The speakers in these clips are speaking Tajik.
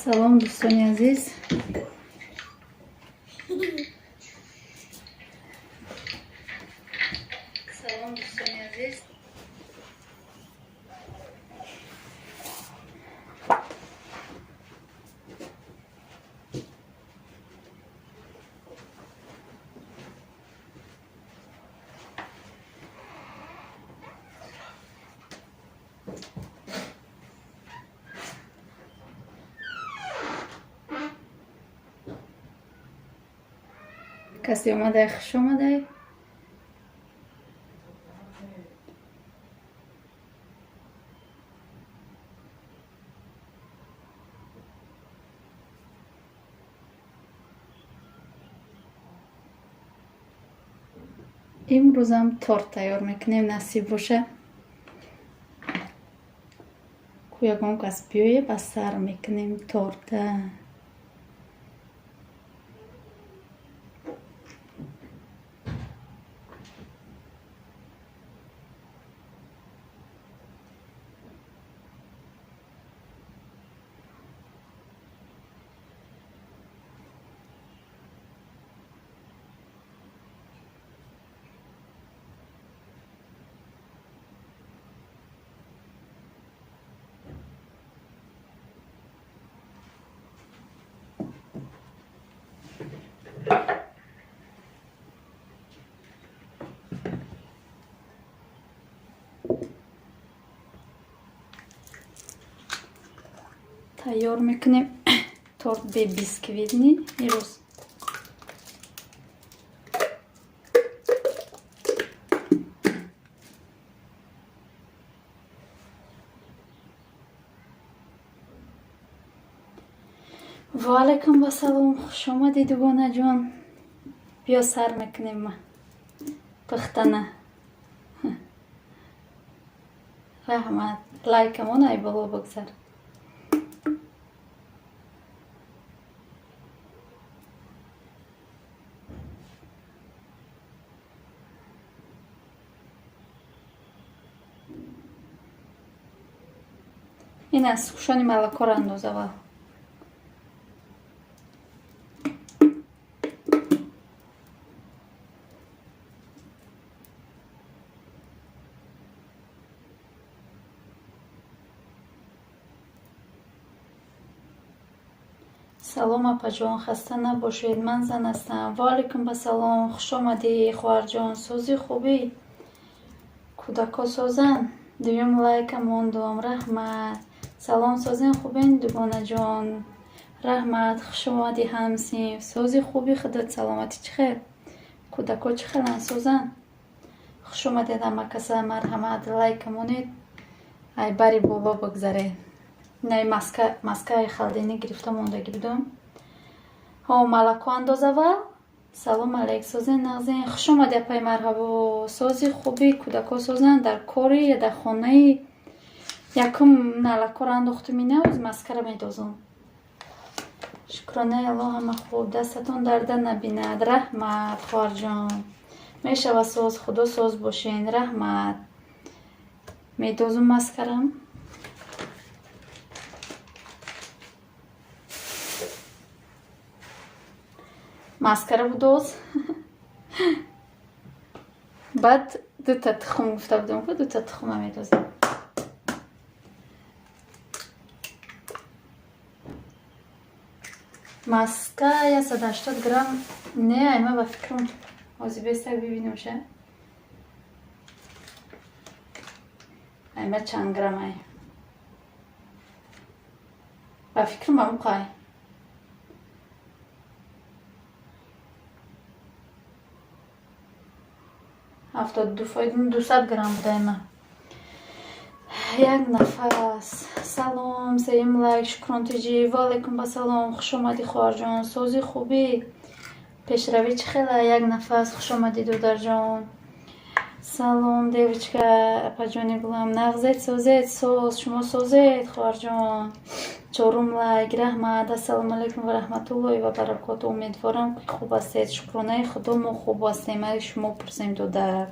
салом дӯстони азиз. Салом дӯстони азиз. کسی اومده؟ خوش اومده. امروز هم تورت تیار میکنیم نصیب باشه. کویگم کس بیایه با سر میکنیم تورت. تیار میکنیم تورت به بیسکویتنی امروز. و علیکم با سلام، خوش آمدید دوگانه جان. بیا سر میکنیم ما پختنه. رحمت لایکمون ای بالا بگذار. این از سوشانی ملکا را اندازه و سلام اپا جان، خسته نباشید. من زن هستم. و علیکم با سلام، خوش آمدی خواهر جان. سوزی خوبی؟ کودکا سوزن. دویم لایک موندم. رحمت سلام سوزین خوبین دوگانه جان. رحمت خوش آمدی همسیم. سوزی خوبی؟ خودت سلامتی چخیر؟ کودکا چخیرن سوزن؟ خوش آمدید همه کسا. مرحمت لایک مونید. ای بری بالا بگذارید. نه مسکه خالدینی گرفته موندگی بدم. ها ملکو اندازه و سلام علیک سوزین نازین. خوش آمدی پای مرحبا. سوزی خوبی؟ کودکا سوزن در کاری یا در خانه؟ یکم ملکو را انداختم اینه از مسکه را میدازم. شکرانه الله همه خوب. دستتون درده نبیند. رحمت خواهر جان میشه و سوز خدا سوز باشین. رحمت میدازم مسکرم. مسکره بدوز. بعد دو تا تخم گفته بودم که دو تا تخم هم میدازم. مسکه 180 گرم نه ایمه با فکرم آزی بیسته ببینیم شه ایمه چند گرم ای با فکرم با مقای 72 فایدون 200 گرم بوده ایمه. یک نفس. سلام سیم لایک شکران تیجی. و علیکم با سلام، خوش آمدی خواهر جان. سوزی خوبی؟ پیشروی چه خیلی؟ یک نفس. خوش آمدی دودر جان. سلام دیوچکا اپا جانی گلم. نغزید سوزید سوز شما سوزید خواهر جان. چهارم لایک. رحمت السلام علیکم و رحمت الله و برکاته. امیدوارم که خوب هستید. شکرانه خدا ما خوب هستیم. شما پرسیم دودر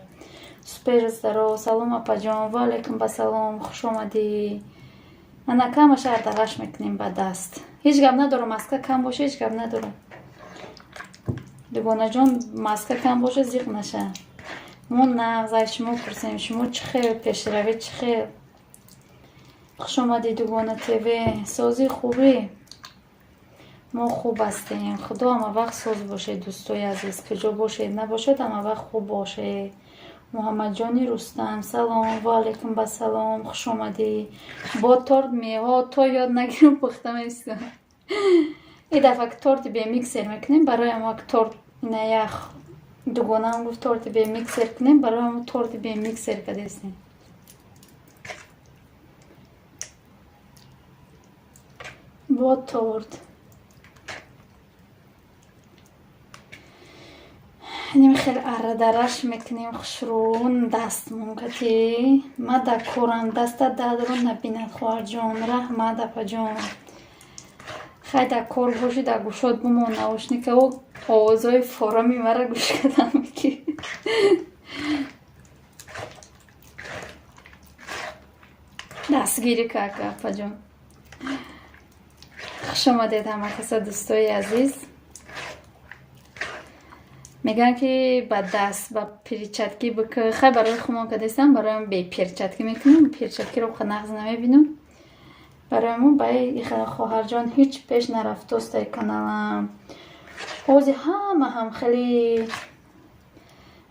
سپر здорово. سلام اپا جان. و علیکم با سلام، خوش آمدی. انا کمش اردغش میکنیم به دست. هیچ گپ نداره ماسکا کم باشه، هیچ گپ نداره دوگانه جان. ماسکا کم باشه زیق نشه. ما نغزای شما پرسیم شما چه خیر پیش روی، چه خیر خوش آمدی دوگانه تیوی. سازی خوبی؟ ما خوب هستیم، خدا همه وقت ساز باشه. دوستای عزیز کجا باشید نباشید همه وقت خوب باشه. محمد جانی رستم سلام و علیکم با سلام، خوش آمدی. با تورت میوه تا یاد نگیرم پختم ایستم. این دفعه تورت به میکسر میکنیم برای ما تورت نیخ دوگانه هم گفت تورت به میکسر کنیم برای ما تورت به میکسر کدیستیم. با تورت نمی خیلی اره درش میکنیم خوشرون دست مونکتی ما دا کورم دست دادرون نبیند خوار جان رحمت اپا جان. خیلی دا کور باشی دا گوشاد بمون نوشنی که او آوازای فارمی مرا گوش کدم میکی. دستگیری که اپا جان. خوش آمدید همه کسا دوستای عزیز. میگن که با دست با پیرچتکی بکن خیلی برای خودم که دستم برای به پیرچتکی میکنم. پیرچتکی رو خود نغز نمیبینم برای من بای خواهر جان هیچ پیش نرفت است کانالم. اوزی هم خیلی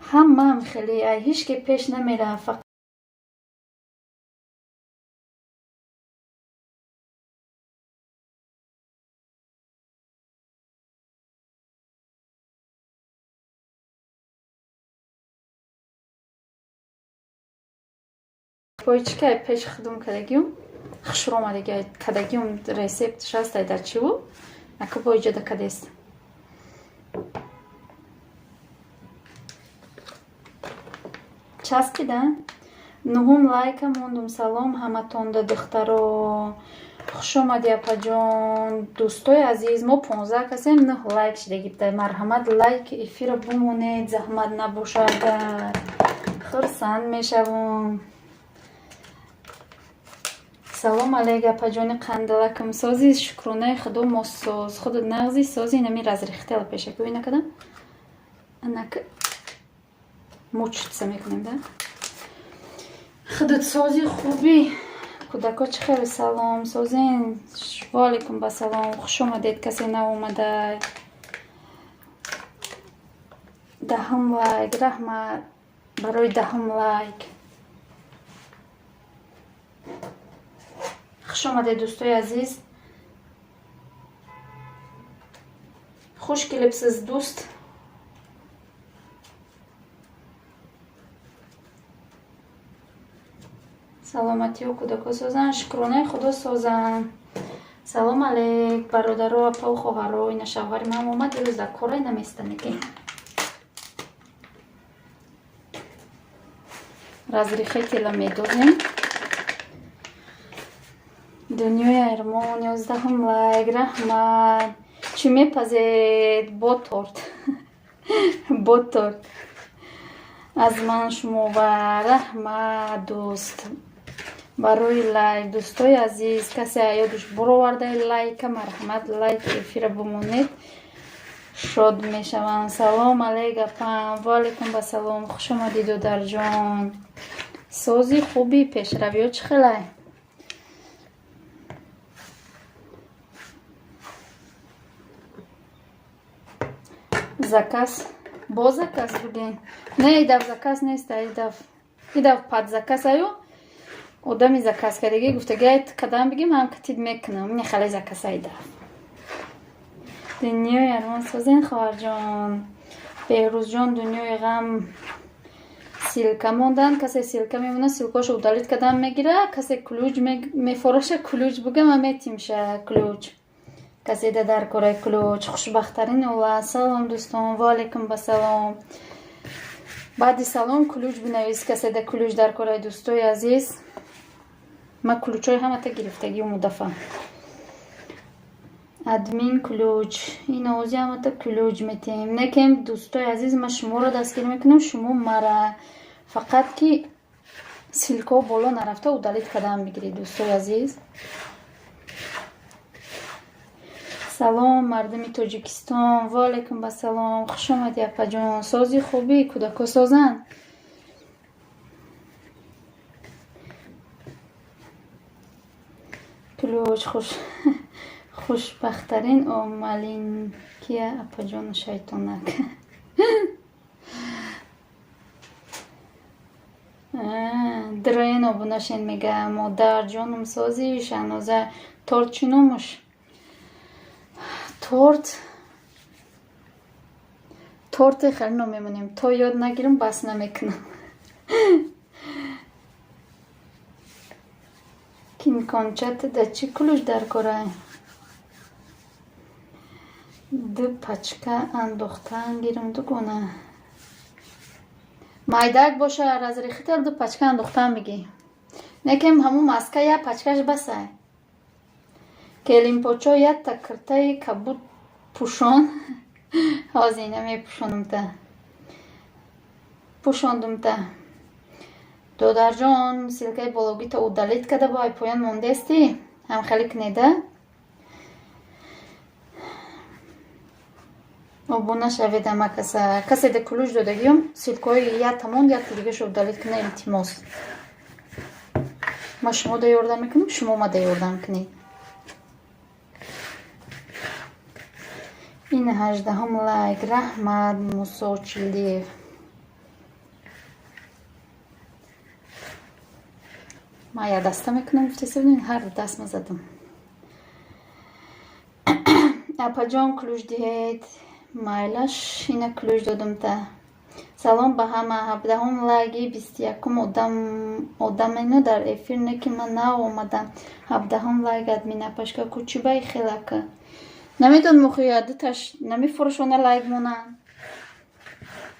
هم خیلی هیچ که پیش نمیره. فقط پایچکای پیش خودم کدگیم خشروم دیگه کدگیم ریسپتش هست در چیو اکو بایجا دکدیست چسبیدن. نهم لایک موندم. سلام همتون دا دخترو خوش آمدی اپا جان. دوستای عزیز ما 15 کسیم 9 لایک شده گیبته. مرحمت لایک افیر بمونید زحمت نباشد خرسند میشوم. سلام علیک اپا جان قندلکم سازی شکرونه خدا ما ساز خود نغزی سازی نمی رز ریخته پیشه که بینه کدم انک موچت سمی کنیم ده خودت سازی خوبی کودکا چه خیلی سلام سازین والیکم با سلام خوش اومدید کسی نو اومده. دهم لایک رحمت برای دهم لایک. خوش آمده دوستای عزیز. خوش کلیپسز دوست. سلامتی و کودکا سازن شکرانه خدا سازن. سلام علیک برادر و اپا و خواهر و این شوهر من اومد دیروز در کاره نمیستنه که رزریخه تیلا میدوزیم. دنیای ارمان 11 لایک رحمت چی میپزید با تورت با تورت از من شما و رحمت دوست برای لایک. دوستای عزیز کسی یادش برآورده لایک مرحمت لایک افیر بمونید شاد میشوم. سلام علیک اپا و علیکم با سلام خوش آمدید و در جان. سازی خوبی پیشروی ها چه خیلی заказ бо заказ будем не идав заказ нест идав пад заказ аю одами заказ кардеги гуфтаги кадам бигим ҳам катид мекунам не хеле заказ идав дунёи армон созин хоҳарҷон беҳрӯзҷон дунёи ғам силка мондан касе силка мемона силкашо удалит кадам мегира касе ключ мефораша ключ бугама метимша ключ کسی در کره کلوچ خوشبخترین اولا. سلام دوستان و علیکم با سلام. بعد سلام کلوچ بنویس کسی در کلوچ در کره دوستای عزیز. ما کلوچ های همه تا گرفتگی و مدفع ادمین کلوچ این آوازی همه تا کلوچ میتیم نکیم. دوستای عزیز ما شما را دستگیر میکنم شما مرا فقط که سیلکا بالا نرفته و دلیت کدام بگیرید دوستای عزیز. салом мардуми Тоҷикистон. Ва алайкум басалом. Хуш омадӣ апаҷон. Сози хубӣ кӯдако созанд. Клӯч хушбахтарин омалинкия апаҷону шайтонак. Дрен обунашен мега модар ҷонум сози шаҳноза торт чӣ номуш? Торте хеле номемонем. То ёд нагирам бас намекунам. Кинкончата да чӣ кулуш дар корай? Ду пачка андохтан гирам дугона. Майдак боша разри хител ду пачка андохтан бигӣ. Некем ҳаму маска я пачкаш басай. Келимпочо я такртаи кабуд пӯшон. Ҳозина мепӯшонумта. Пӯшондумта. Додарҷон силкаи бологита удалит када бо ай поян мондести? Ҳам хеле кнеда? Обуна шаведа макаса. Каседа кулуш додагиём силкаи я тамон я тигигаша удалит кина илтимос. Ма шумо да ёрдам мекунем, шумо ма да ёрдам кунед. Ин 18 лайк. Раҳмат Мусо Чилдиев. Ма я даста мекунам гуфтаси бинин ҳар даст ма задам. Апаҷон клӯш диҳед. Майлаш ина клӯш додумта. Салом ба ҳама. 17 лайки 21 одамену дар эфир неки ман нав омадам. 17 лайк админа пашка кучибай хелака. Намедон мухиядаташ намефурӯшона лайк мона.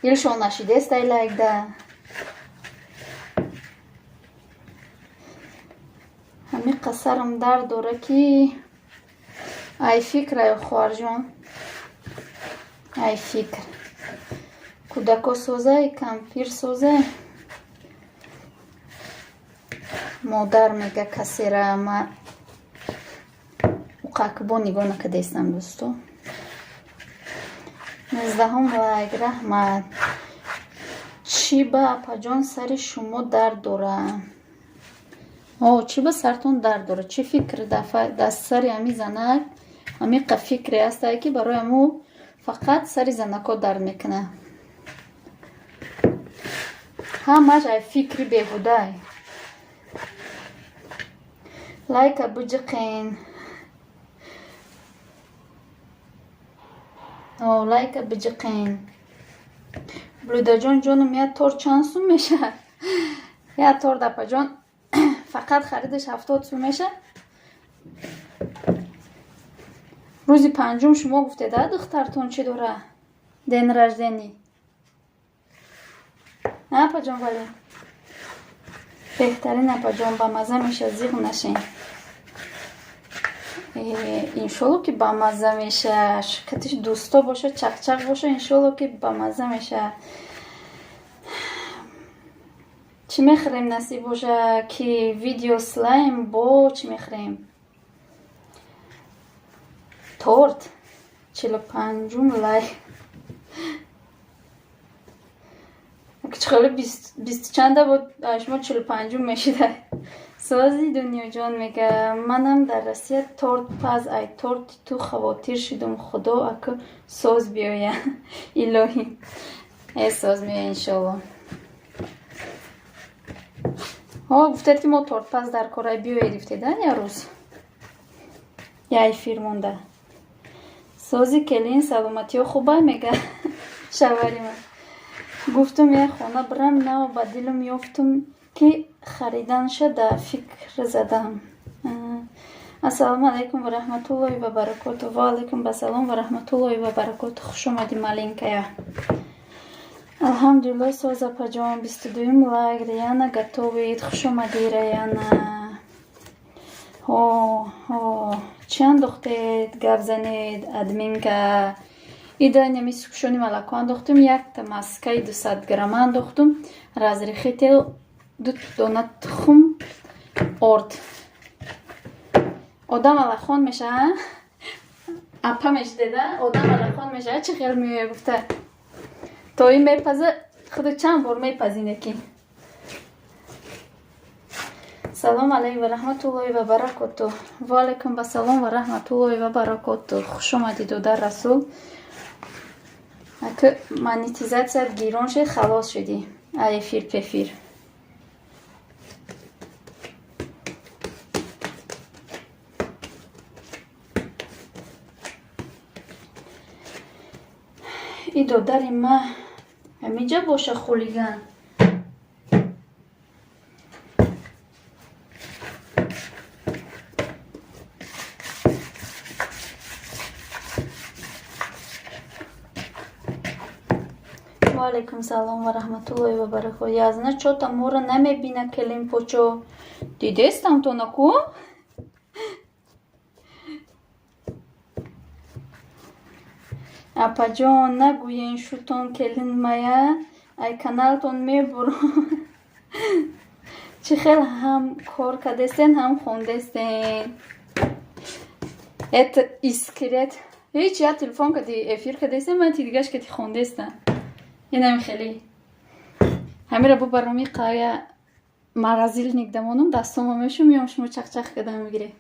Илшон нашидест ай лайк да. Ҳами қасарам дард дора ки ай фикр ай хуҳарҷон. Ай фикр. Кӯдако созай, кампир созай. Модар мега касера ма уқакбо нигоҳ накадестам дӯсто. 19 лайк. Раҳмат. Чӣ ба апаҷон сари шумо дард дора? Чӣ ба сартон дард дора? Чӣ фикр даст сари ҳами занак? Ҳами қа фикре астае ки барои ҳаму фақат сари занако дард мекуна. Ҳамаш ай фикри беҳудай. Лайка биҷиқен. Лайка биҷиқен. Блюдаҷон ҷонум я торт чанд сум меша? Я торт апаҷон фақат харидаш 70 сум меша? Рӯзи панҷум шумо гуфтеда духтартон чӣ дора? Ден раждени. Апаҷон вале. Беҳтарин апаҷон ба маза меша зиғ нашен. Иншолло ки ба маза меша. Шикатиш дӯсто боша, чақчақ боша, иншолло ки ба маза меша. Чӣ мехӯрем насиб боша ки видео слайм бо чӣ мехӯрем? Торт. 45 лайк. Хеле 20 чанда буд шумо 45 мешида. Сози Дунёҷон мега манам дар Россия торт паз ай торти ту хавотир шидум худо аку соз биёя. Илоҳӣ. Соз меоя иншолло. Гуфтед ки мо торт паз дар корай биёед гуфтеда я рӯз. Я эфир монда. Сози келин саломатиё хубай мега шаварима. Гуфтум я хона бирам нав ба дилум ёфтум ки хариданша да фикр задам. Ассалому алайкум ва раҳматуллоҳи ва баракоту. Ва алайкум басалом ва раҳматуллоҳи ва баракоту. Хуш омадӣ маленькая. Алҳамдулиллоҳ соз апаҷон 22 лайк. Раяна гатовед. Хуш омадӣ Раяна. Чӣ андохтед гап занед админка? Ида нами сукушони малако андохтум. Якта маскаи 200 грамма андохтум. Разри хител 2 дона тухм орд. Одам алахон меша. اپا میشده آدم علخان میشه چه خیلی میگفته تا این میپزه خود چند بار میپزینه که سلام علیکم و رحمت الله و برکاته. و علیکم السلام و رحمت الله و برکاته. خوش آمدید در رسول. اگه مانیتیزاسیت گیرون شد خلاص شدی ای فیر پفیر. ای دادری ما همیجا باشه خولیگن. و علیکم سلام و رحمت الله و برکاته. یازنا چوتا مورا نمیبینه کلیم پوچو دیدستم تو نکو؟ اپا جان نگوین شوتون کلین مایا ای کانالتون میبرو چه خیلی هم کار کردستین هم خوندستین ات اسکرت هیچ یا تلفن کدی افیر کردستین من تیدگاش کدی خوندستن این هم خیلی همه را بو برنامه قایا مرازیل نگدمانم دستم همیشو میام شما چخ چخ کدام میگیره.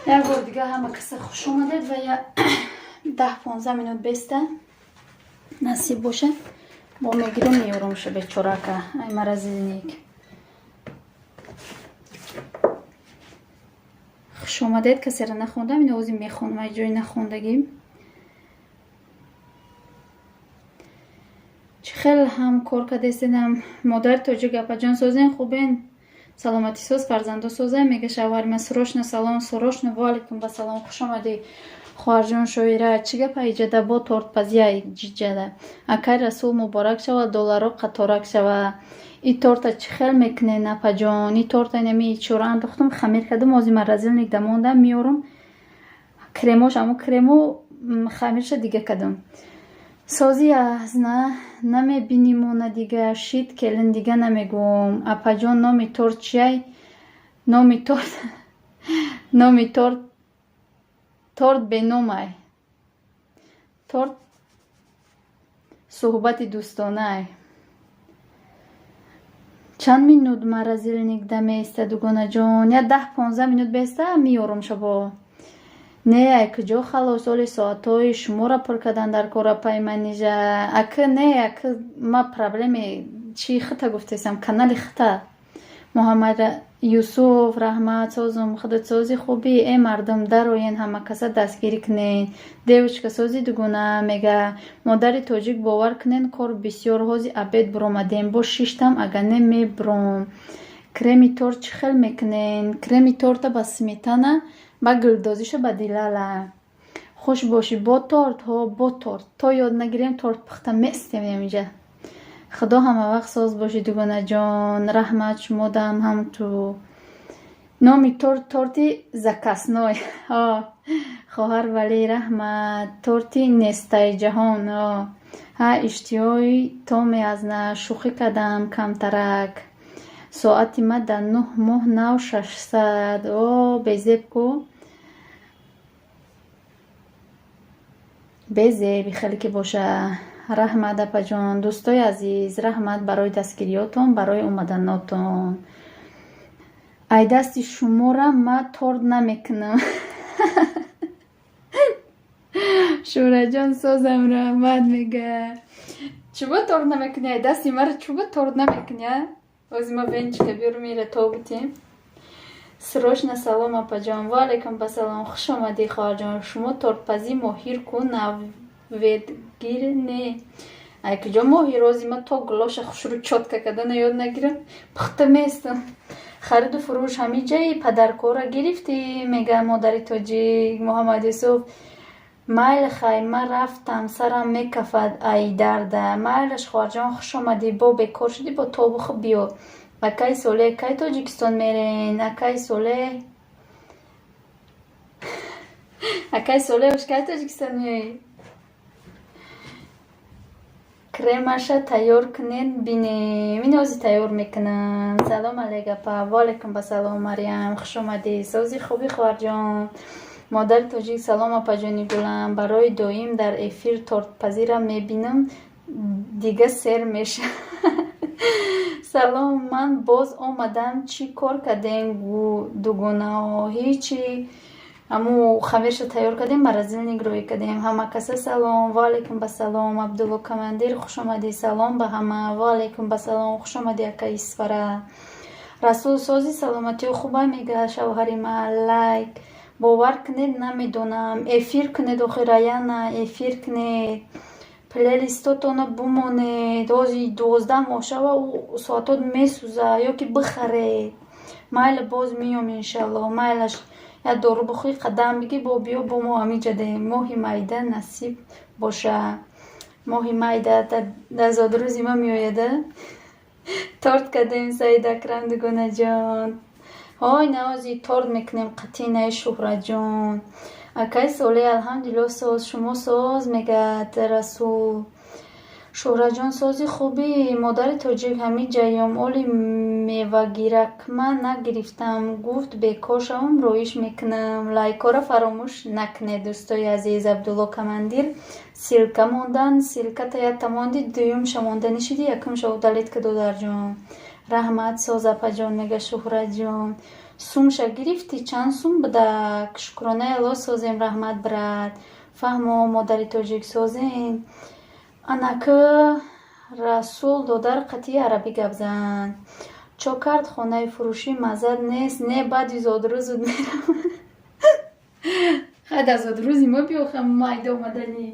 یک بار دیگه همه کسی خوش اومدید و یا 10-15 منوت بیسته نصیب باشه با میگیرم میورم شو به چراکه ای مرزی نیک خوش اومدید. کسی را نخوندم این اوزی میخونم ای جای نخوندگیم چه خیلی هم کار کردستیم مادر توجه گپا جان سازین خوبین سلامتی سوز فرزندو سوزه میگه شوهر من سروشن سلام سروشن و علیکم با سلام خوش آمدی خواهر جان شویره چیگه پیجده با تورت پزیه جیجده اکای رسول مبارک شوه دولارو قطارک شوه ای تورت چه خیل میکنه نپا جان ای تورت نمی چوران دختم خمیر کردم اوزی مرزیل نگدمونده میورم کریموش امو کریمو خمیرش دیگه کدم سازی از نه نمیبینیمونه دیگه شید کلن دیگه نمیگم اپا جان نامی تورت چیه نامی تورت به نامه تورت صحبت دوستانه چند منوت مرزیل نگده میسته دوگانه جان یا 10-15 منوت بیسته میورم شبا نه کجا خلاص اولی ساعتای شما را پر کردن در کار پیمانیجه اکه نه اکه ما پرابلمی چی خطا گفتیسم کانال خطا محمد یوسف رحمت سازم خودت سازی خوبی ای مردم در این همه کسا دستگیری کنین دیوچ که سازی دگونه میگه مادر توجیک باور کنین کار بسیار هازی عبید برامدیم با شیشتم اگه نمی برام کرمی تورت چه خیل میکنین کرمی تورت با سمیتانه با گلدازیش با دیلاله خوش باشی با تورت ها با تورت تا یاد نگیریم تورت پخته میستیم اینجا خدا همه وقت ساز باشی دوگانه جان رحمت شما دم هم تو نامی تورتی زکسنای خواهر ولی رحمت تورتی نستای جهان ها اشتیای تامی از نه شوخی کدم کمترک ساعتی ما در 9 ماه 9600 بزیب کو بزیب خیلی که باشه رحمت اپا جان دوستای عزیز رحمت برای دستگیریاتون برای اومدناتون ای دستی شما را ما تورد نمیکنم شورا جان سازم رحمت میگه چوبا تورد نمیکنی ای دستی ما را چوبا تورد نمیکنی از ما بینچ که بیرو میره تا بودیم سروشن سلام اپا جان و علیکم بسلام خوش آمدی خواهر جان شما تورد پزی ماهیر کن ведгир не ай куҷо моҳи розӣ ма то гулоша хушрӯ чотка кардана ёд нагирам пухта местам хариду фурӯш ҳамин ҷаи падаркора гирифтӣ мега модари тоҷик Муҳаммад Юсуф майли хай ман рафтам сарам мекафад ай дарда майлаш хоҳарҷон хуш омадӣ бо бекор шудӣ бо тобух биё акай Солеҳ кай Тоҷикистон мерен акай Солеҳ ош кай Тоҷикистон меоӣ кремаша тайёр кунед бинем ин ози тайёр мекунам салом алейка апа ва алейкум ассалом Марьям хуш омадӣ сози хуби хоҳарҷон модари тоҷик салом апаҷони гулам барои доим дар эфир тортпазирам мебинам дига сер меша салом ман боз омадам чӣ кор кардем дугонаҳо ҳичи ҳаму хамирша тайёр кардем маразилник рӯй кардем ҳама каса салом ва алейкум ассалом Абдулло командир хуш омадӣ салом ба ҳама ва алейкум ассалом хуш омадӣ акаи Исфара Расул сози саломатию хуба мега шавҳари ман лайк бовар кунед намедонам эфир кунед охира яна эфир кунед плейлистотона бумонед ози 12 моҳ шава соатот месӯза ё ки бихаред майли боз миём иншаллоҳ майлаш я дору бухӯрӣ қадам бигӣ бо биё бо мо ҳамиҷадем моҳи майда насиб боша моҳи майда дар зодрӯзи ма меояда торт кардем Саид Акрам дугонаҷон ҳой наози торт мекунем қатъи наи Шуҳратҷон акай Солеҳ алҳамдулиллоҳ соз шумо соз мегад Расул Шуҳратҷон сози хуби модари тоҷик ҳамин ҷаём оли мевагирак ман нагирифтам гуфт бекор шавам роиш мекунам лайкора фаромӯш накунед дӯстои азиз Абдулло командир силка мондан силката якта монди дуюмша мондани шиди якумша удалитка додарҷон раҳмат соз апаҷон мега Шуҳратҷон сумша гирифтӣ чанд сум будак шукронаи Аллоҳ созем раҳмат брат фаҳмо модари тоҷик созем анака Расул додар қатъи арабӣ гап зан чо кард хонаи фурӯшӣ маззат нест не баъди зодрӯ зуд мерам хай дар зодрӯзи мо биёхам майда омаданӣ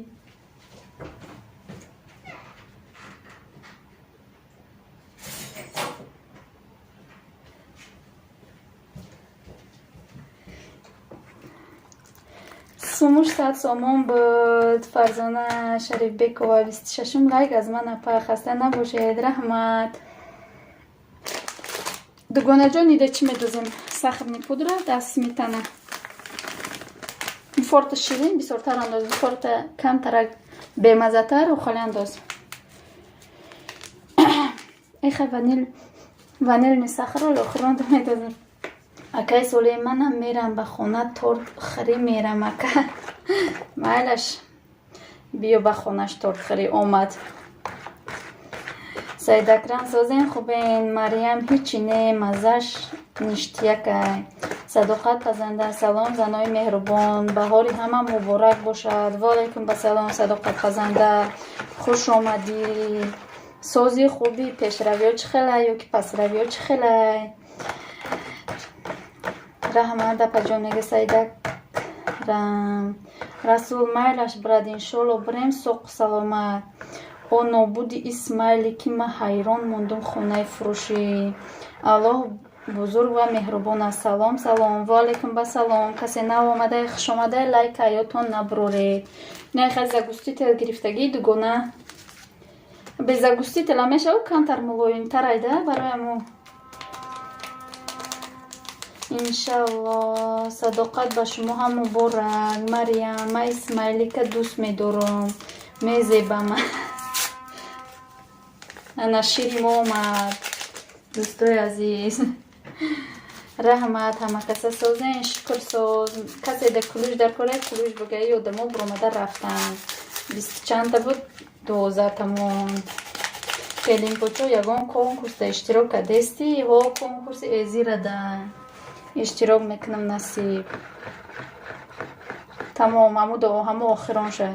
сумуш сад сомон буд Фарзона Шарифбекова 26 лайк аз ман апа хаста набошед раҳмат дугонаҷон ида чӣ медозем сахарни пудра дар сметана форта ширин бисёртар андоз форта камтарак бемаззатар охали андоз эха ванилни сахарро охирон медозем акай Солеҳ манам мерам ба хона торт хирӣ мерам ака майлаш биё ба хонаш торт хирӣ омад Саид Акрам созен хубен Марьям ҳичи не маззаш ништиякай садоқат пазанда салом занои меҳрубон баҳори ҳама муборак бошад ва алейкум ассалом садоқат пазанда хуш омадӣ сози хуби пешравиё чӣ хелай ё ки пасравиё чӣ хелай раҳмат апаҷон мега Саид Акрам Расул майлаш брат иншолло бирем соқу саломат о нобуди исмайли ки ма ҳайрон мондум хонаи фурӯшӣ Аллоҳ бузург ва меҳрубон аст салом салом ва алейкум ассалом касе нав омадай хуш омадай лайка ҳаётон набуроред нехай загустител гирифтагии дугона без загуститела мешавад камтар мулоимтар айда бароямо иншаллоҳ садоқат ба шумо ҳам муборак Марьям ман исмайлика дӯст медорам мезебама ана шири мо омад дӯстои азиз раҳмат ҳама каса созен шукр соз касе да кулӯш дар кора кулӯш бугаи одамо буромада рафтанд 20 чанда буд 12 тамон Пелинпочо ягон конкурсда иштирок кардестӣ ҳо конкурси эзирада иштирок мекунам насиб тамом ҳамо охирон шай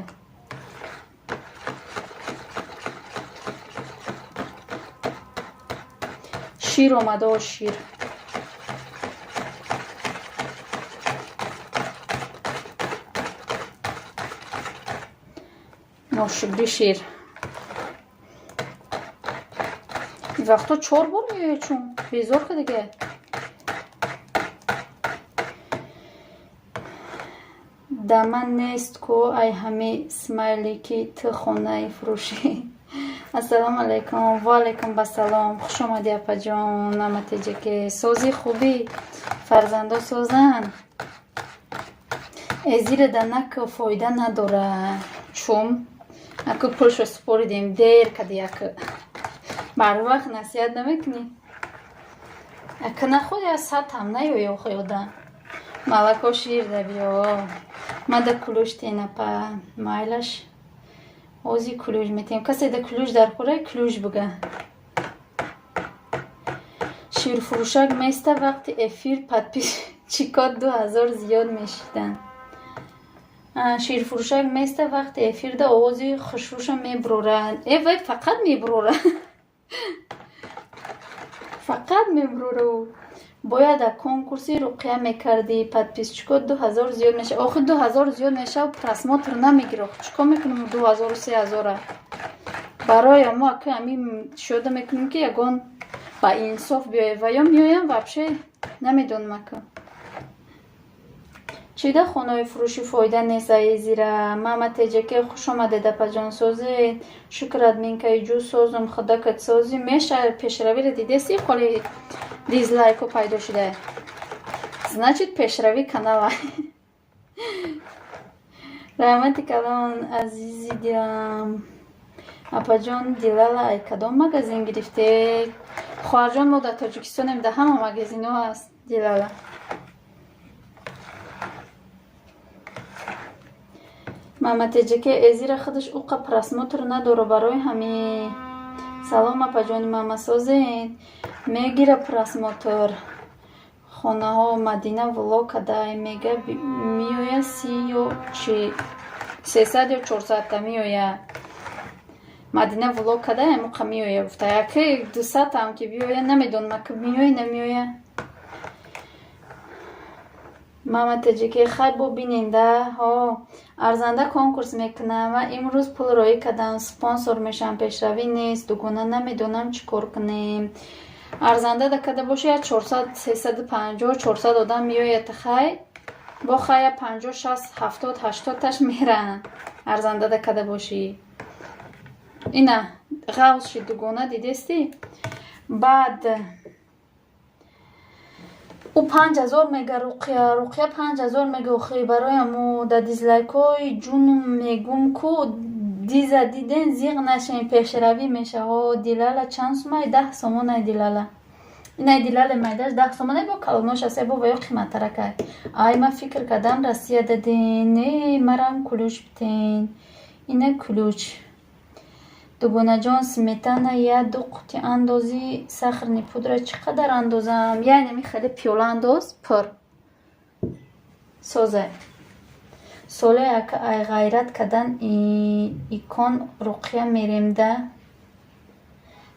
шир омада шир ناشکری شیر این وقتا 4 بار میایه چون بیزار که دیگه. دامن نیست کو ای همه سمایلی که تو خونه فروشی. السلام علیکم. و علیکم بسلام. خوش آمدی اپا جان. نمتیجه که سازی خوبی فرزنده سازن ازیر دنک فایده نداره چون اکو پولش سپوریدیم دیر کدی اکو بر وقت نصیحت نمیکنی اکو نخوری از سطح هم نیوی خیودن ملکا شیر ده بیا ما ده کلوش تینه پا مایلش اوزی کلوش میتیم کسی ده کلوش در خوره کلوش بگه. شیر فروشک میسته وقتی افیر پدپیش چیکات 2000 زیاد میشیدن. شیر فروشک میسته وقتی افیر ده آوازی خشروش میبرورن وای فقط میبروره فقط میبروره. باید کنکورسی رقیه میکردی پدپیس چیکات 2000 زیاد میشه. آخه 2000 زیاد میشه و پرسماتر نمیگیره. چیکار میکنیم 2000 و 3000 برای ما که همین شده میکنیم که یگان با انصاف بیایه و یا میایم وابشه نمیدونم که چی ده خانه فروشی فایده نیست ای زیره. محمد تجکی خوش آمده ده پجان سازی شکر ادمین که جو سازم خدا کت سازی میشه پیشروی رو دیده سی خالی دیزلایک پیدا شده значит پیشروی کانال رحمت کلان عزیزی دیرم اپا جان دیلالا ای کدام مگزین گرفته؟ خواهر جان ما در تاجیکستانیم ده همه مگزین ها هست دیلالا. محمد تجکی ازیر خودش اوقا پرسماتر نداره برای همین سلام اپا جان ماما سازین میگیره پرسماتر خانه ها مدینه ولا کدای میگه میویه 300 یا 400 تا میویه مدینه ولا کدای موقع میویه گفته یکی 200 هم که بیویه نمیدونم که میویه نمیویه. محمد تجکی خیلی با بیننده ها ارزنده کنکورس میکنم و امروز پول روی کدام سپانسر میشم پیشروی نیست دوگونه نمیدونم چی کار کنیم. ارزنده ده کده باشه 400 350 400 آدم میوید خیلی با خیلی 50 60 70 80 تاش میرن ارزنده ده کده باشی. اینه غوز شد دوگونه دیدستی بعد او 5000 میگه رقیه 5000 میگه اخی برای مو در دیزلایک های جون میگم کو دیزه دیدن زیغ نشین پیشروی میشه ها. دیلاله چند سومه 10 سومونه دیلاله اینه دیلاله میدهش 10 سومونه با کلماش هسته با باید قیمت ترکه ای ما فکر کدام رسیه دادین نه مرم کلوش بتین اینه کلوچ دوگونه جان سمیتانه یا 2 قطی اندازی سخرنی پودره چقدر اندازم یعنی می خیلی پیوله انداز پر سازه ساله اکا ای غیرت کدن ایکان رقیه میریم ده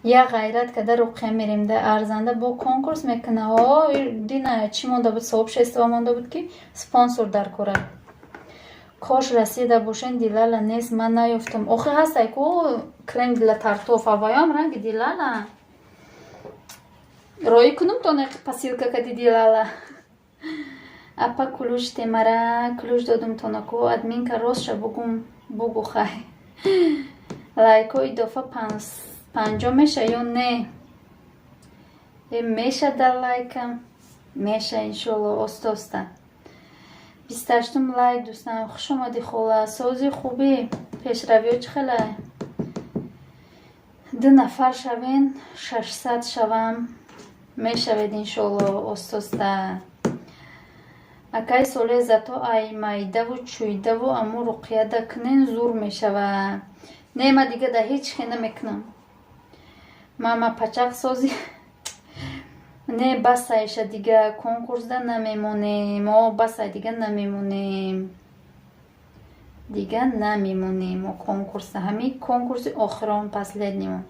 یا غیرت کده رقیه میریم ده ارزنده با کنکورس میکنه ها دینه چی مانده بود صاحب شسته مانده بود که سپانسور در کوره کاش رسیده باشین دیلاله نیست من نیفتم آخه هست ایکو کرم دیلا ترتوف اوایام رنگ دیلاله روی کنم تو نه پسیلکه کدی دیلاله اپا کلوش تیماره کلوش دادم تو نکو ادمین که راست شا بگو خواهی لایکو اضافه 5 میشه یا نه میشه در لایکم میشه انشالله استاسته 28 لایک دوستان خوش آمدی خوله سازی خوبی پیشروی چه خیلی 2 نفر شوین 600 شوم میشوید انشالله استاسته اکای سوله زتو ای مایده و چویده و امو رقیه دکنین زور میشوه نه ما دیگه ده هیچ خی نمیکنم ماما پچق سازی نه بس ایشه دیگه کنکورس ده نمیمونیم ما بس دیگه نمیمونیم و کنکورس همین کنکورس آخران پس لیدنیم.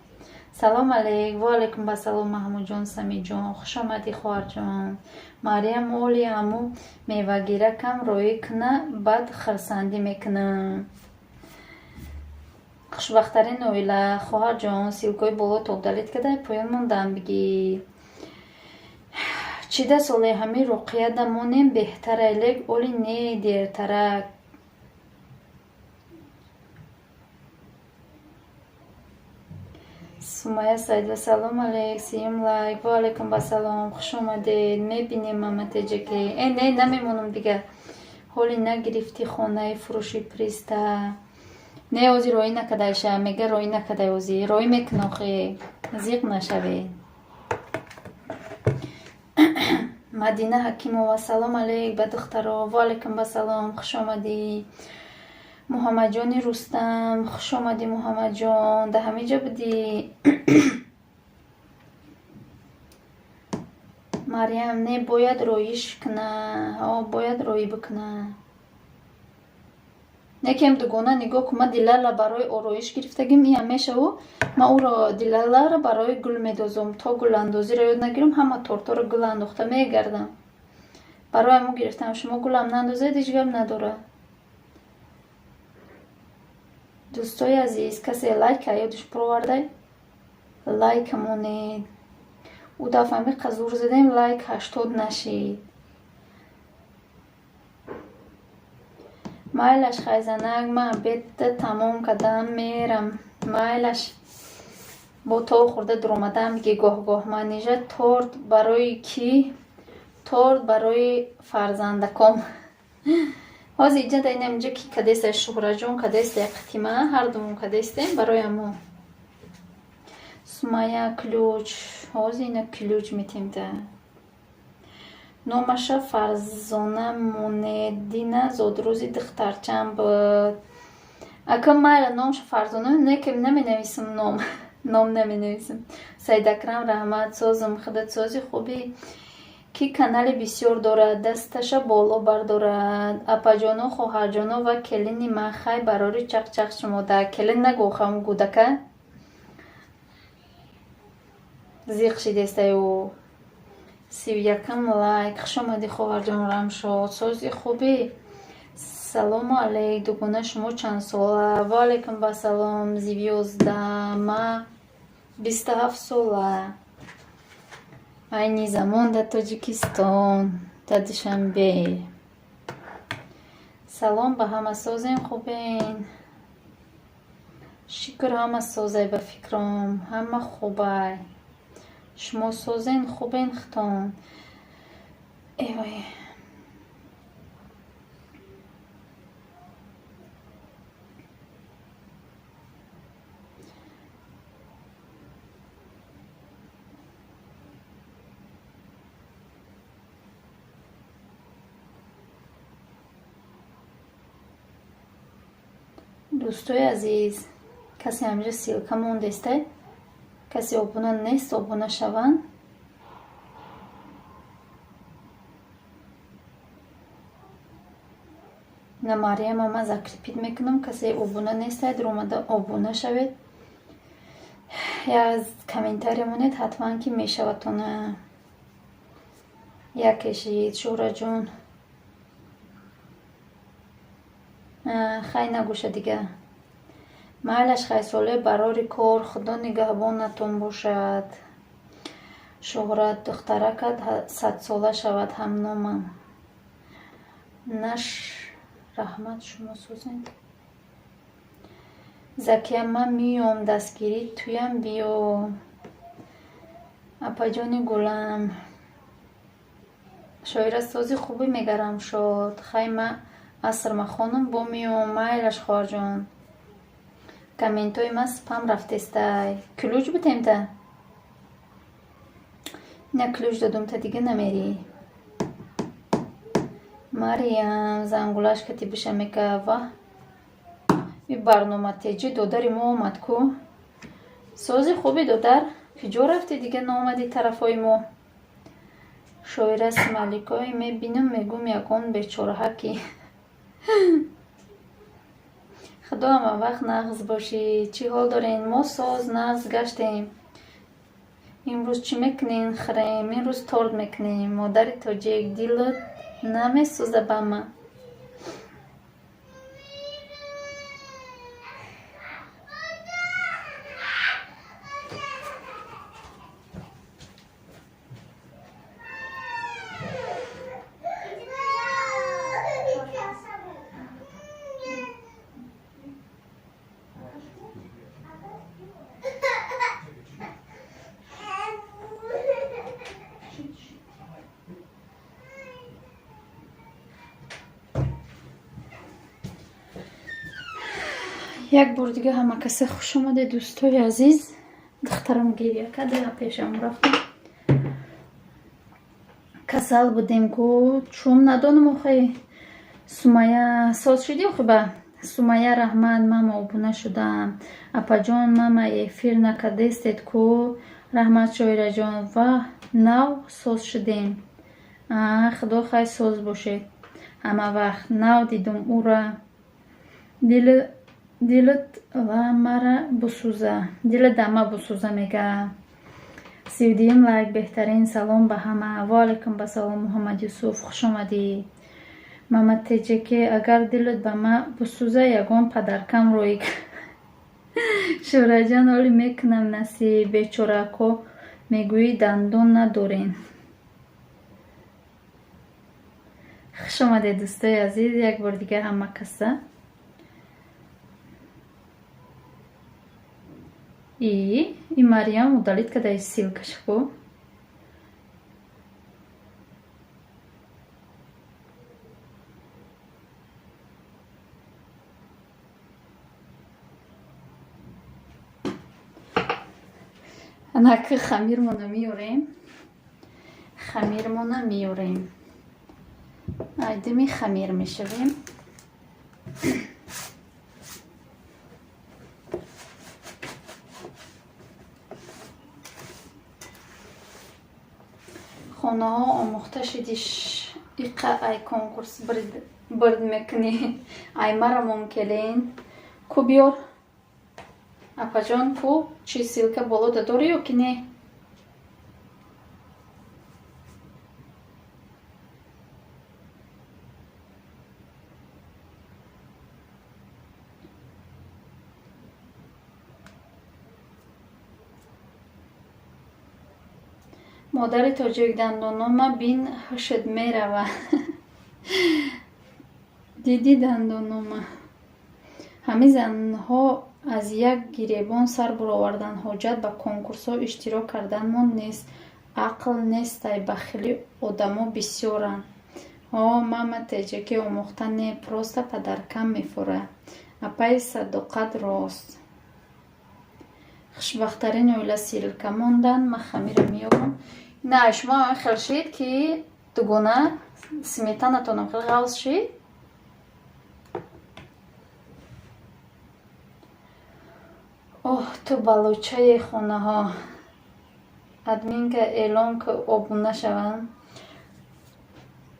سلام علیک و علیکم بسلام محمود جان سمی جان خوش آمدی خواهر جان مریم اولی همو میوه گیره کم روی کنه بعد خرسندی میکنه хушбахтарин оила хоҳарҷон, силкои боло тобдалид кадай поён мондам биги чида соле ҳами руқияда монем беҳтара лек оли не дертарак Сумайя Саидова салом алейк сиюм лайк ва алейкум басалом хуш омадед мебинем маматеҷаки не намемонам дига ҳоли нагирифти хонаи фурӯши приста не ози роӣ накадайша мега роӣ накадай ози роӣ мекунохи зиқ нашаве Мадина Ҳакимова салом алейк ба духтаро ва алейкум басалом хуш омадӣ Муҳаммаҷони Рустам хуш омадӣ Муҳаммаҷон да ҳамин ҷо будӣ Марьям не бояд роиш кна бояд роӣ бикна некем дугона нигоҳ кун ма дилала барои ороиш гирифтагим ия мешаву ма уро дилалара барои гул медозам то гуландозиро ёд нагирам ҳама тортора гул андохта мегардам барои ҳамо гирифтам шумо гулам наандозед ҳеҷ гап надорад дӯстои азиз касе лайка ёдиш провардай лайкамонед ӯ дафъами қазур задем лайк 80 нашид майлаш хайзанак ма обедда тамом кардам мерам майлаш бо то хӯрда дуромадам биги гоҳ-гоҳ манижа торт барои кӣ торт барои фарзандаком ҳозир иҷа дайнам иҷа ки кадеста шуҳраҷон кадеста қитима ҳардумон кадестем барои амо Сумайя ключ ҳозир ина ключ метемда номаша Фарзона Монедина зодрӯзи духтарчам буд акам майла номаша Фарзона некем наменависам ном наменависам Саидакрам раҳмат созам худатсози хубӣ ки канали бисёр дорад дасташа боло бардорад апаҷоно хоҳарҷоно ва келини ман хай барори чақчақ шумода келин нагӯхам гудака зиқ шидестаю 31 лайк хуш омадӣ хоҳарҷон рамшод сози хубӣ салому алейк дугона шумо чанд сола ва алейкум басалом 17 ма 27 сола айни замон дар Тоҷикистон дар Душанбе салом ба ҳама созем хубен шукр ҳама созай ба фикрам ҳама хубай шумо созен хубен хитон эвой дӯстои азиз касе ҳамҷа силка мондесте касе обуна нест обуна шаванд на Марьяма ма закрепит мекунам касе обуна нестад омада обуна шавед як комментарий монед ҳатман ки мешаватона якешид шӯҳраҷон хай нагӯша дига майлаш хайсоле барори кор худо нигаҳбонатон бошад шӯҳрат духтаракат 100 сола шавад ҳамномам наш раҳмат шумо созен закия ман миём дастгирӣ туям биё апаҷони гулам шоира сози хубӣ мегарам шод хай ма асрма хонум бо миём майлаш хоҳарҷон комментои ма спам рафтестай ключ бутемта ина ключ додумта дига намерӣ Марьям зангулаш кати бишамека ва и барнома теҷи додари мо омад ку сози хуби додар куҷо рафти дига наомади тарафои мо шоира Сималикои мебинам мегум ягон бечораҳаки худо ҳама вақт нағз бошӣ чӣ ҳол дорен мо соз нағз гаштем имрӯз чӣ мекунем хирем ин рӯз торт мекунем модари тоҷик дилат намесӯза ба ман як бор дига ҳама касе хуш омадед дӯстои азиз. духтарам гирия карда, пешам рафтам. касал будем ку чум надонам охи Сумайя соз шуди охи ба Сумайя раҳмат мама обуна шудам. Апаҷон мама эфир накардестед ку раҳмат шоираҷон ва нав соз шудем. худо хай соз бошед. ҳама вақт нав дидум ура. дилат ва мара бусӯза. дилат да ма бусӯза мега. 32 лайк. беҳтарин салом ба ҳама. ва алайкум басалом Муҳаммад Юсуф, хуш омадӣ. мама теҷеке агар дилат ба ма бусӯза ягон падаркам рӯи шӯраҷон оли мекунам наси бечорако мегӯӣ дандон надорен. хуш омадед дӯстои азиз, як бор дига ҳама каса. и Мариям удалит кадаи силкашку. анаки хамирмона миёрем. хамирмона миёрем. айдами хамир мешавем. хонаҳо омӯхта шидиш иқа ай конкурс бирд мекунӣ. ай мара мумкелен ку биёр. апаҷон ку чи силка болода дорӣ ё ки не? модари тоҷик дандонома бин ҳашт мерава. диди дандонома. ҳамин занҳо аз як гиребон сар баровардан. ҳоҷат ба конкурсҳо иштирок карданмон нест. ақл нестай бахили одамо бисёранд. мама теҷаки омӯхта не просто падаркам мефура. апай садоқат рост. хушбахтарин оила силка мондан. ма хамира меёрам. на шумо хел шид ки дугона сметанатонам хел ғавз шид. ту балучаи хонаҳо. админка эълон ки обуна шаванд.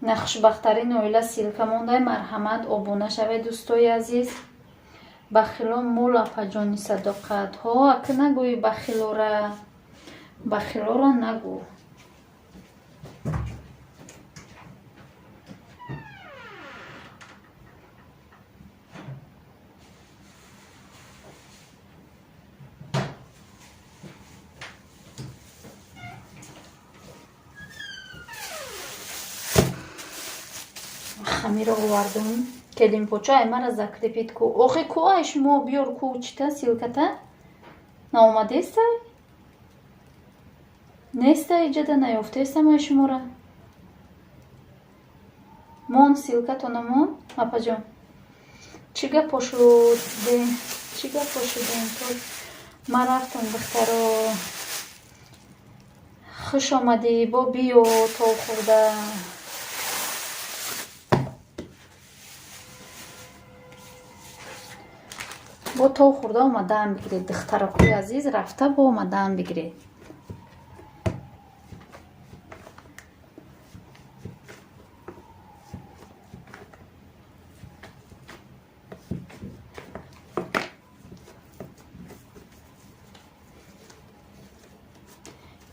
на хушбахтарин оила силка мондай. марҳамат обуна шавед дӯстои азиз. бахилон мул апаҷони садоқат. ака нагӯи бахилора нагӯ. хамира овардум. келинпоча ай мара закрепид ку. охи ку ай шумо биёр ку чита силката наомадестай? нестай иҷада наёфтестам ай шумора. мон силкатонамон апаҷон. чӣ гапо шудем? то ма рафтам духтаро. хуш омадӣ. бо биё то хӯрда. бо то хӯрда омадаам бигиред. духтаракои азиз рафта бо омадаам бигиред.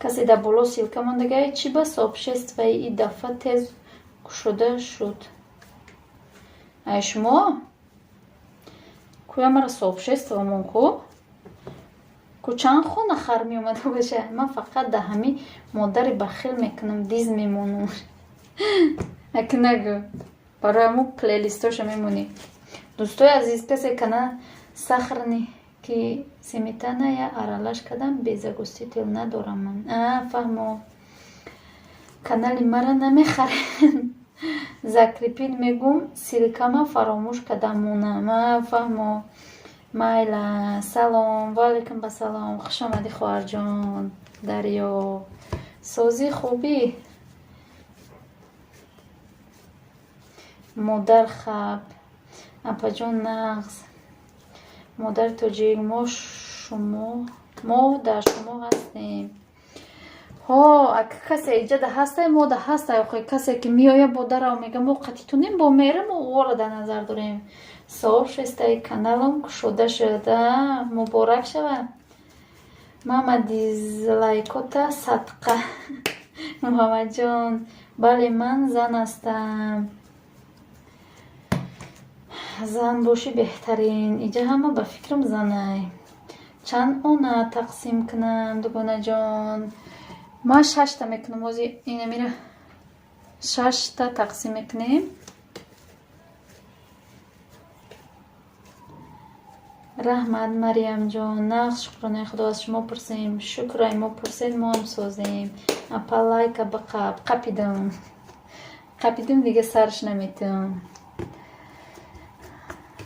касе дар боло силка мондагай чӣ ба сообществои и дафъа тез кушода шуд. ай шумо куя мара сообществомон ку чанд хона хар меомада боша. ман фақат да ҳами модари бахил мекунам диз мемонам. аки нагӯ барои ҳамун плейлистоша мемонӣ. дӯстои азиз касе кана сахарни ки сметаная аралаш кардам безагустител надорам ман. фаҳмо канали мара намехарен. закрепид мегум силкама фаромӯш кардам монам. фаҳмо майла. салом, валейкум басалом. хуш омадӣ хоҳарҷон. дарё созӣ хубӣ? модар хаб, апаҷон нағз, модар тоҷик. мо дар шумо ҳастем. ака касе иҷада ҳастай, мо да ҳастай. охе касе ки меоя бо дарав мега мо қатитунем бо мерам ора да назар дорем. соҳиб шестаи каналам кушода шуда. муборак шавад. мама дизлайкота садқа. муҳаммадҷон, бале ман зан ҳастам. зан бошӣ беҳтарин. иҷа ҳама ба фикрам занай. чанд она тақсим кунам дугонаҷон? ман 6 мекунам. ози инамира 6 тақсим мекунем. раҳмат мариямҷон. нағз шукронаи худо аз шумо пурсем. шукрай мо пурсед мо ҳам созем. апа лайка бақаб қапидум дига сарш наметум.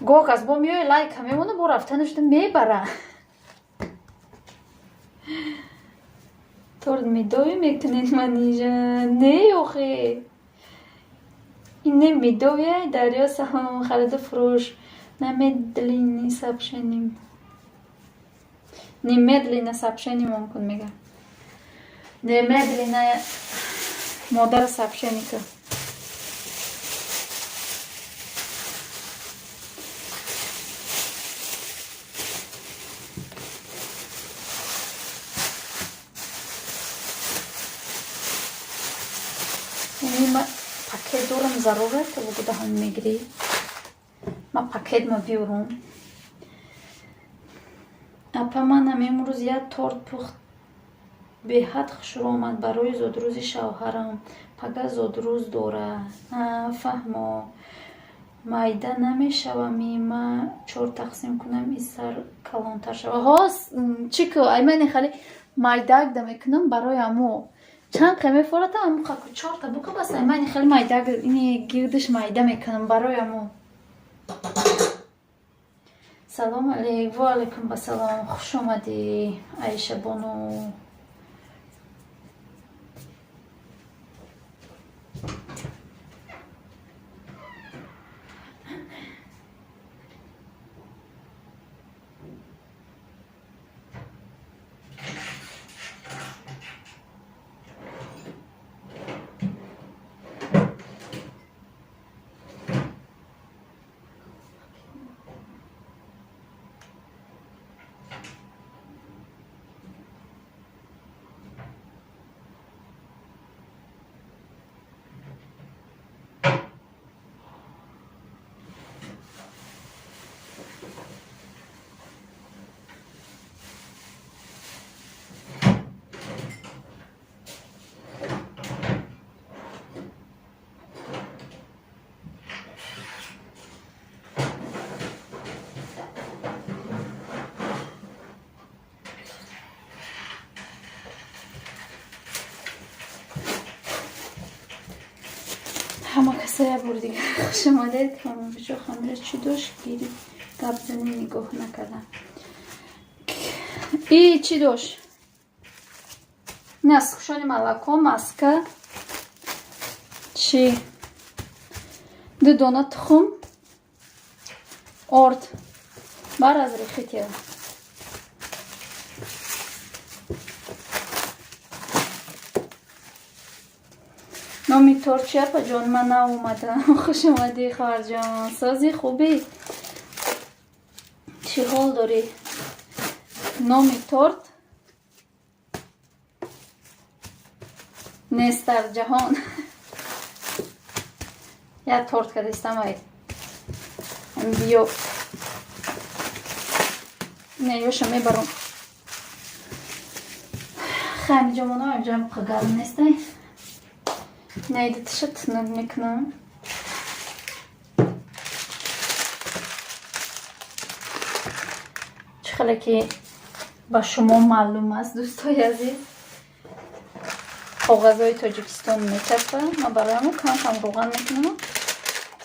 гоҳ аз бо меои лайка мемона бо рафтанашда мебара. торт медовӣ мекунед манижа? Не охе ин не медовия. дарё салом. хариду фурӯш. намедлинни сообщением. немедленно сообщение мумкин мега. немедленно модар сообщение ка. пакет дорам зарурат будаҳам мегирӣ. ман пакет ма биёрам. апа манам имрӯз як торт пухт беҳад хушрӯ омад барои зодрӯзи шавҳарам. пага зодрӯз дорад. фаҳмо майда намешавами? ман 4 тақсим кунам и сар калонтар шава. чӣ ку аймани хали майдак да мекунам барои амо чанд қа мефората амо қаку 4 та бука бас аймани хали майдак ини гирдиш майда мекунам барои амо. салом алейк. ва алейкум басалом. хуш омадӣ айшабону. ҳама касая бор дигар хуш омадед. камбучо хандра чӣ дошт гири гап зани нигоҳ накардам. И чӣ дошт? ина кушони молоко, маска, чӣ 2 дона тухм, орд бар аз рехития. номи торт чи апаҷон? ман наомадам. хуш омадӣ хоҳарҷон. сози хубӣ? чӣ ҳол дорӣ? номи торт нест дар ҷаҳон. як торт кадистамай биё не ёша мебарам. хайми ҷомоно амҷам қагар нестай. найда тиша тунук мекунам. чӣ хеле ки ба шумо маълум аст дӯстои азиз, коғазҳои тоҷикистон мечаспа. ман бароямо кам кам роған мекунам,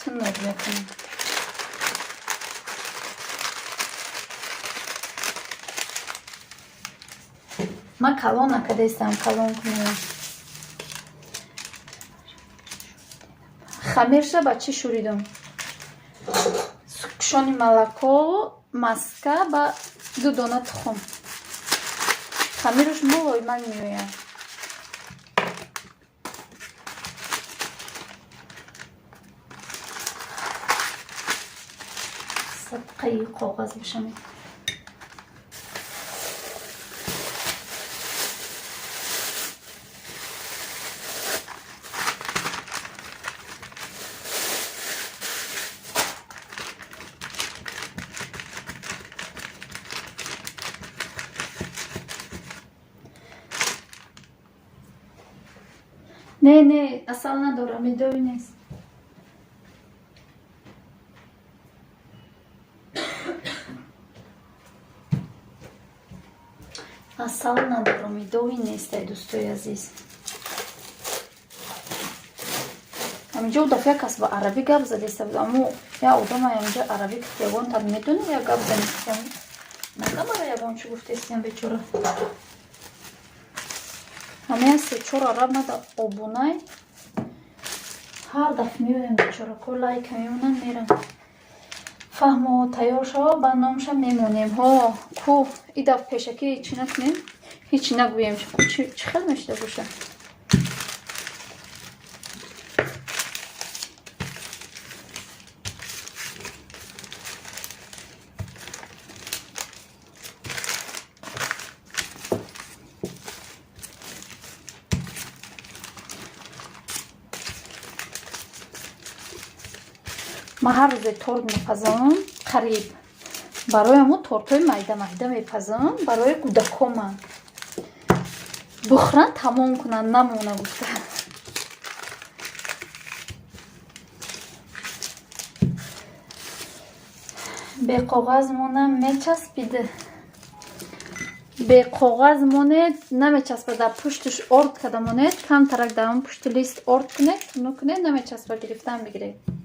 тунук мекунам. من کلان نکردم کلان کنم خمیرش با چی شوریدم سکشانی ملکو مسکه با 2 دانه تخم خمیرش مولای من میویم صدقه کاغذ بشم نه اصلا ندارم میدوی نیست اصلا ندارم میدوی نیست دوستای عزیز همینجا دفعه کس با عربی گپ زدیسته بود اما یا آدم همینجا عربی که یگان تا میدونه یا گپ زدیسته نگه برای یگان چی گفتیستیم بیچوره همه هستی چورا رب نده آبونای هر دفعه میویم بیچوره کلای که میمونن میرن فهم و تیار شوا برنامه‌ش میمونیم ها کو ای دفعه پیشکی چی نکنیم هیچی نگویم چی خیلی میشته باشه من هر روز تورت میپزم قریب برای همون تورتای майда میپزم برای کودکام بخورن تمام کنن نمونه گفته به کاغذ مونه میچسبیده به کاغذ مونه نمیچسبه پشتش ارد کده مونه کم ترک در پشت لیست ارد کنید نکنه نمیچسبه گرفتن بگیرید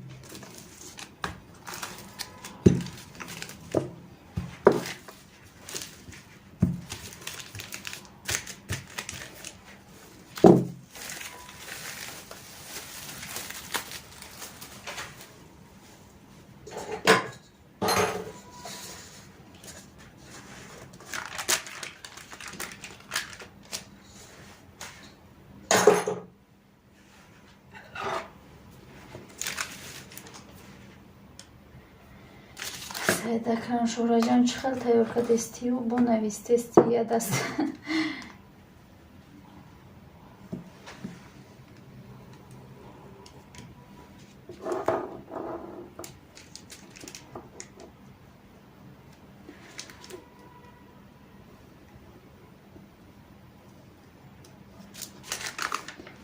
دکان شورا جان چه خیلی تیار کردستی و با نویستستی یا دست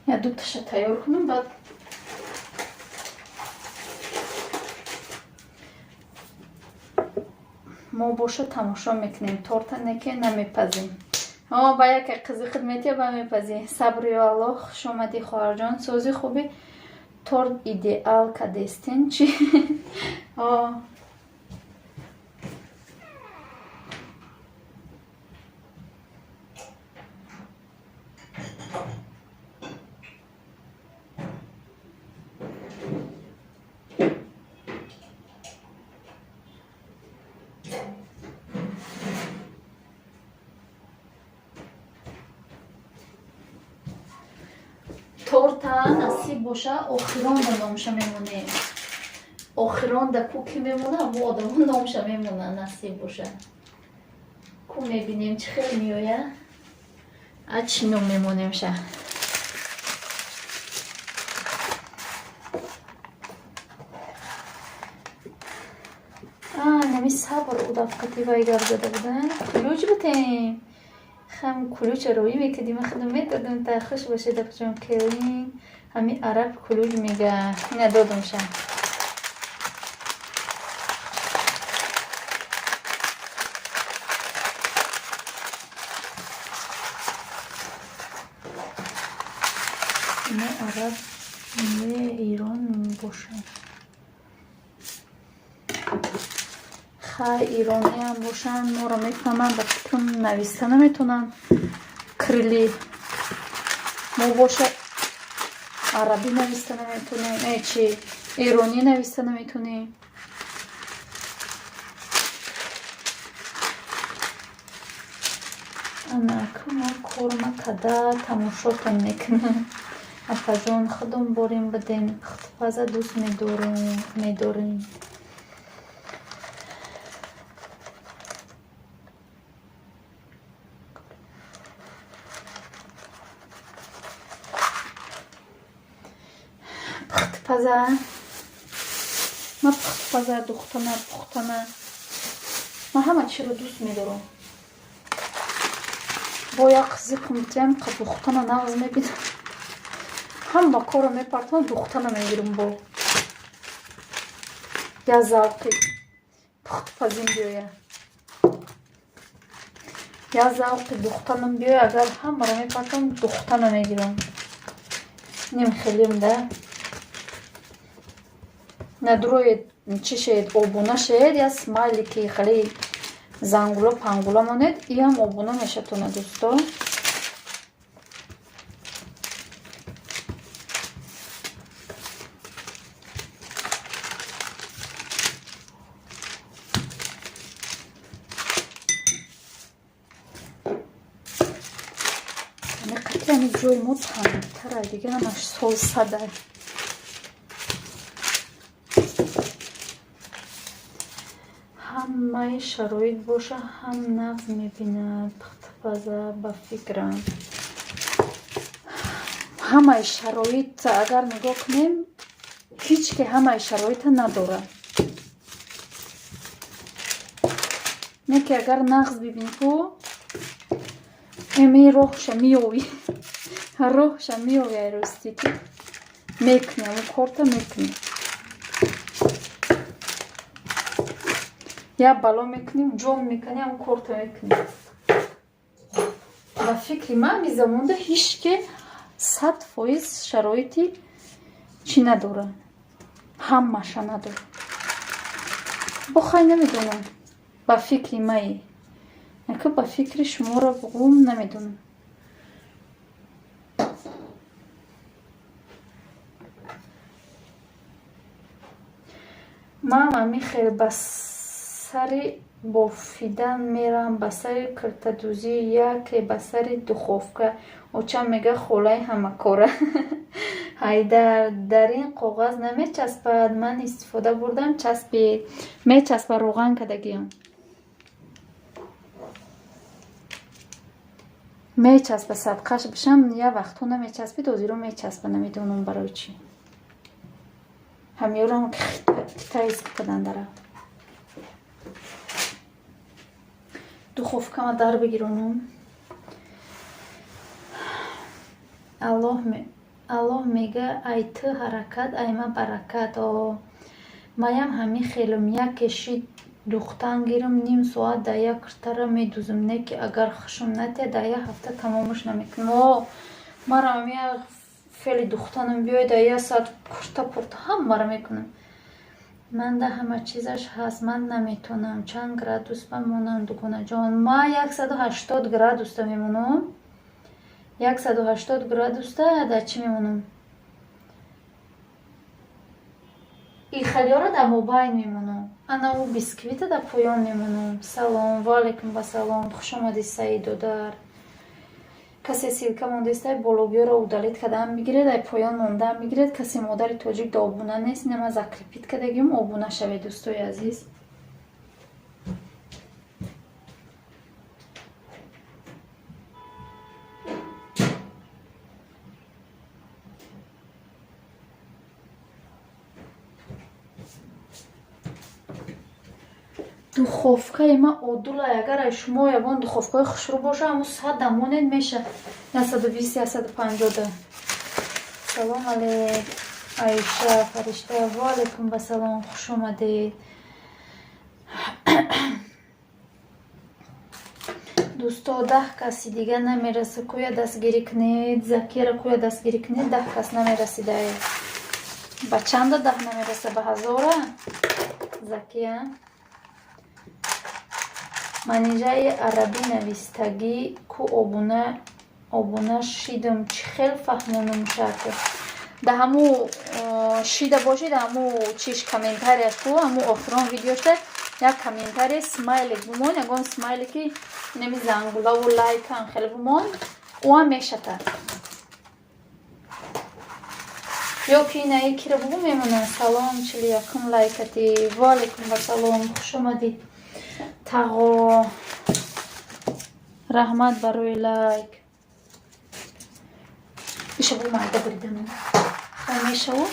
یا دو تاش تیار کنم بعد ما باشه تماشا میکنیم تورت نکه نمیپزیم با یک قضی خدمتی با میپزیم صبری و الله خوش آمدی خواهر جان سوزی خوبی تورت ایدئال کدستین چی تورتا نصیب باشه آخران دا نامشه میمونه آخران دا کو که میمونه و آدم نامشه میمونه نصیب باشه کو میبینیم چه خیلی میویه چی نام میمونیم شه نمی صبر او دفقتی وای گرد زده بودن کلوچ بتیم خم کلوچ روی میکدیم خودم میدادم تا خوش باشه دکترم کلین همین عرب کلوچ میگه این دادم شم این عرب این ایران باشه ایرانی هم باشن ما رو میفهمن و فکرم نویسته نمیتونن акрили мо боша арабӣ нависта наметунем, чи эронӣ нависта наметунем. анакма корма када тамошотон мекунам. Апаҷон худам борем бидем, паза дӯст медорем. Паза ма паза духтана пухтана ма ҳама чиро дӯст медорам. бо як қизи кумтиям қа духтана нағз мебинам. ҳама коро мепартам, духтана мегирам. бо я завқи пухтпазим биёя, я завқи духтанам биёя. агар ҳамаро мепартам, духтана мегирам. ним хелим да надроед чишед обуна шед я смайлики хеле зангула пангула монед, иам обуна мешатона дӯсто. қатиани ҷои мо тамтара дига ҳамаш солсада. ҳамаи шароит боша, ҳам нағз мебинад. пухтпаза ба фикрам ҳамаи шароит агар нигоҳ кунем, ҳеҷ ки ҳамаи шароита надорад. не ки агар нағз бибинӣ ку эми роҳша меёвӣ, роҳша меёвӣ айрости ки мекунӣ, ҳамун корта мекунӣ. я бало мекунем, ҷом мекунӣ, ҳамун корта мекунӣ. ба фикри ман мизамонда ҳеҷ ки 100% шароити чӣ надорад, ҳамаша надорад. бохай намедонам, ба фикри мае, яка ба фикри шуморо бугум намедонам. ман ами хеле ба сари бофидан мерам, ба сари киртадӯзӣ, яке ба сари духовка. очам мега холаи ҳамакора. ҳайдар дар ин коғаз намечаспад. ман истифода бурдам, часпид, мечаспа роған кадагиам, мечаспа. садқаш бишам, я вақтҳо намечаспид, ҳозиро мечаспа. намедонам барои чӣ. ҳамёрам қита истифодан дара. духовкама дар бигиронам. аллоҳ мега ай ту ҳаракат, ай ма баракат. маям ҳами хелум, яке шит духтан гирам, ним соат да як киртара медузам. не ки агар хушум натия да як ҳафта тамомаш намекунам. мара ами фели духтанам биёй да як саат курта пурта ҳамаро мекунам. ман да ҳама чизаш ҳаст. ман наметонам чанд градус бамонам дугонаҷон. ма 180 градуста мемонам. 180 градуста да чӣ мемонам? ихалиёра да мобайн мемонам. ана у бисквита да поён мемонам. салом, ваалайкум басалом, хушомадӣ Саидо дар. касе силка мондеста бологиёро удалит кадаам бигиред, ай поён мондаам бигиред. касе модари тоҷик да обуна нест, нема закрепит кадагим обуна шавед дӯстои азиз. духовкаи ма одулай. аgar ай шумо ягон духовкаи хушрӯ боша, ҳамун 100 дамонед меша. 120-150 да. салом алейк Аиша фаришта. ваалайкум басалом, хуш омадед. дӯсто 10 каси дига намерасе. куя дастгирӣ кунед, закира куя дастгирӣ кунед. 10 кас намерасидаед. ба чанда 10 намераса? ба 1000 закия. манижаи арабӣ навистагӣ ку обуна обуна шидам чӣ хел фаҳмонам шарка да ҳаму шида бошид ҳаму чиш комментарияш ку ҳаму охирон видеошда як комментария смайлик бумон ягон смайлики нами зангулаву лайкан хеле бумон уам мешата ё ки инаи кира бугу мемона салом чили якум лайкати валайкум ассалом хуш омадид тағо раҳмат барои лайк иша бу майда буридам мешаву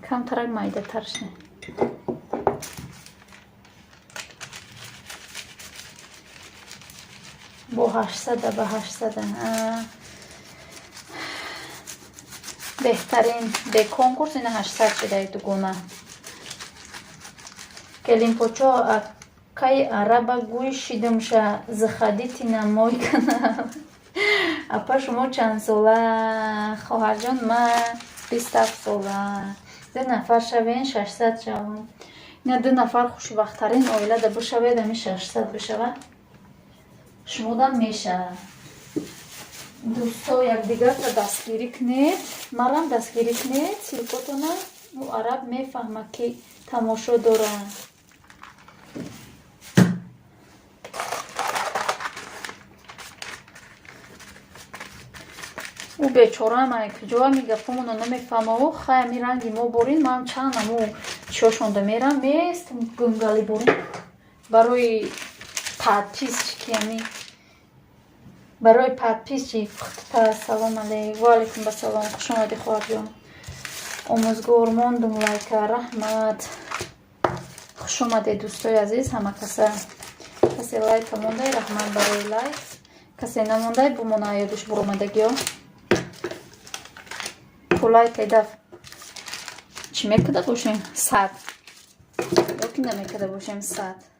камтарак майдатаршне бо 800 ба 800 беҳтарин бе конкурс ина 800 шидаи дугуна келимпочо акай араба гӯй шидамша захадити намой кана апа шумо чанд сола хоҳарҷон ма 27 сола 2 нафар шавен 600 шавам ина 2 нафар хушбахттарин оила да бишавед ами 600 бишава шумодам меша дӯсто якдигарро дастгирӣ кунед марам дастгирӣ кунед силкотона ӯ араб мефаҳма ки тамошо дорад ӯ бечораамай куҷоа мегафамоно намефаҳмаву хай ами ранги мо борин ман чанд аму чиёшонда мерам мест гунгали борин барои подпис ки ами барои подписчи пухта салом алейк ва алейкум ассалом хуш омади хоҳарҷон омӯзгор мондум лайка раҳмат хуш омаде дӯстои азиз ҳама касе лайка мондай раҳмат барои лайк касе намондай бумона ёдаш буромадагиё ту лайкайда чӣ мекарда бошем 100 ёки намекарда бошем 100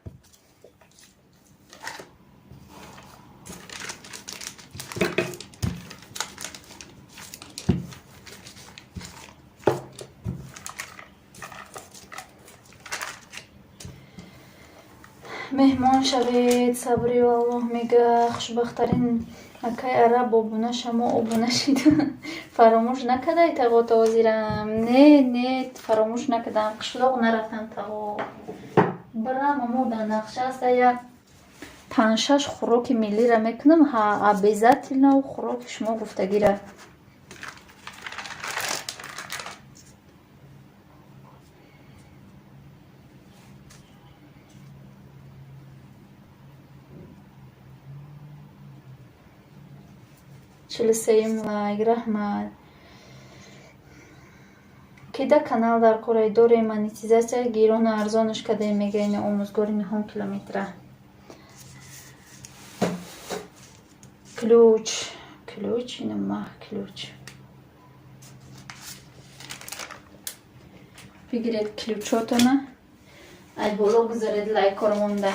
меҳмон шавед сабри Аллоҳ мега хушбахттарин акай араб обуна шамо обуна шида фаромӯш накардай тағота озирам не фаромӯш накардам қишлоқ нарафтам тағо бирам амо дар нақшааста як 5-6 хӯроки миллира мекунам обязательно хӯроки шумо гуфтагира чилисеюм лайк раҳмат кида канал дар кораи дорем монетизатсия гирону арзонаш кадаем мегаини омӯзгори 9 километра ключ ина маҳ ключ бигиред ключотона ай боло гузаред лайкор монда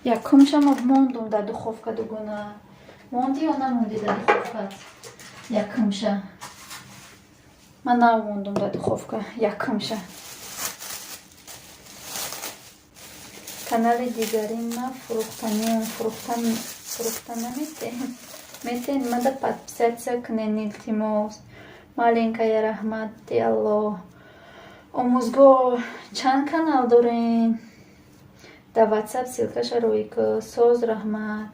якумшамо мондум дар духовка дугуна монди ё намонди дар духовкат якумша ман намондум дар духовка якумша канали дигари ма фурӯхта наметен мада подписатсия кунен илтимос маленькая раҳмати Аллоҳ омӯзгор чанд канал дорем да ватсап силкаша рӯйка соз раҳмат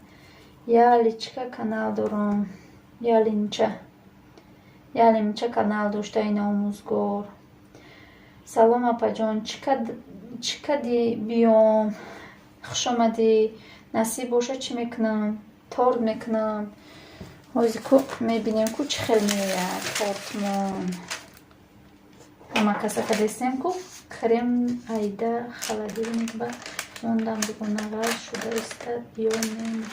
яличка канал дорам ялимча канал доштаин омӯзгор салом апаҷон чӣ кади биём хуш омадӣ насиб боша чӣ мекунам торт мекунам ҳозир ку мебинем ку чӣ хел меяд тортмон ҳама касака дестем ку крем айда холодильник ба мондам дугуна ғаз шуда истад ё не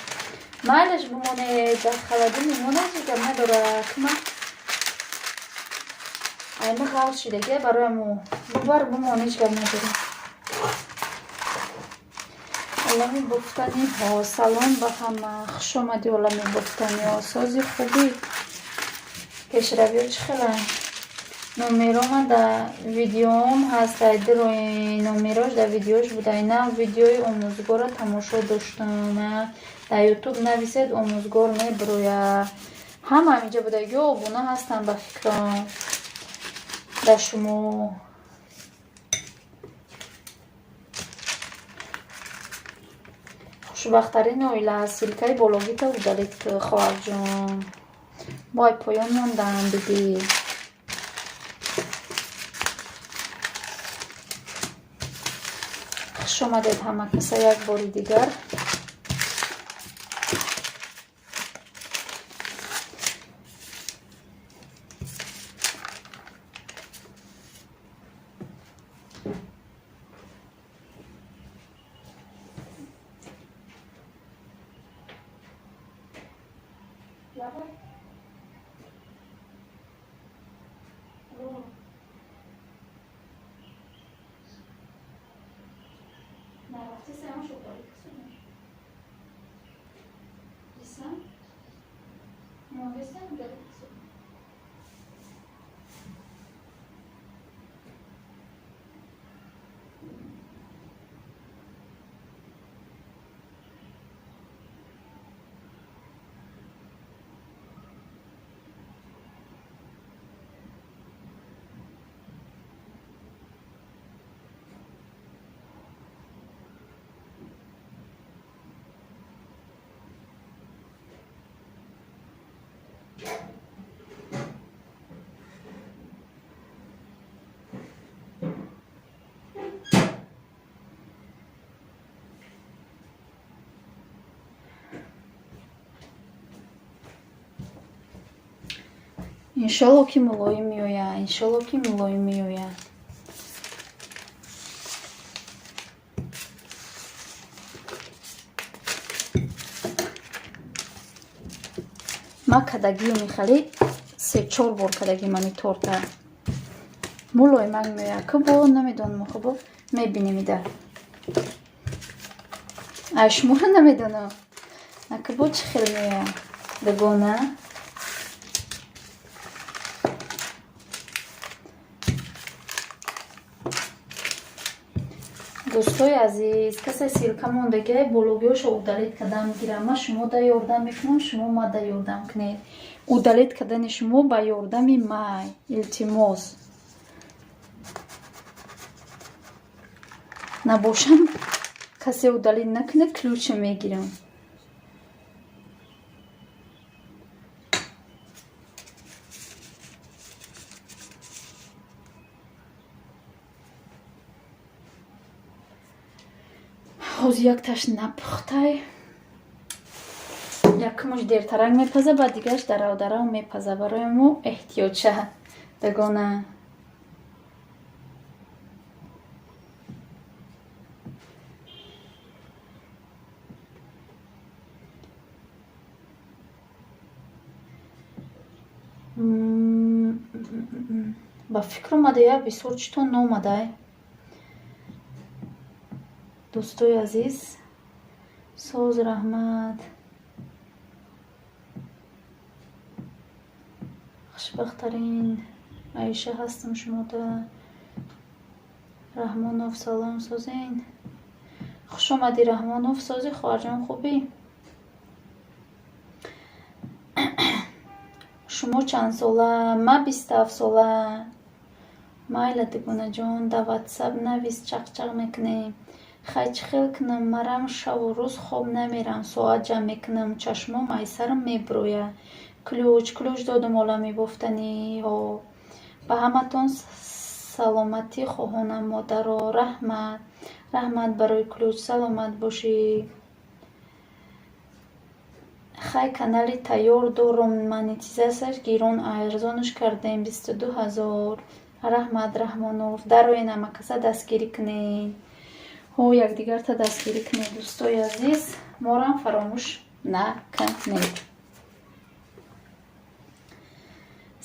майлаш бимонед дар холодильник монад гап надорад ма айна ғаз шидаге барои мо бубар бимон ҳеҷ гап надорад олами буфтаниҳо. Салом ба ҳама. Хуш омади олами буфтаниҳо. Сози хубӣ. Пешравиҳо чӣ хела? Номерома дар видеоам ҳаст. Айдирои номерош дар видеош буда. Ина видеои омӯзгора тамошо доштам. Дар ютуб нависед омӯзгор мебироя. Ҳама ҳаминҷа буда. Ё обуна ҳастам ба фикрам. Дар шумо хушбахтарин оила аст. Силкаи бологита удалед хоҳарҷон. Вой поён мондам биби. Хуш омадед ҳама каса як бори дигар. Иншалло ки мулоим меояд. Иншалло ки мулоим меояд. ма кадагио мехали 3-4 бор кадаги мани торта мулоимак меояд. Кубо намедонам хубо мебинем ида. А шумо намедонам. А кубо чӣ хел меояд? Дагона дӯстои азиз, касе силка мондагиҳои бологиҳошо удалед кардан мегирам. Ман шумо да ёрдам мекунам, шумо ма да ёрдам кунед. Удалед кардани шумо ба ёрдами май. Илтимос. Набошам касе удалед накунад, ключа мегирам. ҳозир як таш напухтай якмуш дертарак мепаза, баъд дигараш дарав мепаза. Барои мо эҳтиётша дагона. ба фикр омада як бисёр читон номадай. дӯстои азиз, соз раҳмат. хушбахтарин Аиша ҳастам. шумота Раҳмонов салом созен. хуш омадӣ Раҳмонов. сози хоҳарҷон хубӣ? шумо чанд сола? ма 27 сола. майла дигонаҷон да ватсап навис чақчақ мекунем. хай чӣ хел кунам? марам шаву рӯз хоб намерам. соат ҷамъ мекунам. чашмом айсарам мебирояд. ключ додум олами буфтаниҳо. ба ҳаматон саломатӣ хоҳонам модаро. раҳмат барои ключ. саломат бошӣ. хай канали тайёр дорум. монетизасияш гирон арзонаш кардем 22 000. раҳмат Раҳмонов. дароен ҳама каса дастгирӣ кунед. якдигарта дастгирӣ кунед дӯстои азиз. морам фаромӯш накунед.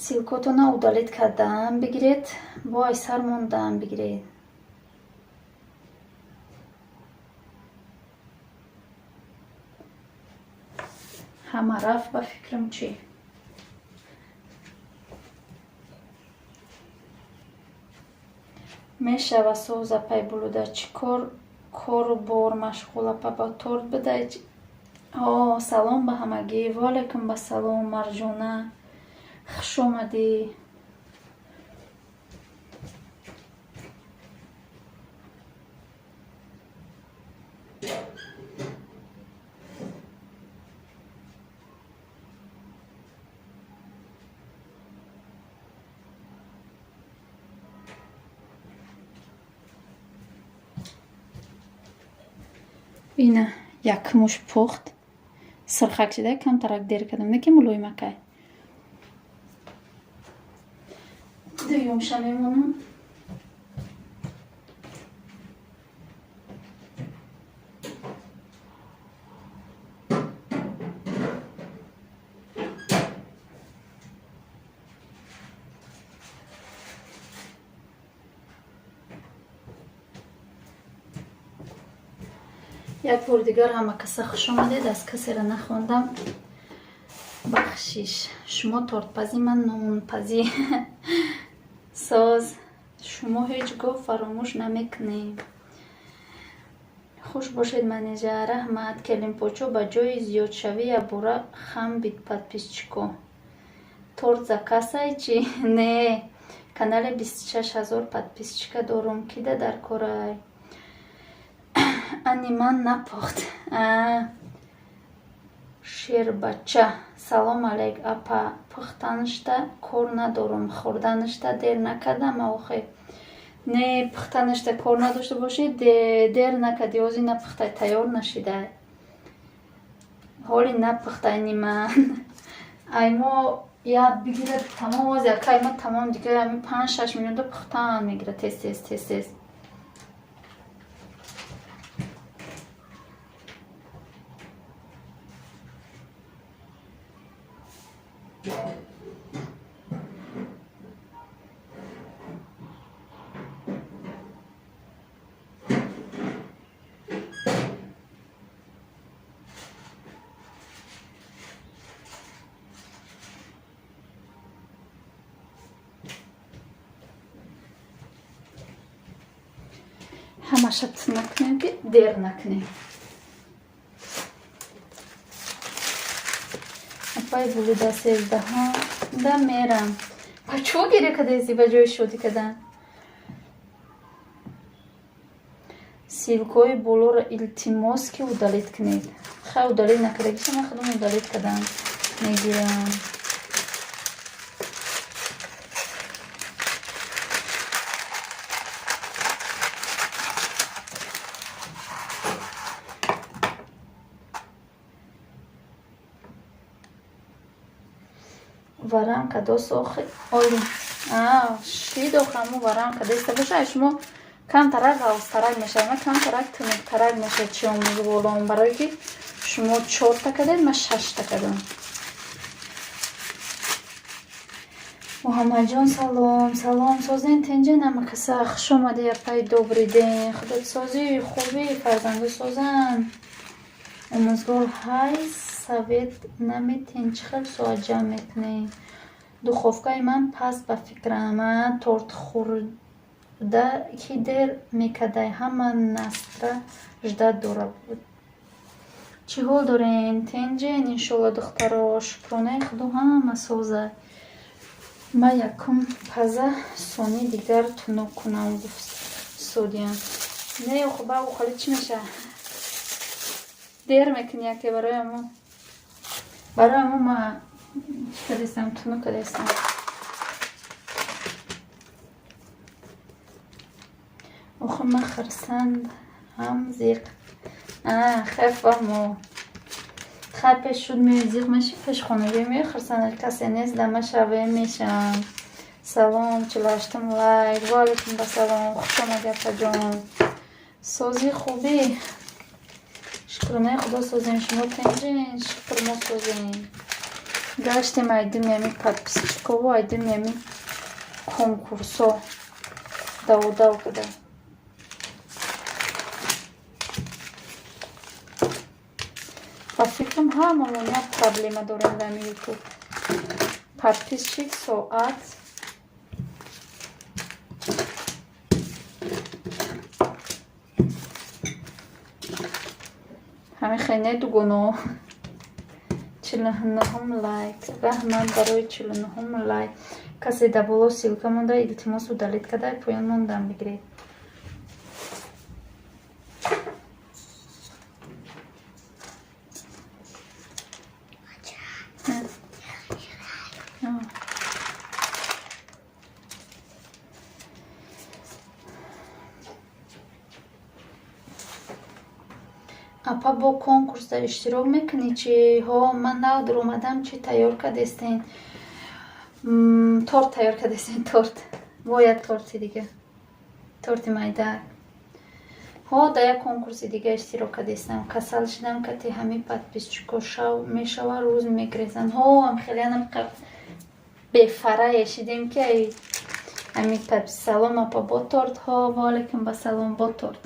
силкотона удалед кардан бигиред. вой сар мондан бигиред. ҳама рафт ба фикрам чӣ мешава сӯза пай булуда чӣ кору бор машғула па ба торт бидай салом ба ҳамагӣ ваалайкум басалом Марҷона хуш омадӣ ина як муш пухт сирхак шида камтарак дер кардам не ки мулоимакай дуюмша мемонам як бори дигар ҳама каса хуш омадед аз касеро нахондам бахшиш шумо тортпазӣ ман нонпазӣ соз шумо ҳеҷ гоҳ фаромӯш намекунем хуш бошед менеҷа раҳмат келимпочо ба ҷои зиёдшавия бура хам бит подписчико торт закасай чи не канале 26 000 подписчика дорум кида дар корай ани ман напухт шербача салом алейк апа пухтанашда кор надорум хӯрданашда дер накардам охе не пухтанашда кор надошта бошӣ дер накарди ози напухтай тайёр нашидай ҳоли напухтайни ман аймо я бигирад тамом ози акай ма тамом дигар 5-6 минута пухтан мегира тез ҳамаша накунем ки дер накунем апай булида 13 да мерам ба чо гиря кадези ба ҷои шодӣ кадан силкҳои болоро илтимос ки удалит кунед хай удалит накардаги шама худам удалит кадан мегирам варанка досохи оли шидохаму варанка деста боша шумо камтарак ғавзтарак мешавад ма камтарак тунуктарак мешавад чиёмузи болом барое ки шумо 4 кадед ма 6 кадам муҳаммадҷон салом созен тенҷен амакаса хуш омади апай добрий ден худосозӣ хубӣ фарзанду созан омӯзгор ҳай совет наметен чӣ хел соат ҷамъ мекунем духовкаи ман паст ба фикрам тортхӯрда ки дер мекардай ҳама настра ждат дора буд чӣ ҳол дорен тенҷен иншолла духтаро шукронаи худо ҳама соза ма якум паза сони дигар тунук кунам гуфт судиям не хуб хали чӣ меша дер мекуни яке барои аму ма кадестам тунук кадестам охи ма хирсанд ҳам зиқ хайф фаҳмо хай пеш шуд меои зиқ меши пеш хонагӣ меои хирсанд касе нест дама шаве мешам салом 48 лайк ваалайкум басалом хуш омади апаҷон созӣ хубӣ шукрона худо созем шумо тенҷен шукр мо созем гаштем айдим ями подписчикову айдим ями конкурсо давдав када ба фикр гуфтам ҳамамон як проблема дорем дар ютуб. Подписчик соат ҳамин хене дугуно 49 лайк. Раҳмат барои 49 лайк. Касе дар боло силка монда, илтимос удалит карда поён мондан бигиред. апа бо конкурс дар иштирок мекунӣ чи ҳо ман нав дуромадам чи тайёр кардестен торт тайёр кардестен торт во як торти дига торти майдак ҳо дар як конкурси дига иштирок кардестам касал шидам кати ҳами подписчико шав мешава рӯз мегрезанд ҳо ам хелианам бефарае шидем ки ҳами подпис салом апа бо торт ҳо ва алайкум ба салом бо торт.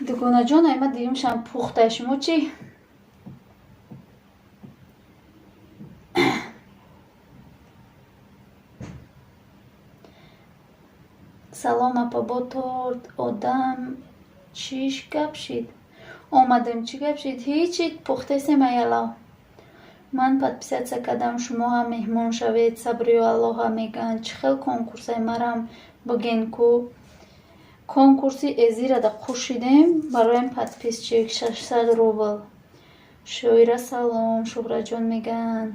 дугонаҷон айма диюмшам пухта шумо чӣ? салом апа бо торт одам чиш гап шид омадем чӣ гап шид ҳичи пухтесем аялав ман подписатсия кардам шумо ҳам меҳмон шавед сабрию аллоҳа мегӯянд чӣ хел кункурсай марам бигӯен ку конкурси эзира да қушидем бароям подписчик 600 рубл шоира салом шуҳраҷон мегӯянд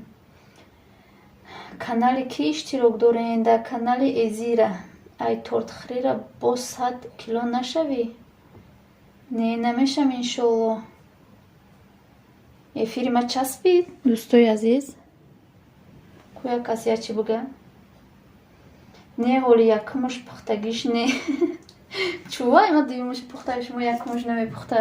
канали ки иштирок дорен дар канали эзира ай тортхӯрира бо 100 кило нашавӣ не намешам иншолло эфири ма часпид дӯстои азиз кӯя кас ячи буга не ҳоли якумуш пухтагиш не чувай ма дуюмуш пухта шумо якумуш намепухта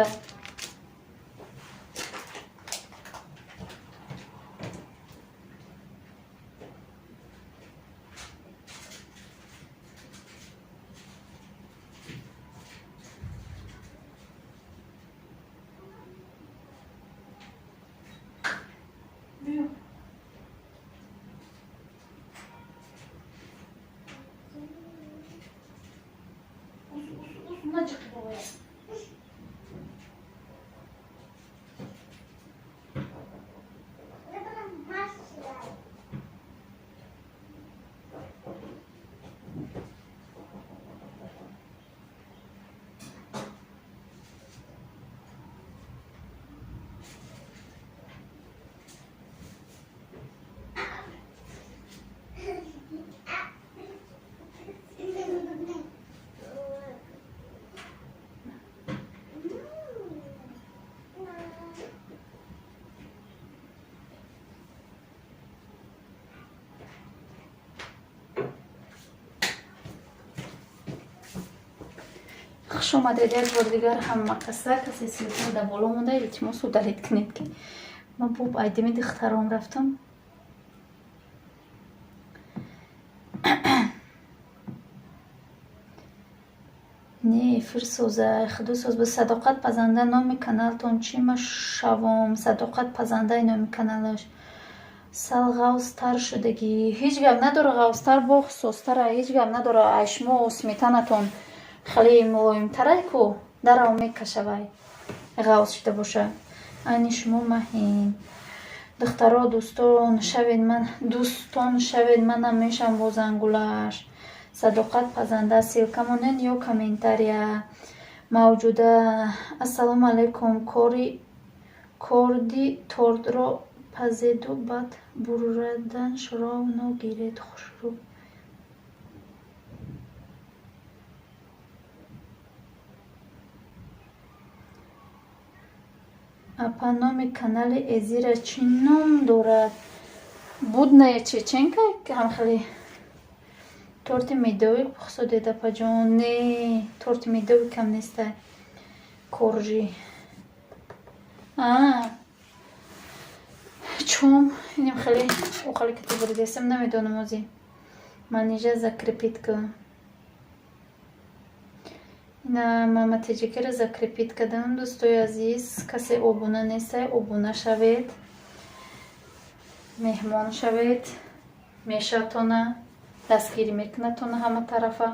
хуш омадед як бор дигар ҳама касе силка дар боло монда илтимос удалит кунед ки ма боб айдими духтарон рафтам не эфир созай худу соз ба садоқат пазанда номи каналтон чӣ ма шавом садоқат пазандаи номи каналаш сал ғавзтар шудагӣ. Ҳеҷ гап надора, ғавзтар бо хусостара, ҳеҷ гап надора. Ай шумо сметанатон хеле мулоимтарай ку дарав мекашавай ғавз шуда боша. Айни шумо маҳин духтаро дӯстон шавед, манам мешам бо зангулаш. Садоқат пазанда силка монен ё комментария мавҷуда. Ассалому алайкум. Корди тортро пазеду баъд буррадан шуров ногиред хушрӯ. Апа номи канали Эзира чӣ ном дорад? Будная чеченка ҳам хеле торти медовик пухсудед апаҷон. Не, торти медовикам нестай. Коржи. Чум инем хеле оқале ки ту буридесам намедонам ози. Манижа закрепитка. Ина мама теҷикира закрепитка дам. Дӯстои азиз, касе обуна нестай, обуна шавед. Меҳмон шавед. Мешатона дастгирӣ мекунатона ҳама тарафа.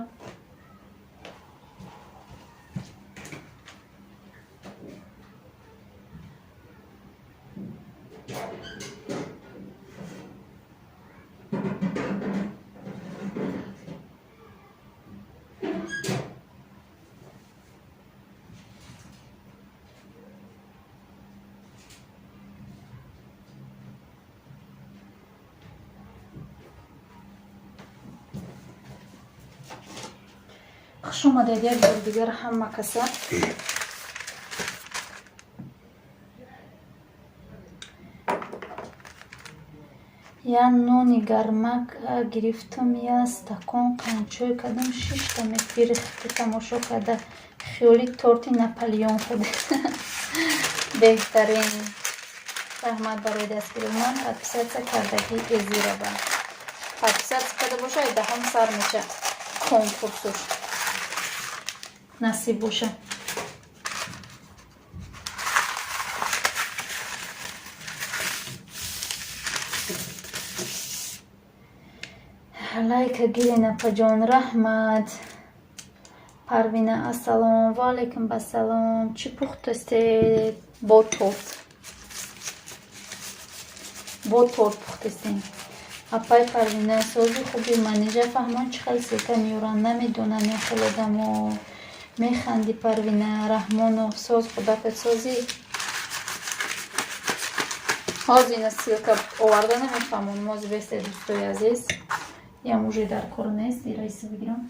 хуш омадед як бор дигар ҳама каса. Я нони гармак гирифтам, я стакон қанчой кардам, 6 та мефирихти тамошо карда хиёли торти Наполеон худ. Беҳтарин. Раҳмат барои дастгирӣ. Ман подписатсия кардаги Эзира ба. Подписатсия карда боша, даҳам сар меша. Конкурсуш насиб боша. Лайка гирен апаҷон. Раҳмат. Парвина ассалом. Ва алайкум ассалом. Чӣ пухтастед? Бо торт пухтастем. Апай Парвина сози хуби манижа фаҳмон чӣ хел силка меёрам намедонам мехелодамо. Механди Парвина. Раҳмонов соз худакат сози. ҳозина силка оварда намефаҳмон. Моз бесте дӯстои азиз. Ям уже дар кор нест. Раиса бигирам.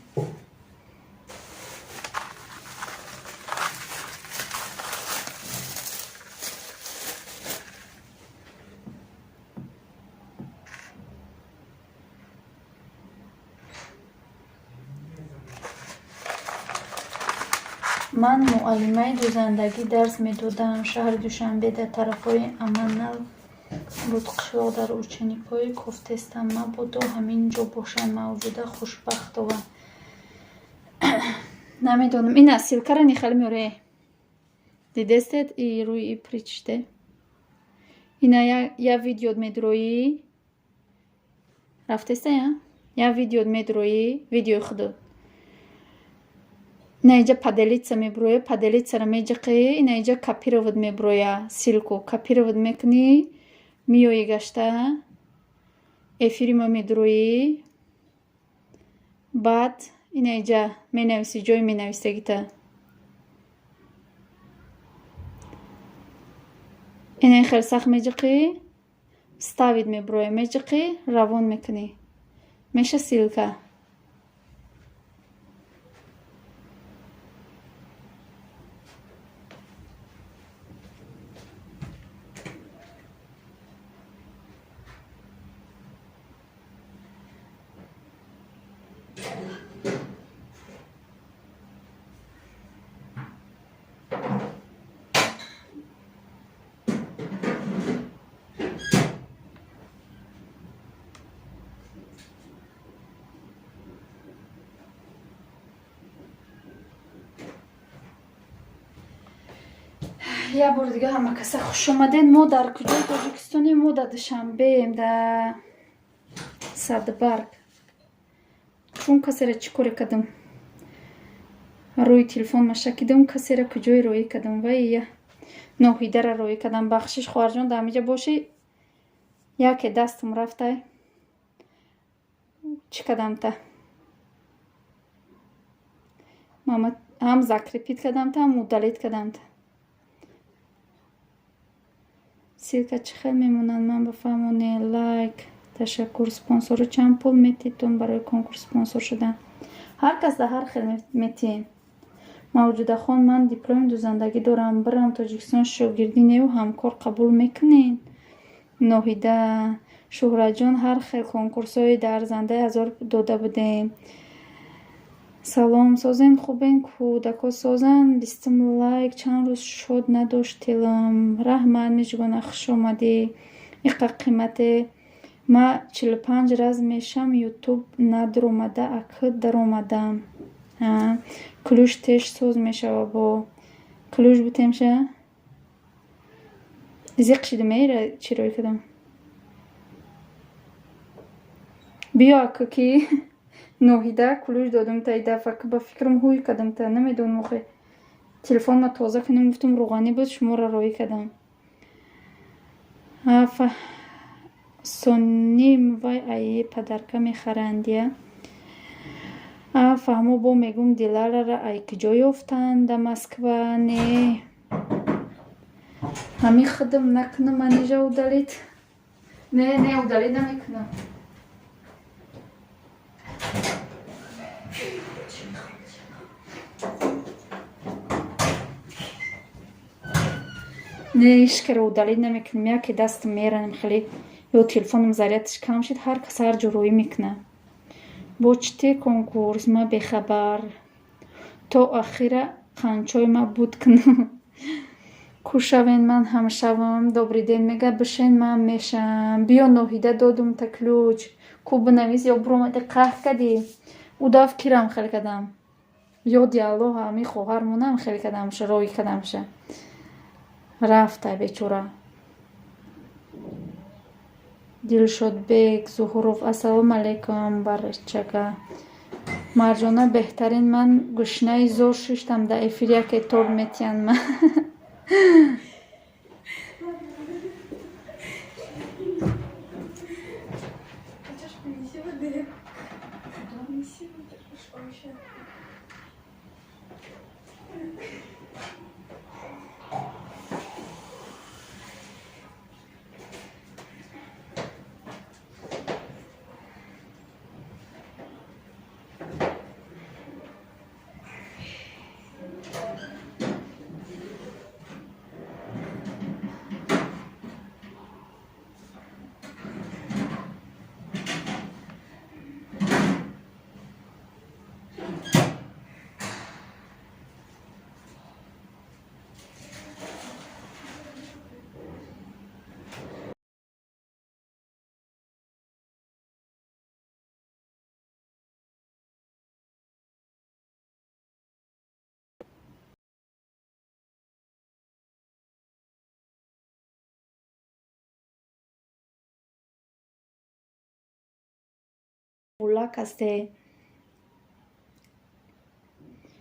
ман муаллимаи дӯзандагӣ дарс медодам. Шаҳри Душанбе дар тарафҳои Аманал буд. Қишлоқ дар ученикҳои кофтестам мабодо ҳамин ҷо бошанд. Мавҷуда хушбахтова. Намедонам. Ина силкара нихел мёре. Дидестед и рӯи и причте. Ина я видео медрои. Рафтеста я? Я видео медрои. Видео худо. Инаиҷа паделица меброя, паделицара меҷиқи, инаиҷа копировать меброя силку, копировать мекунӣ, миёи гашта, эфирима медроӣ, баъд инаиҷа менависи, ҷои менавистагита. Инаи хел сахт меҷиқи, ставид меброя, меҷиқи, равон мекунӣ. Меша силка. Я бор дига ҳама каса хуш омадед. Мо дар куҷои Тоҷикистоне? Мо дар Душанбеем, дар Садбарг. чун касеро чӣ коре кардам? Рӯи телефон маша кидам, касеро куҷое роӣ кардам. Вайя Ноҳидаро роӣ кардам. Бахшиш хоҳарҷон, дар ҳамиҷа бошӣ. Яке дастам рафтай. Чӣ кардамта? мама ҳам закрепит кардамта, ҳам удалит кардамта. Силка чӣ хел мемонад? Ман бафаҳмоне. Лайк, ташаккур. Спонсору чанд пул метитон барои конкурс спонсор шудан? ҳар кас дар ҳар хел метиҳем. Мавҷудахон, ман дипломи дузандагӣ дорам. Бирам Тоҷикистон шогирдӣ неу ҳамкор қабул мекунед? Ноҳида, Шӯҳратҷон, ҳар хел конкурсҳои арзандаи 1000 дода будем. Салом, созен хубен? Кӯдако созан? 20 лайк. Чанд рӯз шод надоштилам. Раҳмат, меҷугона хуш омадӣ. Иқа қимате. Ма 45 раз мешам ютуб надромада, акид даромадам. Клюш теш соз мешава бо клюш бутемша. Зиқшида меира чӣ рӯй кардам? Биё акуки Ноҳида клюш додамта и дафъа ба фикрам ҳуй кардамта. Намедонам охе телефонма тоза кунам, гуфтам рӯғанӣ буд, шуморо роӣ кардам. Соним вай айи падарка мехарандия. Фаҳмо бо мегум Диларара ай куҷо ёфтанд? Да Москва. Не ҳами худам накунам анижа удалит. Не удалит намекунам. Не ишкара удалит намекунам. Яке дастам меранам хеле ё телефонам зарядаш кам шид. ҳар кас ҳар ҷо роӣ мекунад. Бо чите конкурс? Ма бехабар. То ахира қанчой ма буд кунам. Кушавен, ман ҳам шавам. Добрий ден мега бишен, ман мешам. Биё Ноҳида додумта ключ. Ку бинавис ё биромади қаҳр кади. Удав кирам хел кардам. ёди Аллоҳ ҳами хоҳармонам хел кардамша, роӣ кардамша. Рафта бечора. Дилшодбек Зуҳуров. Ассалому алайкум барчага. Марҷона беҳтарин. Ман гӯшнаи зор шиштам. Дар эфир яке тор метиянма. Булак асте.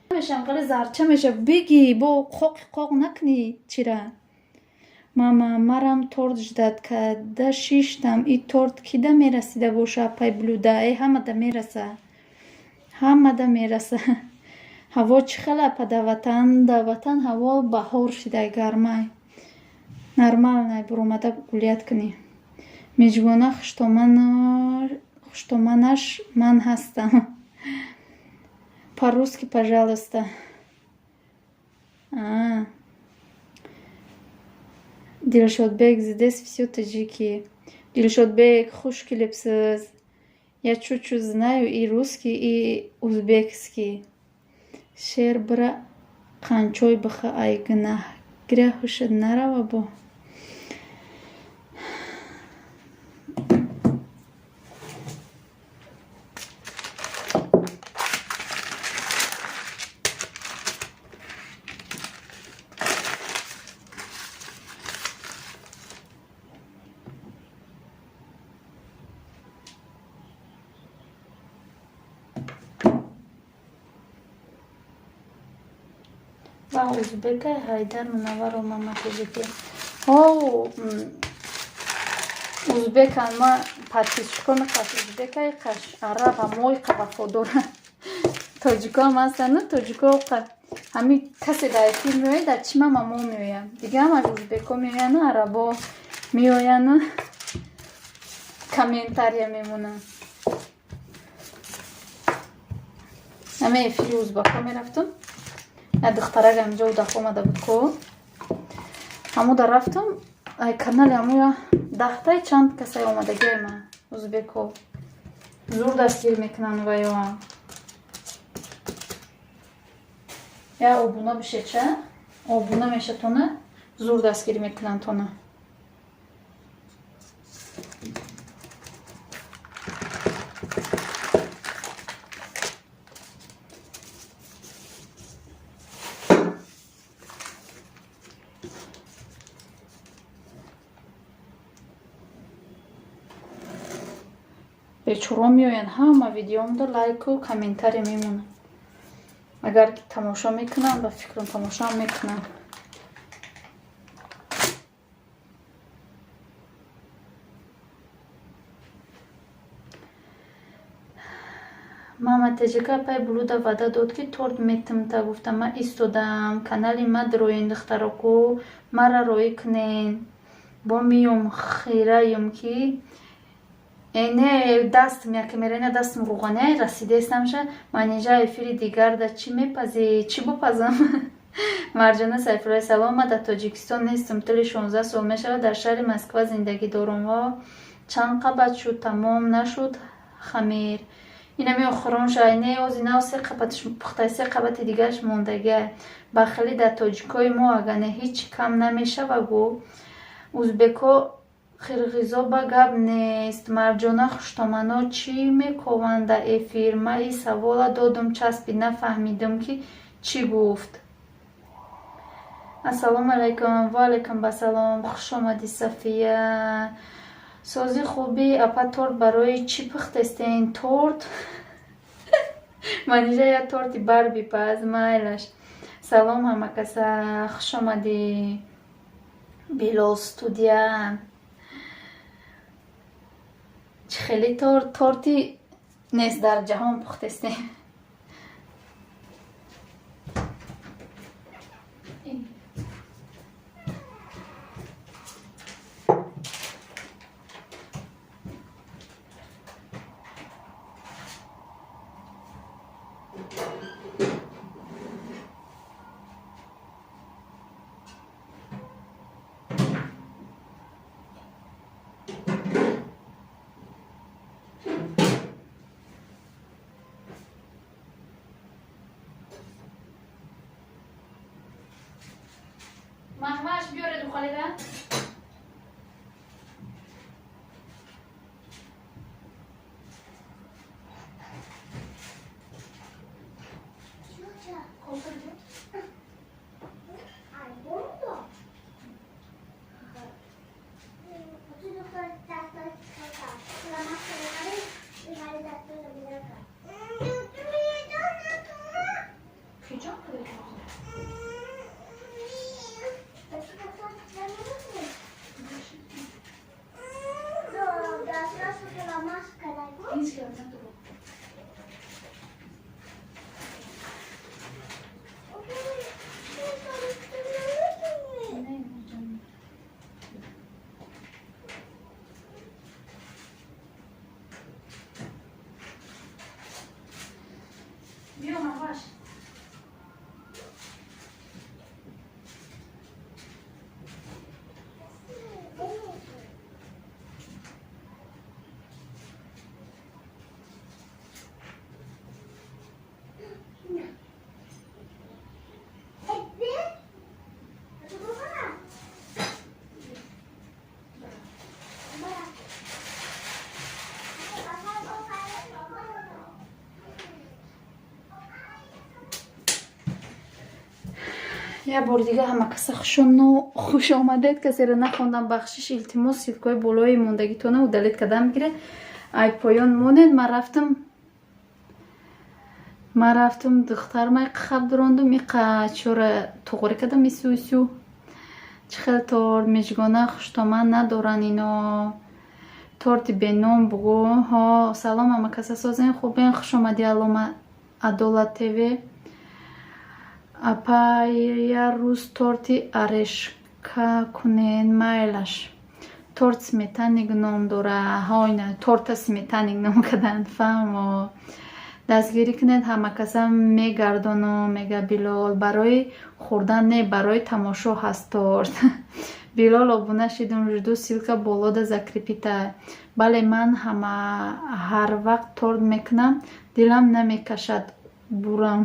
Мешам қали зарча меша. Биги бо қоқ накни чира. Мама, марам торт ждат када шиштам. И торт кида мерасида боша пай блюда. Ҳамада мераса. Ҳамада мераса. Ҳаво чӣ хела пада ватан? Да ватан ҳаво баҳор шида гармай. Нормалнай биромада гулият кунӣ. Меҷгона хуштоманаш ман ҳастам. По-русски, пожалуйста. Дилшодбек, здесь всё таджики. Дилшодбек, хуш келипсиз. Я чуть-чуть знаю и русский, и узбекский. Шер бира қанчой биха ай гунаҳгира ҳушат нарава бо. و узбека Хайдар Мунаввару Маматовики. О узбекан ма подписчикон қаш узбекай қаш араба мой қавафодор тоҷико масану тоҷико қа ҳами касе дар эфир меояд дар чима мамо меоям дига ҳамаш узбеко меояну арабо меояну комментария мемонанд. ҳама эфири узбако мерафтам. Я духтарага инҷо удах омада буд ко ҳамуда рафтам канали ҳамоя дахтаи чанд касаи омадагиай ма узбеко зур дастгир мекунанд ваёам. Я обуна бишеча обуна мешатона зур дастгир мекунанд тона. бечуро меоянд ҳама видеомда лайку комментария мемонанд. агар ки тамошо мекунанд ба фикрам тамошоам мекунанд. мама таҷика пай булуда ваъда дод ки торт метимта гуфта ма истодам канали ма дроен духтароку мара роӣ кунен бо миём хираюм ки эне дастм яке мерена дастм руғаняй расидестамша манижа эфири дигарда чи мепази чи бупазам. марҷона сайфуллои салом ма дар тоҷикистон нестам тили 16 сол мешавад дар шаҳри москва зиндагӣ дорам ва чанд қабат шуд тамом нашуд хамир инами охирон шайне ози нав се қабатш пухтай се қабати дигарш мондагиай бахили дар тоҷикои мо агане ҳеҷ кам намешава гу узбеко қирғизо ба гап нест. марҷона хуштомано чӣ мекованд дар эфир ма и савола додум часпид нафаҳмидам ки чӣ гуфт. ассалому алайкум. ва алайкум басалом. хуш омадӣ София. сози хуби апа торт барои чӣ пухтестен торт манижа я торти барби пас майлаш. салом ҳамакаса хуш омадӣ Билол студия. чӣ хеле торти нест дар ҷаҳон пухтестем. Mahmash biore duxalida. Я бор дига ҳамакаса хуш омадед. касеро нахондам бахшиш илтимос силкои болои мондагитона удалед кардам гире ай поён монед. Ма рафтум духтармай қабдурондум иқа чора туғри кадам исӯ чӣ хел торт мижгона хуштомад надоранд ино торти беном бугӯ ҳо салом амакаса созен хубен хушомадӣ алома Адолат ТВ апая рӯз торти орешка кунен майлаш торт сметаник ном дора ҳойна торта сметаник ном карданд фаҳмо дастгирӣ кунед ҳамакаса мегардону мега Билол барои хӯрдан не барои тамошо ҳаст торт Билол обуна шидум жду ссилка болода закрепитай бале ман ҳар вақт торт мекунам дилам намекашад бурам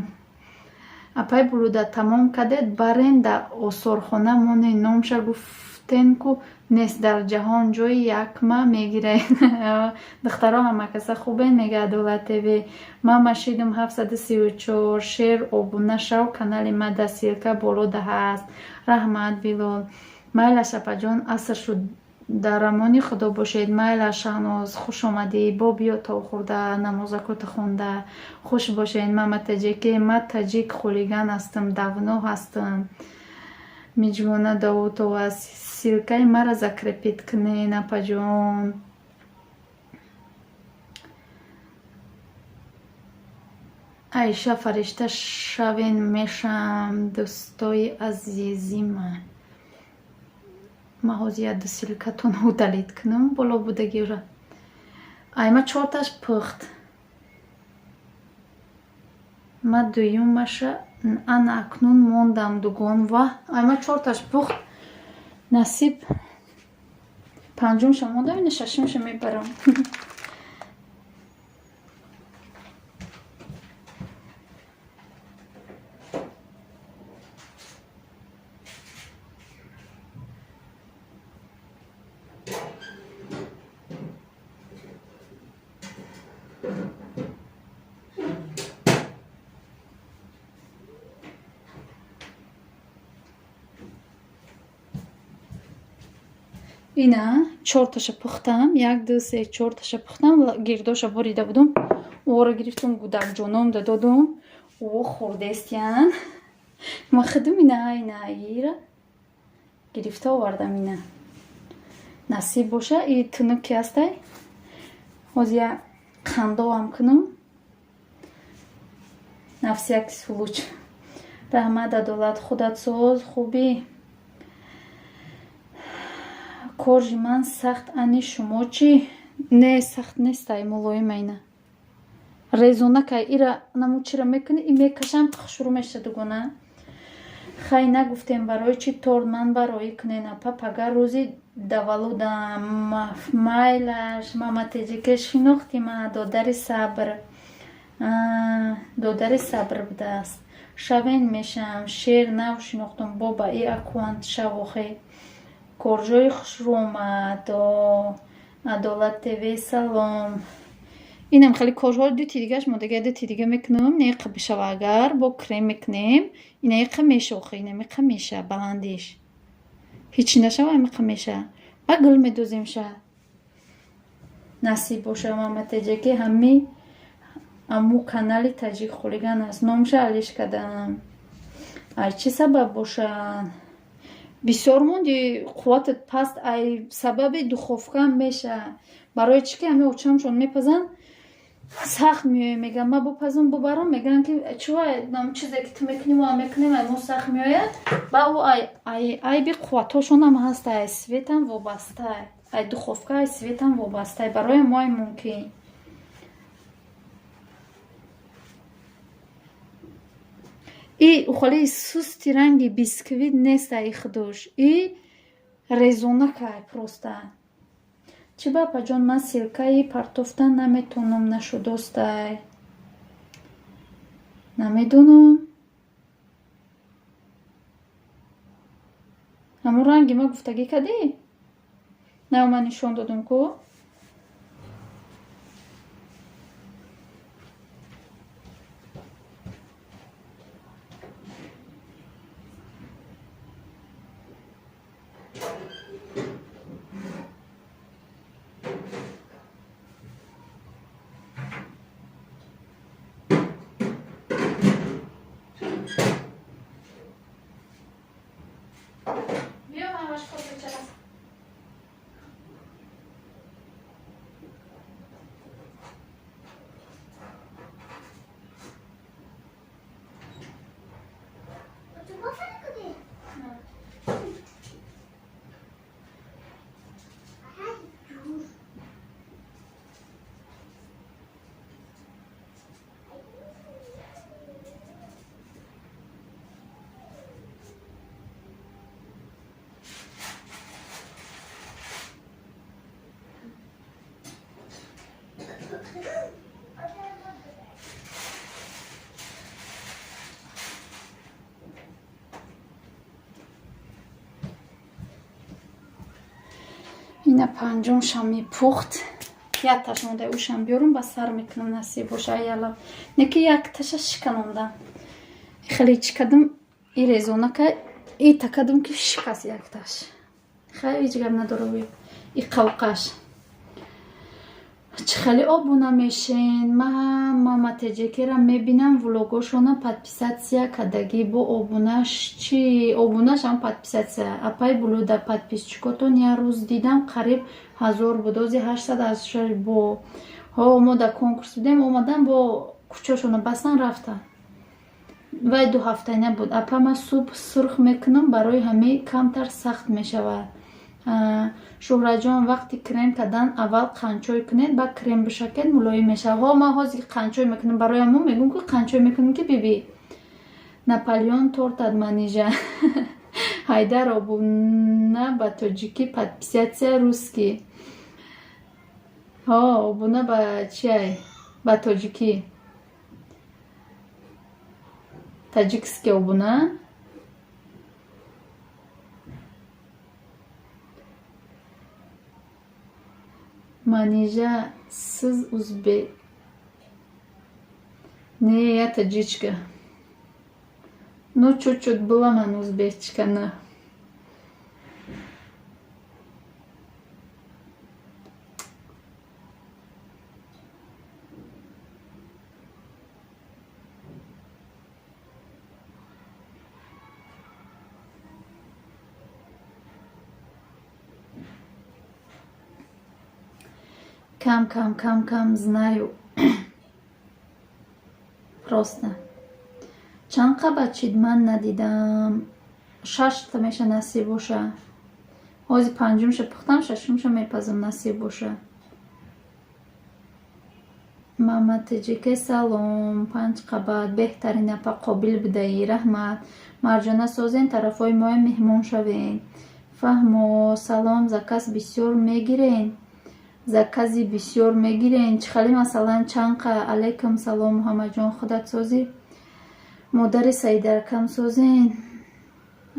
апай булуда тамом кардед барен дар осорхона монед номша гуфтен ку нест дар ҷаҳон ҷои якма мегиред духтаро ҳамакаса хубен мега Адолат ТВ мама шидум 734 шер обуна шав канали ма дар ссилка болода ҳаст раҳмат Билол майла шапаҷон аср шуд дар амони худо бошед майла Шаҳноз хуш омадӣ бо биё то хӯрда намозакота хонда хуш бошед мама таҷике ма таҷик хулиган ҳастам давно ҳастам миҷвона Давудова ссилкаи мара закрепит кунед апаҷон Айша фаришта шавен мешам дӯстои азизима ма ҳозир ду ссилкатон удалит кунам боло будагиро айма чорташ пухт ма дуюмаша ана акнун мондам дугон ва айма чорташ пухт насиб панҷумша мондам ина шашумша мебарам ина чорташа пухтам 1 2 3 чорташа пухтам гирдоша борида будум ора гирифтум гудакҷономда додум о хурдестиян ма худум ина ира гирифта овардам ина насиб боша и тунуки ҳастай ҳозир қандовам кунум нафсияк сулуч раҳмат Адолат худат соз хубӣ коржи ман сахт ани шумо чӣ не сахт нестай мулоима ина резонакай ира наму чира мекунӣ и мекашам хушрӯ меша дугона хай нагуфтем барои чӣ торт ман барои кунен апа пага рӯзи давалудам майлаш мама теҷике шинохтима додари сабр будааст шавен мешам шер нав шинохтум боба и акуант шавохе корҷои хушрӯ омад Адолат ТВ салом инам хали корҳои дути дигаш модага дути дига мекунам неқа бишава агар бо крем мекунем ина иқа мешохе ина иқа меша баландиш ҳичи нашава иқа меша ба гул медозимша насиб боша мама таҷаки ҳами аму канали таҷик хулиган аст номша алиш кардам ай чӣ сабаб боша бисёр монди қувватат паст ай сабаби духовка меша барои чӣ ки ҳами очамшон мепазанд сахт меояд мегам ма бупазам бубарам меган ки чувай нам чизе ки ту мекунӣ ма мекунем ай мо сахт меояд ба ӯ айби қувватҳошонам ҳаст ай светам вобаста ай духовка ай светам вобаста барои мо мумкин и ухоли сусти ранги бисквит нест ай худош и резонакай просто чӣ бапаҷон ман силкаи партофта наметонам нашудостай намедонам ҳамун ранги ма гуфтагӣ кардӣ нав ман нишон додам ку ина панҷумшам мепухт. Якташ монда ушам биёрум ба сар мекунам насиб боша яла. Неки якташа шиканондам. Хеле чикадам и резонака и такадам ки шикаст якташ. Хай ҳеҷ гап надорам и қавқаш. Чӣ хеле обуна мешин. Мама теҷекера мебинам влогошона подписатсия кардагӣ бо обунаш чи обунаш ам подписатсия апай булуда подписчикотон я рӯз дидам қариб 1000 буд ози 800 бо ҳо мо да конкурс будем омадан бо кучашона бастан рафта вай 2 ҳафта набуд апа ма субҳ сурх мекунам барои ҳамаи камтар сахт мешавад. Шӯҳраҷон вақти крем кардан аввал қанчой кунед ба крем бишакед мулоим мешавад. Ҳо ма ҳозир қанчой мекунам барои ҳамо мегӯм ки қанчой мекунем ки биби Наполеон тортад манижа Хайдар обуна ба тоҷикӣ подписатсия русский. Ҳо обуна ба чиай ба тоҷикӣ таҷикский обуна. Манижа сиз узбек не я таҷичка. Ну чуть-чуть биламан узбекчика на. Кам знаю. Просто. Чанд қабачид ман надидам. 6 меша насиб боша. ҳози 5-умша пухтам, 6-умша мепазам насиб боша. Мама теҷике салом. 5 қабат беҳтарин апа қобил будаи раҳмат. Марҷона созен тарафҳои моя меҳмон шавен. Фаҳмо салом заказ бисёр мегирен. Закази бисёр мегирен. Чӣ хеле масалан чанд қа алайкум салом Муҳаммадҷон худат созӣ. Модари Саидаракам созен.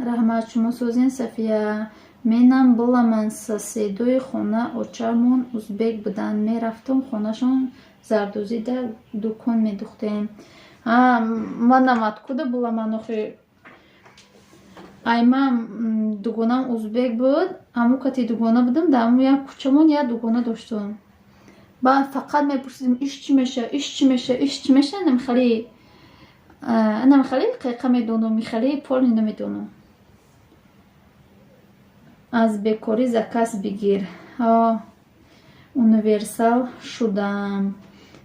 Раҳмат шумо созен Сафия. Менам биламан соседои хона очамон узбек буданд. Мерафтам хонашон зардузида дукон медухтем. Манам откуда биламан охи. Аймам дугонам узбек буд. Аму кати дугона будам. Да аму як кучамон як дугона доштам. Ба фақат мепурсидам иш чӣ меша, иш чӣ меша, иш чӣ меша. Анам хеле қайқа медонам, хеле полни намедонам. Аз бекорӣ заказ бигир. Универсал шудам.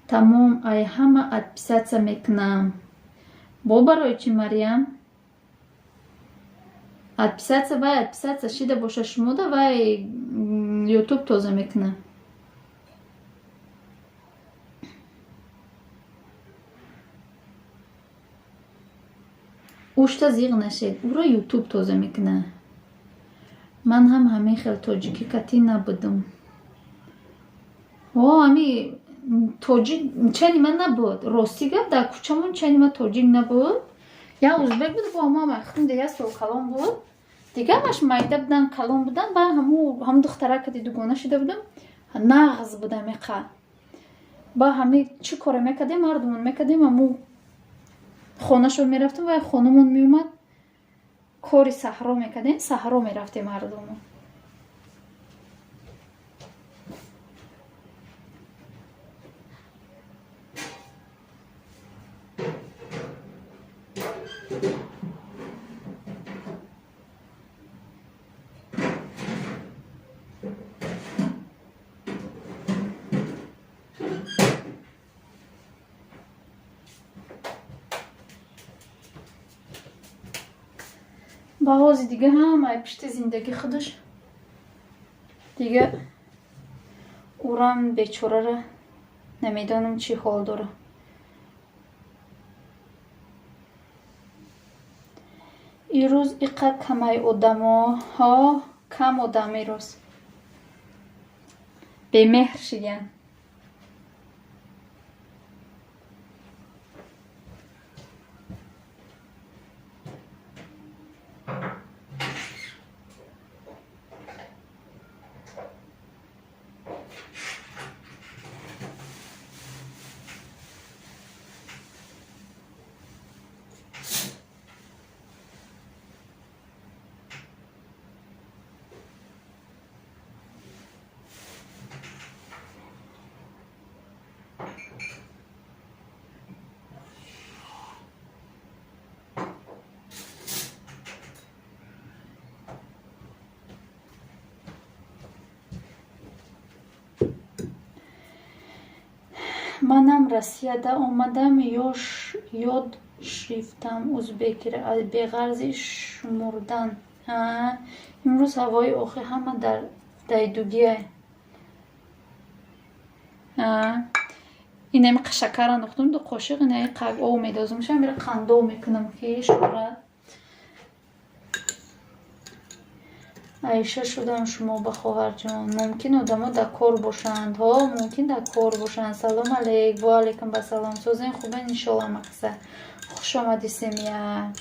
Тамом ай ҳама отписатсия мекунам. Бо барои чӣ Мариям? Отписатсия шида боша шумо да вай ютуб тоза мекуна. ушта зиқ нашед. Ура ютуб тоза мекуна. Ман ҳам ҳамин хел тоҷикӣ кати набудам. Ами тоҷик чайни ман набуд. Рости гап дар кучамон чайни ман тоҷик набуд. Я узбек буд бо ҳама махтум я сол калон буд. Дига ҳамаш майда будан, калон будан. Ба ҳам духтара кати дугона шида будам. Нағз будам меқа. Ба ҳами чӣ коре мекардем, мардумон мекардем, аму хонашон мерафтем ва хонамон меомад. Кори саҳро мекардем, саҳро мерафтем мардумон. ба ҳози дига ҳамаи пишти зиндагӣ худаш дига урам бечорара намедонам чӣ ҳол дора. ирӯз иқа камай одамо кам одам ирӯз бемеҳр шидян. манам Россияда омадам ёд шрифтам узбекира аз беғарзи шумурдан. Имрӯз ҳавои охир ҳама дар дайдугия. Инами шакар андохтам ду қошиқ, инаи қагъо медозам шам мира қандов мекунам ки шура. Аиша шудам шумо ба хоҳарҷон. Мумкин одамо дар кор бошанд. Мумкин дар кор бошанд. Салом алейк. Ва алейкум басалом. Созен хубен иншолла мақса. Хуш омади семья.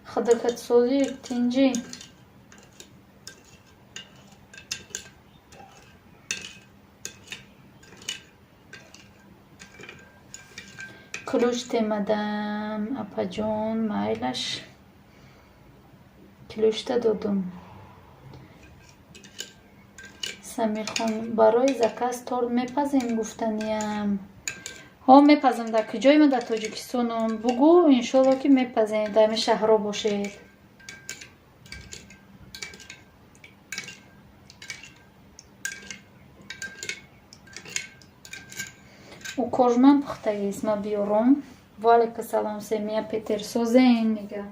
Хадакат сози тинҷи. Ключ темадам. Апаҷон майлаш. Ключта додум. Самирхон барои заказ торт мепазем гуфтаниям. Мепазам. Дар куҷои ма дар Тоҷикистонам. Бугу иншолло ки мепазем. Дар ми шаҳро бошед. У кожман пухтагист ма биёрам. Ва алейкум салом семья Петер созен мега.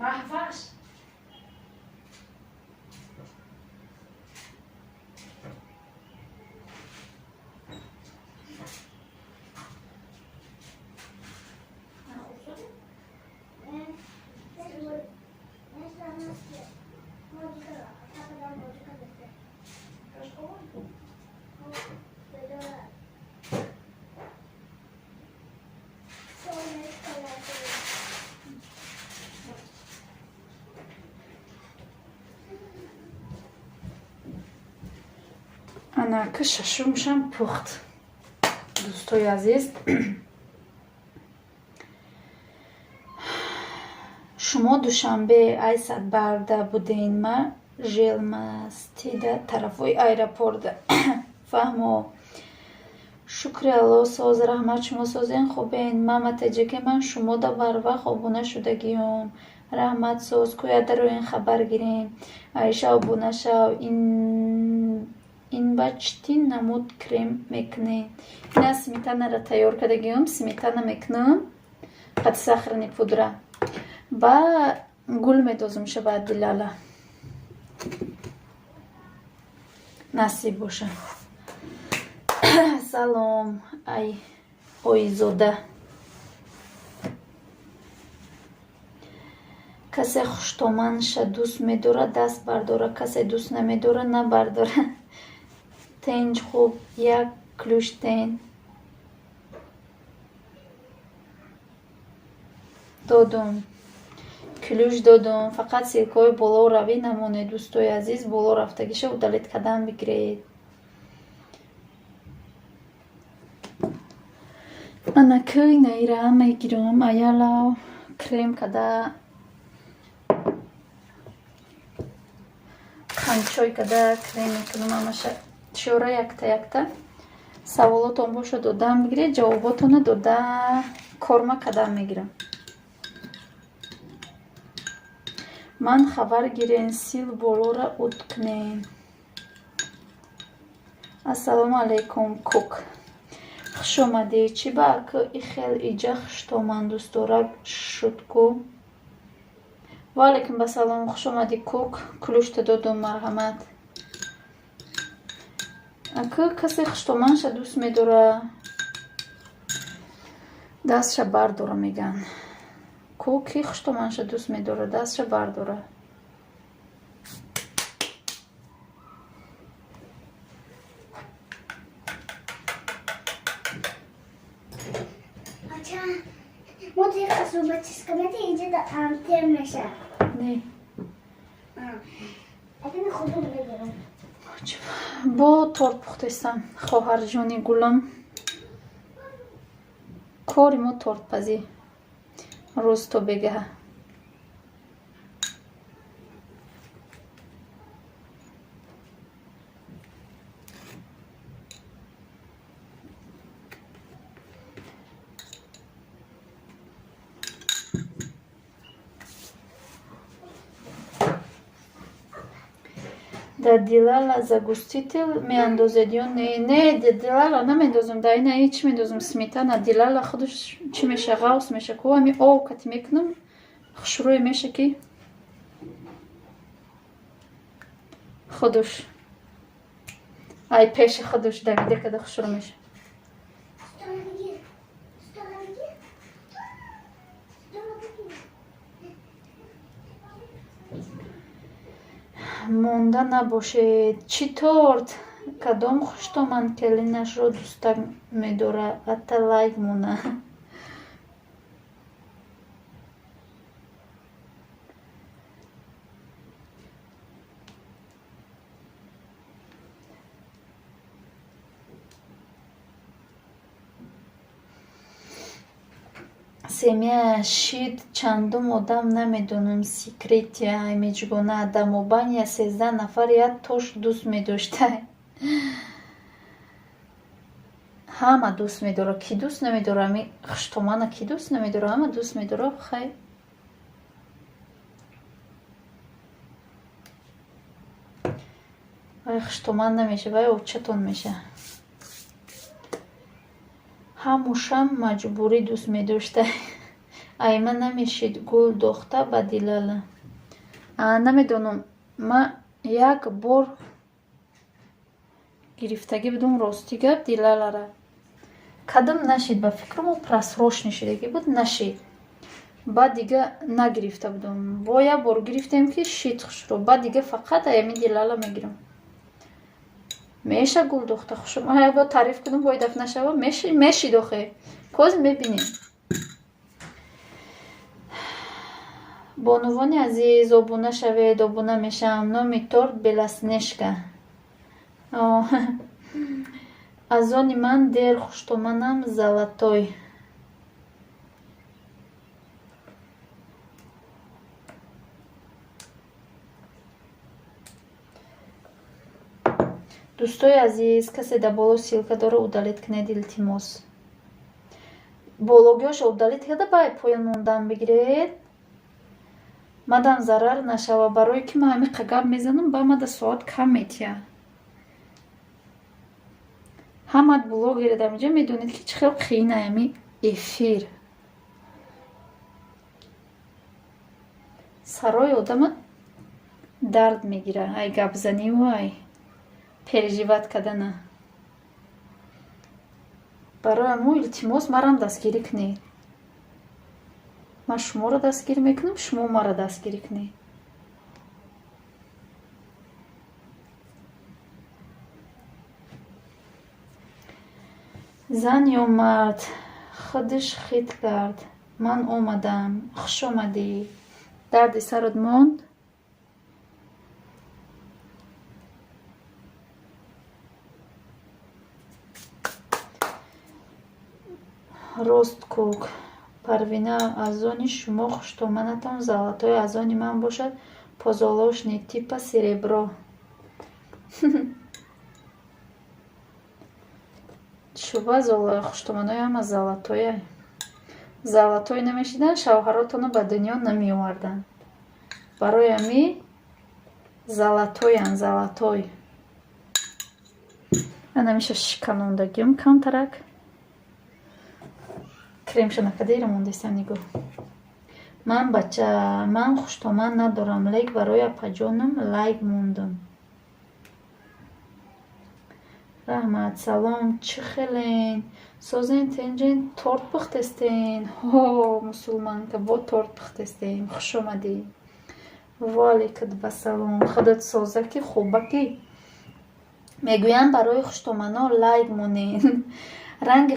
Mahvaş. Анака шашумшам пухт. Дӯстои азиз, шумо душанбе айсад барда буден. Ма желмастида тарафои аэропорда. Фаҳмо. Шукри Аллоҳ соз раҳмат шумо созен хубен. Маматаҷаке ман шумода барвақт обуна шудагиём. Раҳмат соз кӯя дароин хабар гирем. Аиша обуна шав. Ин ба чӣ намуд крем мекунем? Ина сметанаро тайёр кардагиём. Сметана мекунам. қати сахарни пудра. Ба гул медозам шаба дилала. Насиб боша. Салом ай оизода. Касе хуштоманша дӯст медора даст бардора. Касе дӯст намедора набардора. Тенҷ хуб як ключ тен додум. Ключ додум. Фақат силкаҳои боло равӣ намонед дӯстои азиз. Боло рафтагиша удалит кардан бигиред. Анакай наира мегирам. Аяла крем када қанчой када крем мекунам. Амаша чора якта саволотон боша додам бигиред. Ҷавоботона дода корма када мегирам. Ман хабар гирен сил болора уткнем. Ассалому алейкум кук. Хуш омадӣ. Чӣ ба аку ихел иҷа хуштоман дӯст дорад шудку? Ва алейкум басалом. Хуш омадӣ кук. Ключта додум марҳамат. Аку касе хуштоманша дӯст медора дастша бардора меган. Ку ки хуштоманша дӯст медора дастша бардора. Не. Бо торт пухтестам хоҳарҷони гулам. Кори мо тортпазӣ. روز تو بگه. Да дилала загустител меандозед ё не дилала намендозам, да ина чӣ мендозам, сметана. Дилала худаш чӣ меша, ғавс меша ку ами ов кати мекунам хушрӯй меша ки худаш ай пеши худаш давида када хушрӯ меша. монда набошед. Чӣ торт? Кадом хуштоманд келинашро дӯста медорад? Ҳатта лайк мона. семя шид чандум одам намедонам секретия меҷгона адамобания 13 нафар як тош дӯст медошта. ҳама дӯст медора. Ки дӯст намедора? Ами хуштомана ки дӯст намедора? Ҳама дӯст медора. Хай вай хуштоман намеша, вай овчатон меша. ҳамушам маҷбурӣ дӯст медошта. айма намешид гул дохта ба дилала. Намедонам, ма як бор гирифтагӣ будум рости гап дилалара. Кадам нашид, ба фикрамо прасрош нишидагӣ буд, нашид. Баъд дига нагирифта будум. Бо як бор гирифтем ки шид хушро. Баъд дига фақат аями дилала мегирам. меша гул дохта хушро. Ая бо таъриф кунам бо даф нашава. Мешид охе. Коз мебинем. бонувони азиз, обуна шавед, обуна мешам. номи торт беласнешка. аз они ман дер хуштоманам залатой. дӯстои азиз, касе дар боло силка дора, удалит кунед илтимос. Бологиёшо удалит карда баъд поён мондан бигиред. мадам зарар нашава, барое ки ман ҳамиқа гап мезанам, ба мада соат кам метия. ҳамат блогери дар инҷа медонед ки чӣ хел қиин ами эфир. сарои одама дард мегира. ай гапзанӣ вай переживат кардана. барои мо илтимос марам дастгирӣ кунед. ман шуморо дастгирӣ мекунам, шумо мара дастгирӣ кунед. зан ё мард худаш хит кард. ман омадам. хуш омадӣ. дарди сарот монд? рост кук. парвина, аз они шумо хуштоманатон залатой аз они ман бошад позолошни типа серебро. шуба хуштоманои ҳама залатоя. залатой намешидан, шавҳаротоно ба дунё намеовардан. барои ами залатоян, залатой. анамиша шиканондагиём камтарак. кремша накадира мондестам нигоҳ. ман бача, ман хуштоман надорам, лек барои апаҷонам лайк мондам. раҳмат, салом, чӣ хелен? созен тенҷен торт пухтестен? мусулманка, бо торт пухтестем. хуш омадӣ. валейкум басалом. худат соза ки хуба ки. мегӯям барои хуштоманон лайк монед. ранги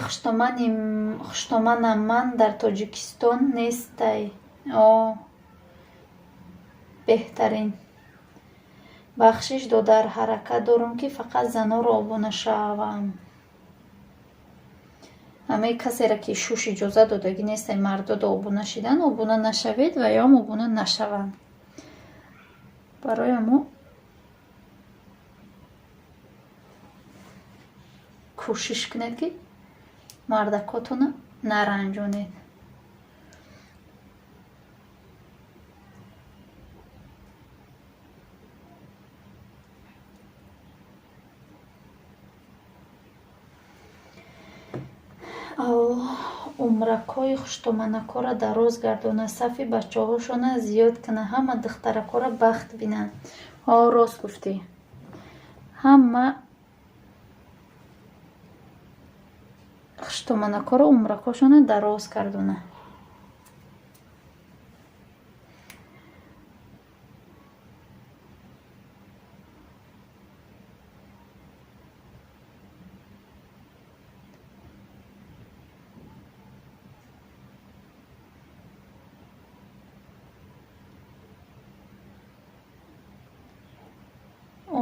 хуштоманам ман дар Тоҷикистон нестай. беҳтарин. бахшиш додар ҳаракат дорам ки фақат заноро обуна шавам. ҳамаи касеро ки шуш иҷоза додагӣ нестай мардода обуна шидан, обуна нашавед ва ё обуна нашаванд. барои мо кӯшиш кунед ки мардакотона наранҷонед. Аллоҳ умракҳои хуштоманакора дароз гардона, сафи бачаҳошона зиёд кана, ҳама духтаракора бахт бинанд. Рост гуфтӣ. Ҳама хуштоманакора умракҳошона дароз гардона.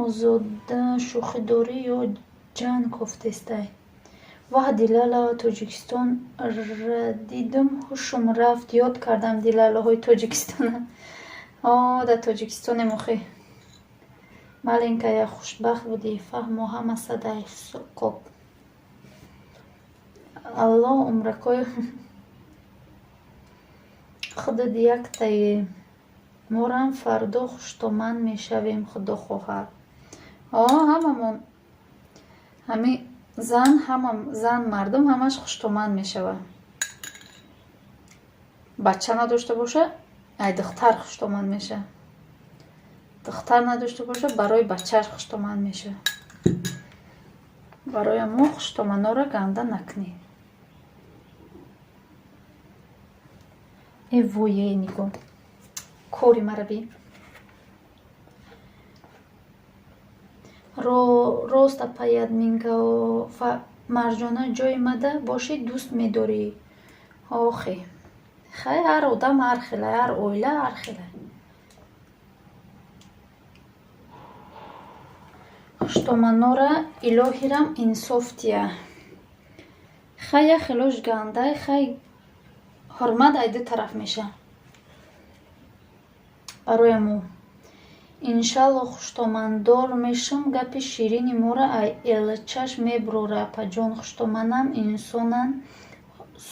озода шӯхидорӣ ё ҷанг кофтестай. Ваҳ дилала Тоҷикистон дидум, ҳушум рафт, ёд кардам дилалаҳои Тоҷикистона. Дар Тоҷикистоне мухӣ маленькая хушбахт будӣ, фаҳмо ҳама садай соқоб. Аллоҳ умракҳои худод яктае. Морам фардо хуштоманд мешавем, худо хоҳад. Ҳамамон ҳамин зан мардум ҳамаш хуштоманд мешавад. Бача надошта боша, ай духтар хуштоманд меша. Духтар надошта боша, барои бачааш хуштоманд меша. Барои мо хуштомандонро ганда накунед. Вое нигоҳ кори мара бин. Роста паят минга марҷона ҷои мада боши дӯст медорӣ. Охе хай ҳар одам ҳар хела, ҳар оила ҳар хела. Хуштомандонро илоҳирам инсоф дия. Хай я хелош гандай, хай ҳурмат ай ду тараф меша. Барои мо иншалло хуштоманддор мешам, гапи ширини мора ай элчаш меброра. Апаҷон хуштомандам инсонан,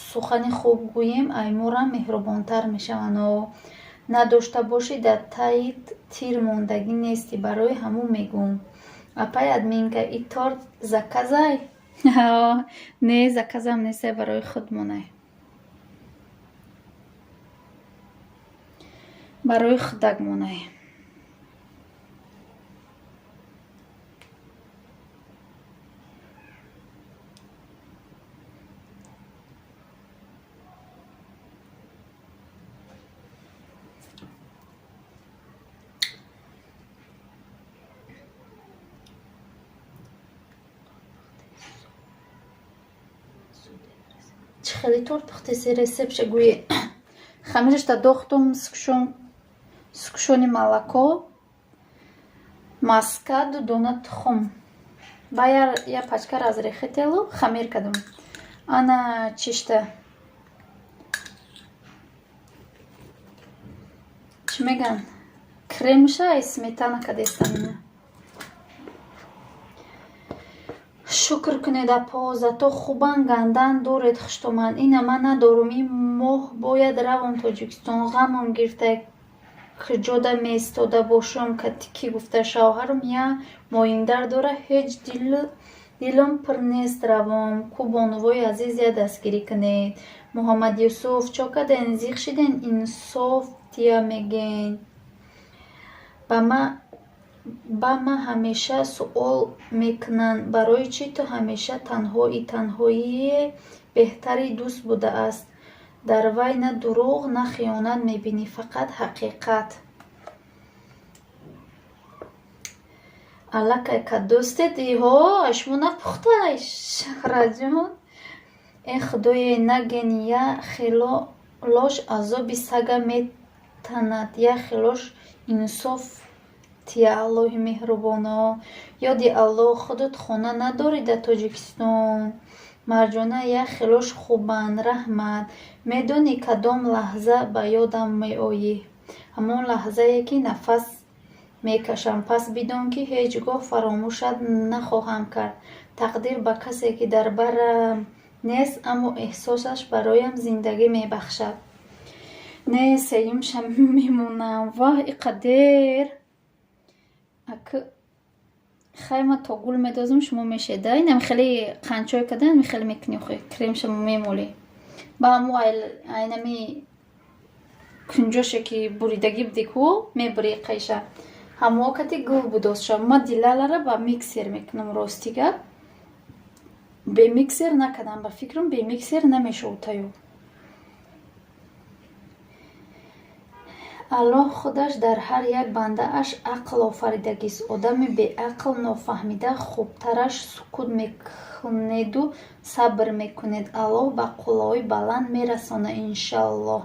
сухани хуб гӯем, ай морам меҳрубонтар мешаванд. Надошта бошӣ дар таит тир мондагӣ нестӣ, барои ҳамон мегӯм. Апай админка и торт заказай? Не, заказам нестай, барои худ монай. Барои худак монай. Чӣ хеле торт пухтеси ресепша гӯи хамирашта дохтум сукушони молоко, маскаду дона тухм. Ба я пачка разрехителу хамир кардум. Ана чишта чӣ меган кремша ай сметана кадестам. Шукр кунед апо, зато хубан гандан доред хуштоманд. Ина ман надорум, ин моҳ бояд равам Тоҷикистон. ғамам гирифта куҷода меистода бошам, ки гуфта шавҳарам я моиндар дора, ҳеҷ дилам пир нест равам. Ку бонувои азиз я дастгирӣ кунед. Муҳаммад Юсуф чо каден, зиқ шиден, инсоф тия мегӯен. Ба ма ҳамеша суол мекунанд, барои чӣ ту ҳамеша танҳоӣ? Танҳоие беҳтари дӯст будааст. Дар вай на дурӯғ, на хиёнат мебинӣ, фақат ҳақиқат. Аллакай ка дӯстед иҳо ашмо напухтай шаҳраҷон. Э худое нагӯен, я хелош азоби сага метанад, я хелош инсоф тия. Аллоҳи меҳрубоно, ёди Аллоҳ, худат хона надорӣ дар Тоҷикистон? Марҷона як хелош хубанд, раҳмат. Медонӣ кадом лаҳза ба ёдам меоӣ? Ҳамон лаҳзае ки нафас мекашам. Пас бидон, ки ҳеҷ гоҳ фаромӯшат нахоҳам кард. Тақдир ба касе, ки дар барам нест, аммо эҳсосаш бароям зиндагӣ мебахшад. Не, сеюмшам мемонам. Ваҳ, иқадер. Хай ма то гул медозам, шумо мешеда. Инам хеле қанчой кадан ми хеле мекунёхе. Кремшам мемолӣ. Ба аммо айнами кунҷоше ки буридагӣ будику мебури қайша. Ҳамо кати гул будозша. Ма дилалара ба миксер мекунам ростига. Бе миксер накадам. Ба фикрам бе миксер намешав тайёр. Аллоҳ худаш дар ҳар як бандааш ақл офаридагист. Одами беақл нофаҳмида хубтараш сукут мекунеду сабр мекунед. Аллоҳ ба қуллаҳои баланд мерасона иншаллоҳ.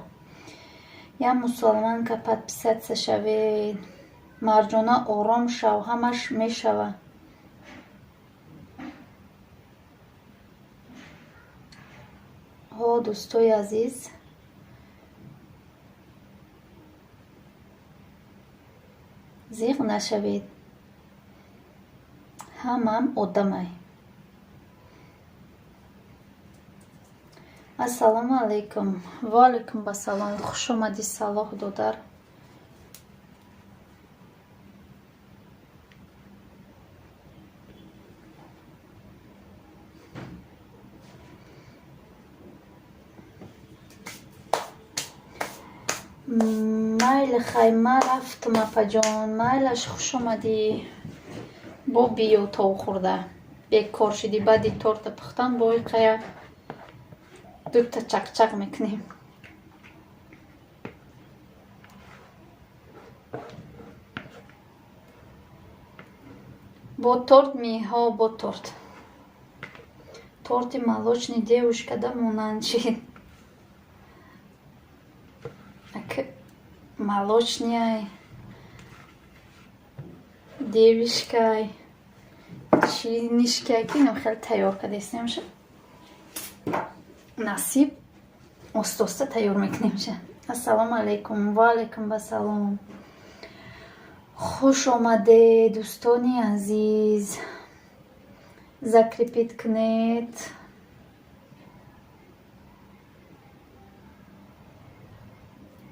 Я мусалманка подписаться шавед. Марҷона ором шав, ҳамаш мешава. ҳо дӯстои азиз, зиқ нашавед. Ҳамам одамай. ассалому алайкум. Ва алайкум басалом. Хуш омади Салоҳ додар. майли хай, ма рафтум апаҷон. майлаш хуш омадӣ. бо биё тов хӯрда. Бекор шидӣ. баъди торта пухтан бо иқая дута чақчақ мекунем. бо торт миҳо, бо торт. Торти молочный девушка да монанчид. Молочняй, девишкай, чинишкай, ки ном хел тайёр кардем ша. Насиб оста тайёр мекунем ша. Ассалому алайкум. Ва алайкум басалом. Хуш омаде дӯстони азиз. Закрепит кунед.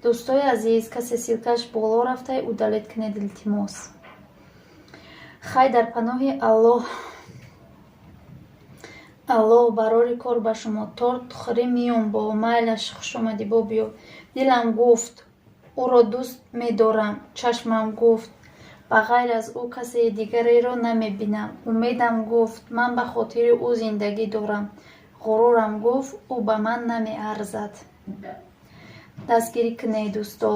дӯстои азиз, касе силкаш боло рафтай, удалед кунед илтимос. хай дар паноҳи аллоҳ барори кор ба шумо. торт хӯрӣ миём бо. майлаш хуш омадӣ бо биё. дилам гуфт ӯро дӯст медорам. чашмам гуфт ба ғайр аз ӯ касе дигареро намебинам. умедам гуфт ман ба хотири ӯ зиндагӣ дорам. ғурурам гуфт ӯ ба ман намеарзад. дастгирӣ кунед дӯсто.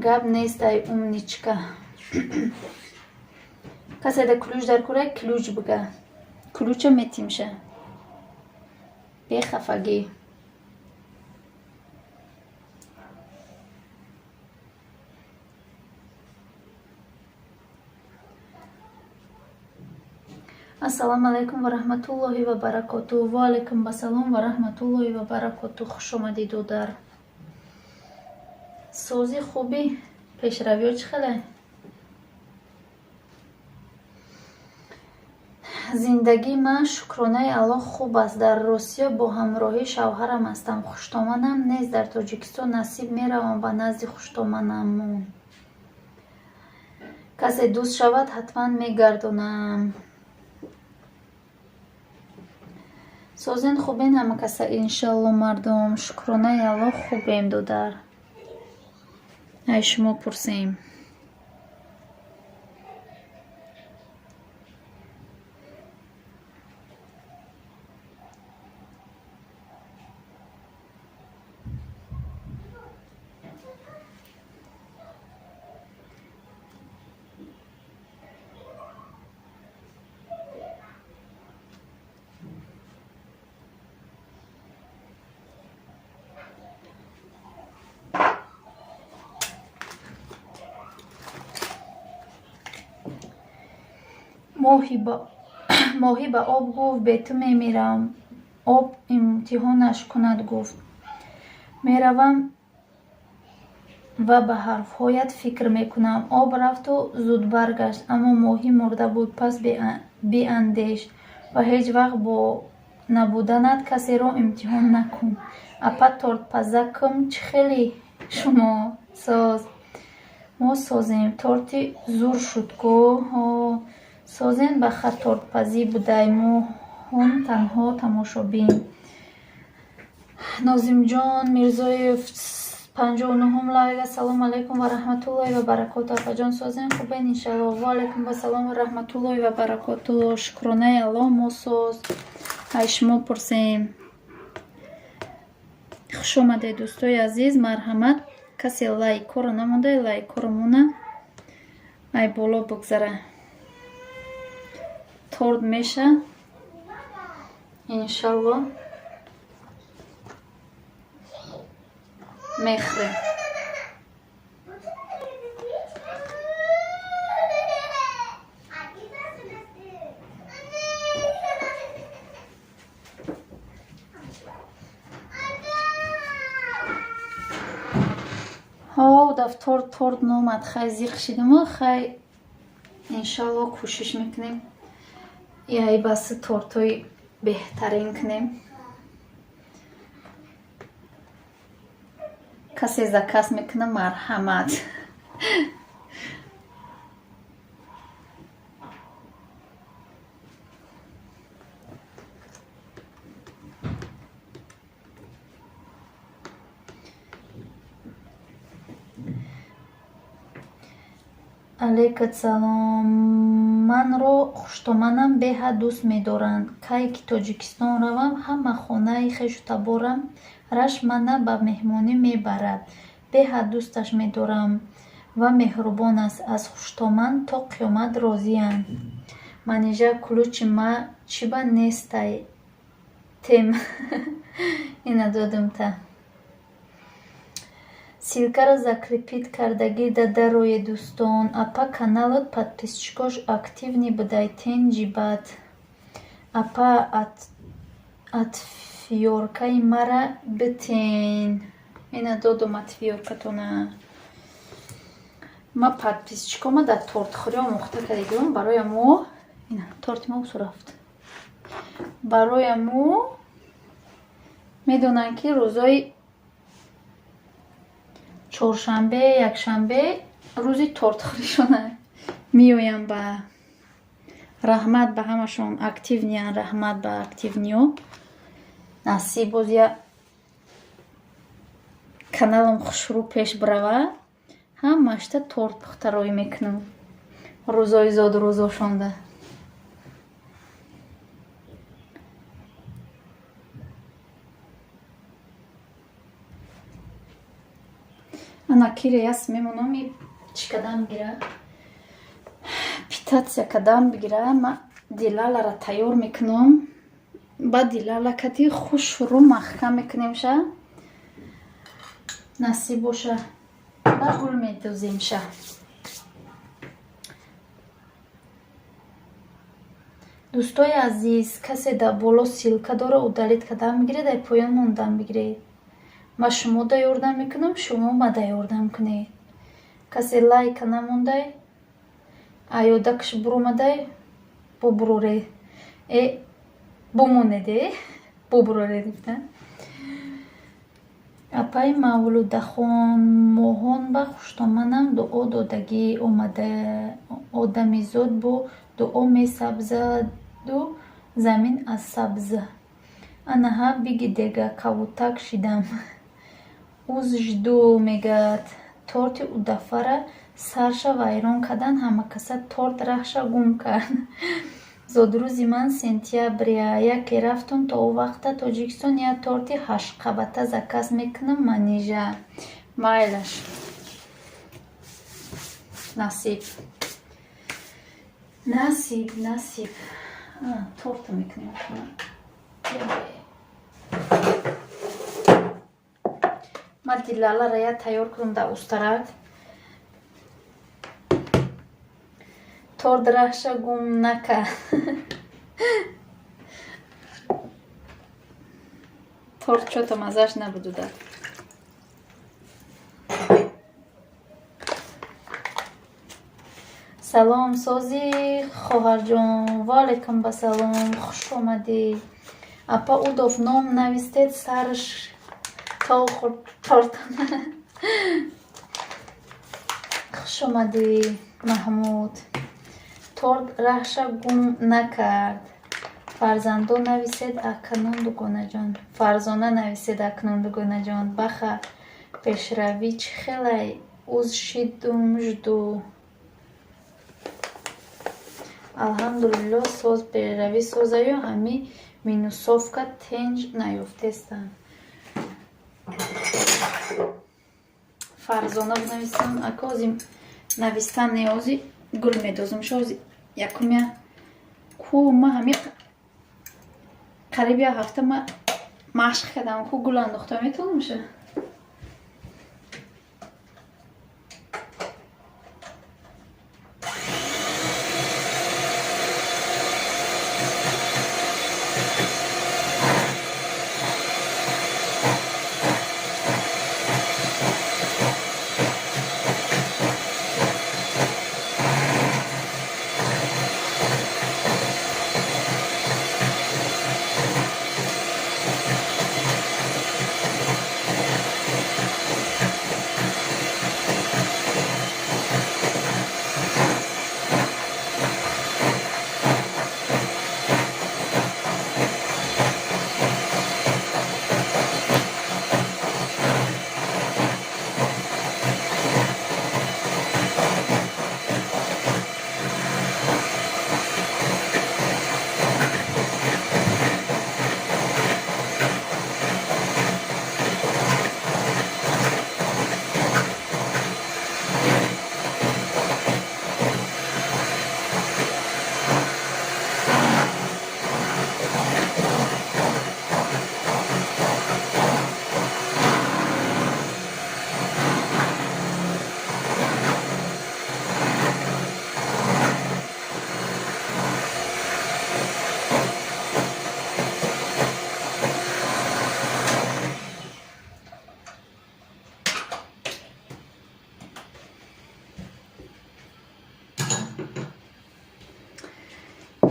гап нест ай умничка. касе да ключ дар кӯрай ключ бига. ключа метимша. бехафагӣ. ассалому алайкум ва раҳматуллоҳи ва баракоту. ва алайкум басалом ва раҳматуллоҳи ва баракоту. хуш омадӣ додар. сози хуби пешравиё чӣ хеле? зиндагии ман шукронаи Аллоҳ хуб аст. дар Русия бо ҳамроҳии шавҳарам ҳастам. хуштоманам нест. дар Тоҷикистон насиб меравам ба назди хуштоманамон. касе дӯст шавад ҳатман мегардонам. созен хубен ҳама каса иншалло мардум. шукронаи Аллоҳ хубем додар. ай шумо пурсем. моҳӣ ба об гуфт бе ту мемирам. об имтиҳонаш кунад, гуфт. Меравам ва ба ҳарфҳоят фикр мекунам. Об рафту зуд баргашт, аммо моҳӣ мурда буд. Пас биандеш ва ҳеҷ вақт бо набуданат касеро имтиҳон накун. Апа тортпазакм чӣ хеле шумо соз? Мо созем. Торти зур шуд гӯ. Созен бахат тортпазӣ будай. Моҳон танҳо тамошобин. Нозимҷон Мирзоев 59 лайк. Ассалому алайкум ва раҳматуллоҳи ва баракоту. Апаҷон созен хубен иншаллоҳ. Ва алайкум ассалом ва раҳматуллоҳи ва баракоту. Шукронаи Аллоҳ, мо соз. Ай шумо пурсем. хуш омадед дӯстои азиз. Марҳамат. Касе лайкоро намонда, лайкоро мона. Ай боло бигзара. Торт меша иншаллоҳ мехӯрем. даф торт номад. Хай зиқ шидам. Хай иншаллоҳ кӯшиш мекунем яй баси тортои беҳтарин кунем. касе заказ мекуна, марҳамат. алейкум салом. Манро хуштоманам беҳад дӯст медоранд. Кай ки Тоҷикистон равам, ҳама хонаи хешу таборам раш мана ба меҳмонӣ мебарад. Беҳад дӯсташ медорам ва меҳрубон аст. Аз хуштоман то қиёмат розиям. Манижа кулучи ма чиба нестай тем. Ина додумта. Силкара закрепит кардагӣ да дарои дӯстон. Апа каналот подписчикош активни будай тен ҷибат. Апа атфиёркаи мара битен. Ина додум атфиёркатона. Ма подписчикома да тортхӯрӣ омӯхта кардагиам. Барояму ина торти ма усу рафт. Барояму медонанд ки рӯзои чоршанбе, якшанбе рӯзи тортхӯришона меоям. Ба раҳмат ба ҳамашон. Активниян. Раҳмат ба активниё. Насиб боз я каналам хушрӯ пеш брава. Ҳамашта торт пухтароӣ мекунам. Рӯзои зоду рӯзошонда. Ана кире яс мемономи чӣ кадам бигира. Питатсия кадам бигира. Ма дилалара тайёр мекунам. Ба дилала кати хушрӯ маҳкам мекунемша. Насиб боша. Ба гул медоземша. дӯстои азиз, касе дар боло силка дора удалит кадам бигиред, дар поён мондан бигиред. Ма шумо да ёрдам мекунам, шумо ма да ёрдам кунед. Касе лайка намондай, аёдакш буромадай, бубуроре. Бумонеде, бубуроре гуфта. Апаи Мавлудахон моҳон ба хуштоманам дуо додагӣ омада. Одамизод бо дуо месабзаду замин аз сабз. Анаҳа биги дега кавутак шидам. Уз жду мегад. Торти удафара сарша вайрон кадан ҳамакаса торт рахша гум кард. Зодрӯзи ман сентября. Яке рафтум то у вақта Тоҷикистон я торти 8 қабата заказ мекунам. Манижа. Майлаш. Насиб. Насиб. Торта мекунам. Ма дилалара я тайёр кунам дар устарак. Торт рахша гум нака. торт чё-то мазаш набудуда. салом сози хоҳарҷон, ваалайкум басалом, хуш омадӣ. Апа удов ном навистед сарш толхур тортана. хуш омадӣ маҳмуд. торт раҳша гум накард. фарзандо нависед акнун дугонаҷон. Фарзона нависед акнун дугонаҷон. Баха пешравӣ чӣ хелай уз шиду мужду. алҳамдулилло соз пешравӣ созаю ҳами минусовка тенҷ наёфтестан. фарзона бинависам ака ози навистан неози гул медозум шози якумя ку ма ҳами қариби як ҳафта ма машқ кардам ку гул андохта метавонам ша.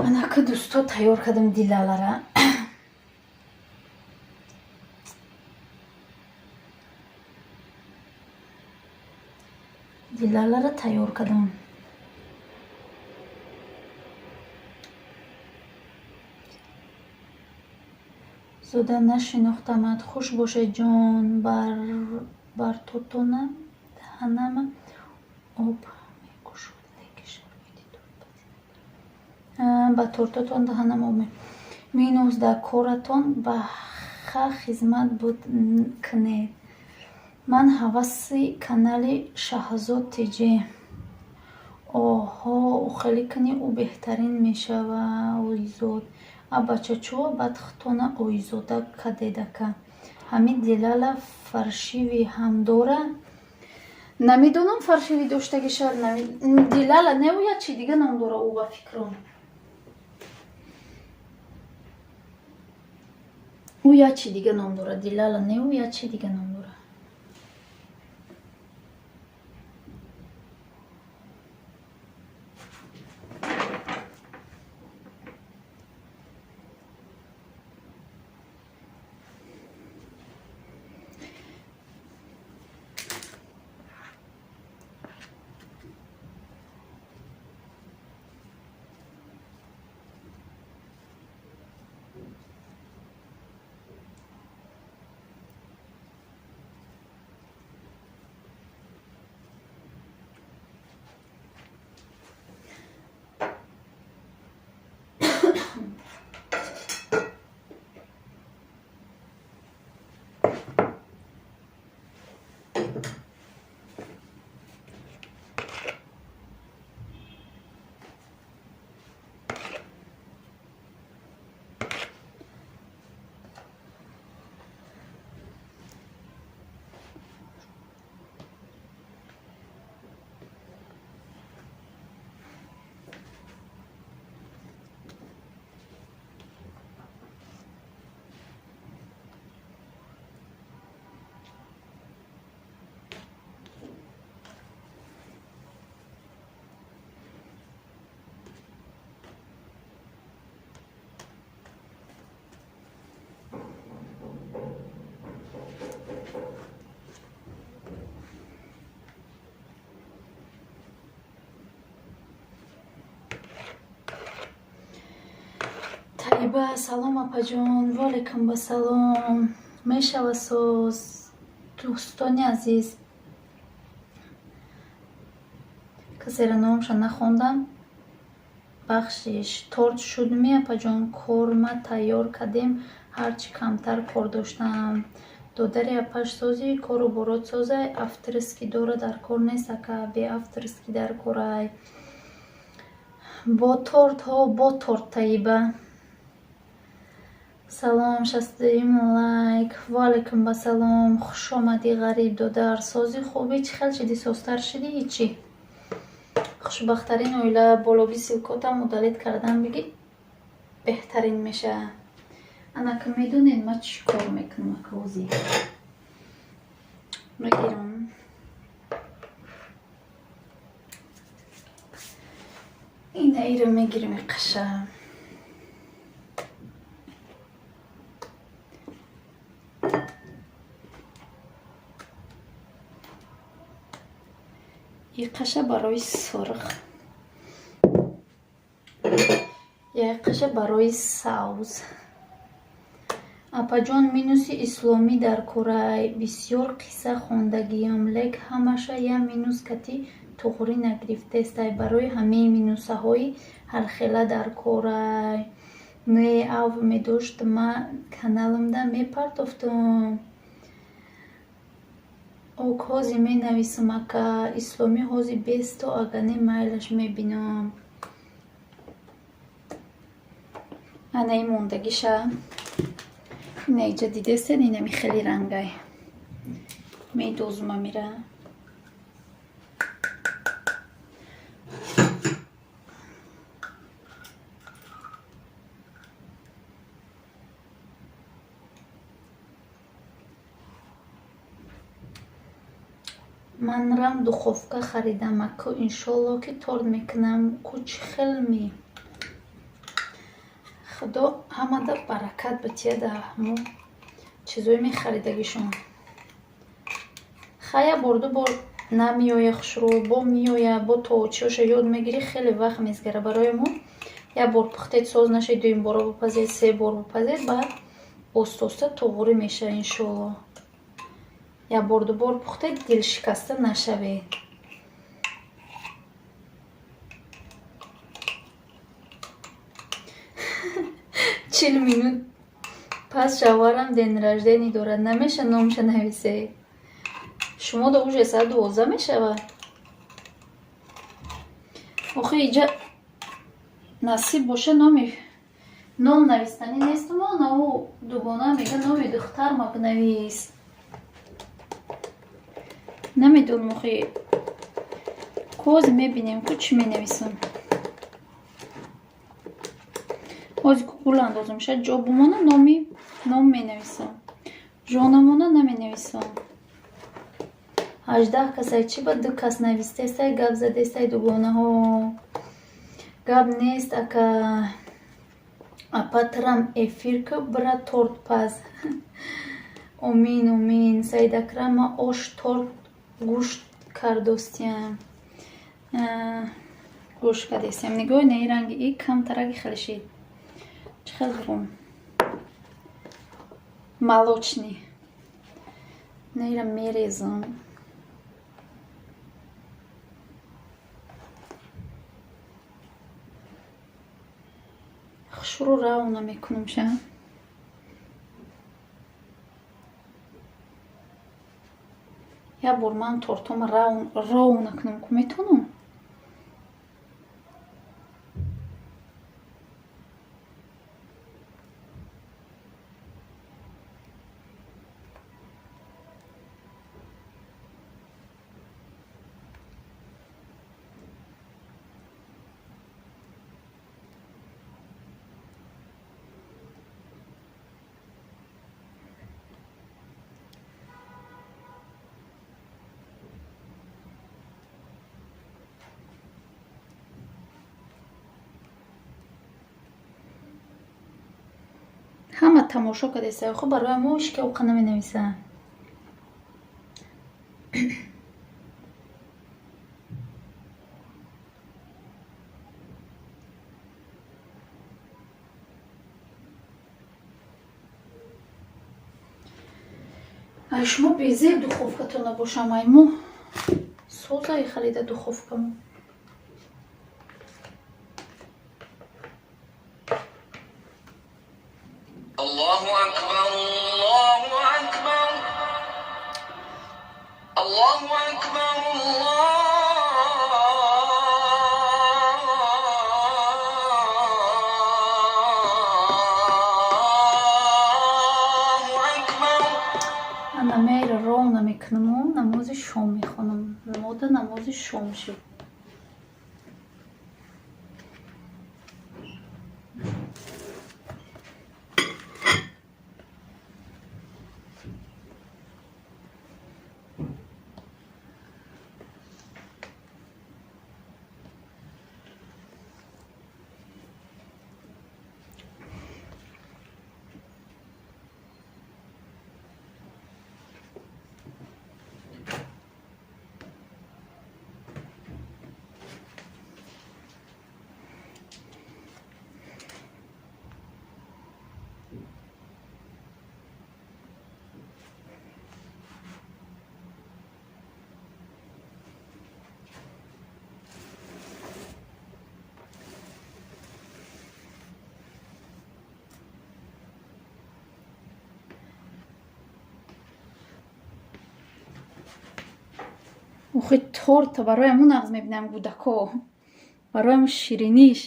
Анака дӯсто тайёр кардам дилалара. дилалара тайёр кардам. зуда нашинохтамад. хуш бошед ҷон. бар тотона даҳанама об мекушод леки шароити ба тортатон даҳанам об минус дар коратон ба ха хизмат буд кунед. ман ҳаваси канали Шаҳзод тиҷи. оҳо хеле кани ӯ беҳтарин мешава оизод. абачачо бадхтона оизода кадедака. ҳамин дилала фаршиви ҳам дора. намедонам фаршиви доштагиша. дилала неу я чи дига ном дора ӯ ба фикрам. ӯ я чи дига ном дора. дилала неу я чи дига ном дора. ба салом апаҷон, волейкум ба салом. Мешава соз дӯстони азиз, касеро номша нахондам. бахшиш торт шудми апаҷон, корма тайёр кардем. ҳарчи камтар кор доштам. додари апаш сози кору бород созай. авторский дора дар кор нест ака, бе авторский дар корай. бо тортҳо бо торт таиба. салом 62 лайк. ваалейкум ба салом. хушомадӣ ғариб додар. сози хубӣ чӣ хел шидӣ? созтар шидӣ чӣ? хушбахтарин оила. бологи силкотаму далит кардан биги беҳтарин меша. анака медонед ма чӣ кор мекунам? ака ози мегирам. инаиро мегирам қаша. қаша барои сурх, қаша барои савз. апаҷон минуси исломӣ дар корай. бисёр қисса хондагиам, лек ҳамаша я минус кати туғрӣ нагирифтестай. барои ҳамаи минусаҳои ҳархела дар корай. не ав медошт ма каналимда мепартофтам. ок ҳози менависам ака. исломӣ ҳози бесто ага не майлаш мебинам. анаи мондагиша инаиҷа дидестед? инами хеле рангай медозума мира. ман рам духовка харидам ака. иншолло ки торт мекунам. ку чӣ хел ми худо ҳамада баракат батияда ҳамо чизои мехаридагишон. хая борду бор намеоя хушро, бо меоя бо тоочиоша ёд мегирӣ. хеле вақт мезгара барои мо. як бор пухтед соз нашед, дуюм бора бупазед, се бор бупазед, баъд оста туғурӣ меша иншолло. як бор дубор пухтед, дилшикаста нашавед. 40 минут пас шаварам ден раждени дорад. намеша номша нависед. шумо да уже саат 12 мешавад. охи иҷа насиб боша номи ном навистани нестмо. наву дугона мега номи духтар ма бинавис. намедонам охи кози мебинем ку чӣ менависам. ҳози ку гул андозам шад ҷо бумона ном менависам. ҷо намона наменависам. 18 касай чӣ ба 2 кас навистестай гап задестай дугонаҳо. гап нест ака. апатрам эфирка бра торт паз. омин омин. саидакрама ош торт гӯшт кардостиям. гӯшт кардестиям. нигоҳ наи ранги и камтараги хелшид. чхел рум молочный. наира мерезам. хушро равна мекунам ша. як бор ман тортома равна кунам ку метонам. ҳама тамошо кардестай. охо барои мо ишки оқа наменависанд. ай шумо безе духовкатон набошам, ай мо созаи халида духовкамо. Аллаху акбар, Аллаху акбар, Аллаху акбар, Аллаху акбар. Ана мейра роҳ намекунам, намози шом мехонам. Мода намози шом шуд. охи торта бароям он нағз мебинам гудако. Бароям шириниш.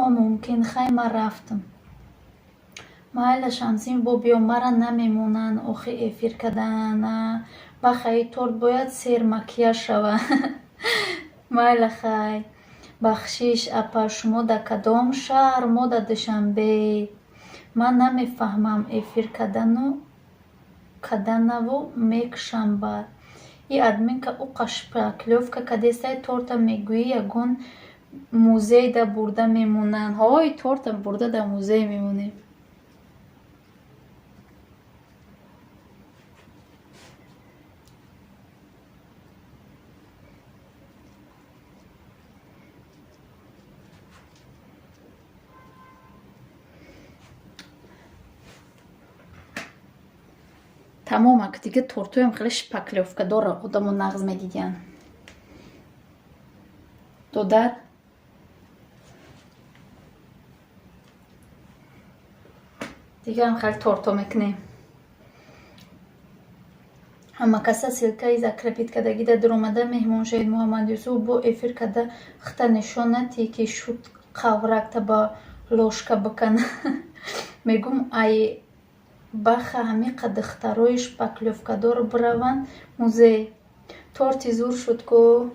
мумкин хай ман рафтам. Майла Шамсин бо биё мара намемонанд. Охи эфир кардан бахай торт бояд сер макияж шава. Майла хай бахшиш апа шумо да кадом шаҳр? Мо да Душанбе. Ман намефаҳмам эфир карданаву мекшанба. И админка уқа шпаклёвка кадесай торта мегӯӣ ягон музей да бурда мемонанд. Ҳой торта бурда да музей мемонем. тамомак дига тортоям хеле шпаклёвка дора, одамо нағз медидиян. додар дигарам хеле торто мекунем. ҳама каса силкаи закрепит кардагида дуромада меҳмон шавед. Муҳаммад Юсуф бо эфир карда хта нишон натӣ ки шуд қавракта ба лошка бикана. мегум ай баха ҳамиқа духтарои шпаклёвкадор бираванд музей. торти зур шуд ку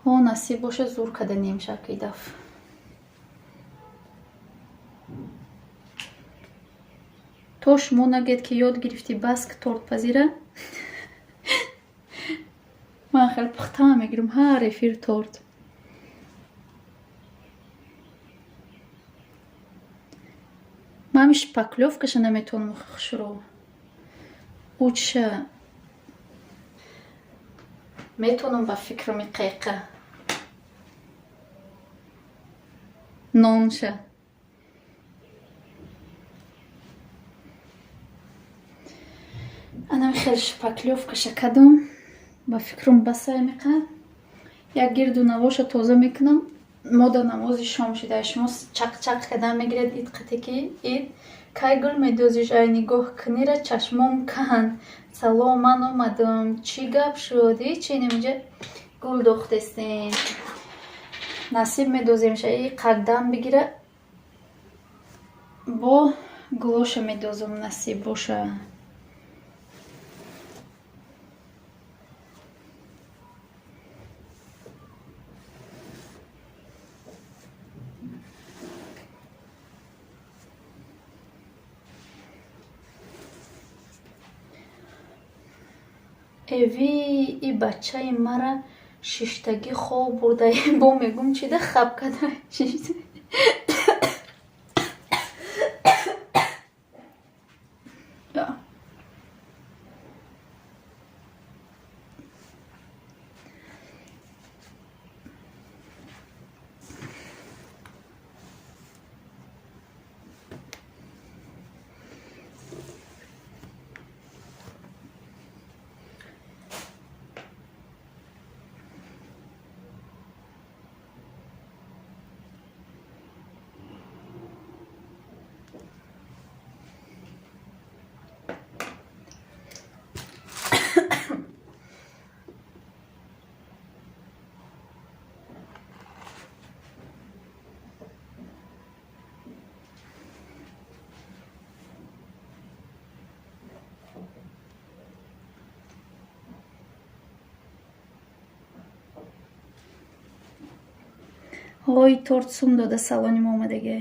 ҳо насиб боша зур каданем шаки даф. то шумо нагед ки ёд гирифтӣ баск тортпазира. ман хеле пухтама мегирам ҳар эфир торт. ман шпаклёвкаша наметавонам. хушро учша метонам ба фикру миқеқа нонша анам хел шпаклёвка шакадам ба фикрум басай меқа як гирду навоша тоза мекунам мода намози шом шида шумо чақ кадан мегиред ид қате ки ид кай гул медозиш ай нигоҳ кунира чашмом кан салом ман омадам чӣ гап шуд ҳичи намиҷа гул дохтестен насиб медозимша и қаддам бигира бо гулоша медозам насиб боша эви и бачаи мара шиштагӣ хоб бурда бо мегум чида хаб када ҳой торт сум дода салони мо омадагӣ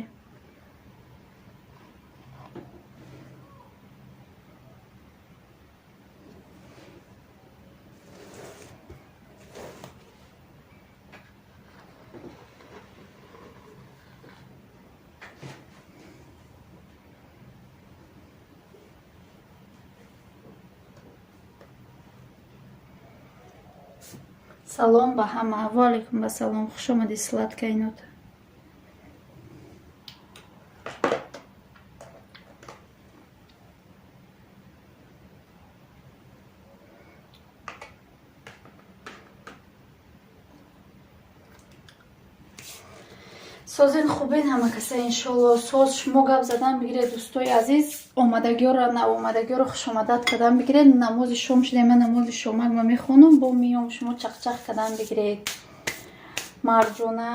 салом ба ҳама ва алайкум ассалом хуш омадед сладкайнот созин хубин ҳама каса иншолло соз шумо гап задан бигиред дӯстои азиз омадагиёро навомадагиёро хушомадад кадан бигиред намози шом шуда ман намози шомак ма мехонам бо миём шумо чақчақ кадан бигиред марҷона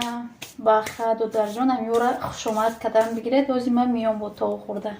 баха додарҷон ҳамиёра хушомад кадан бигиред ози ман миём бо тову хӯрда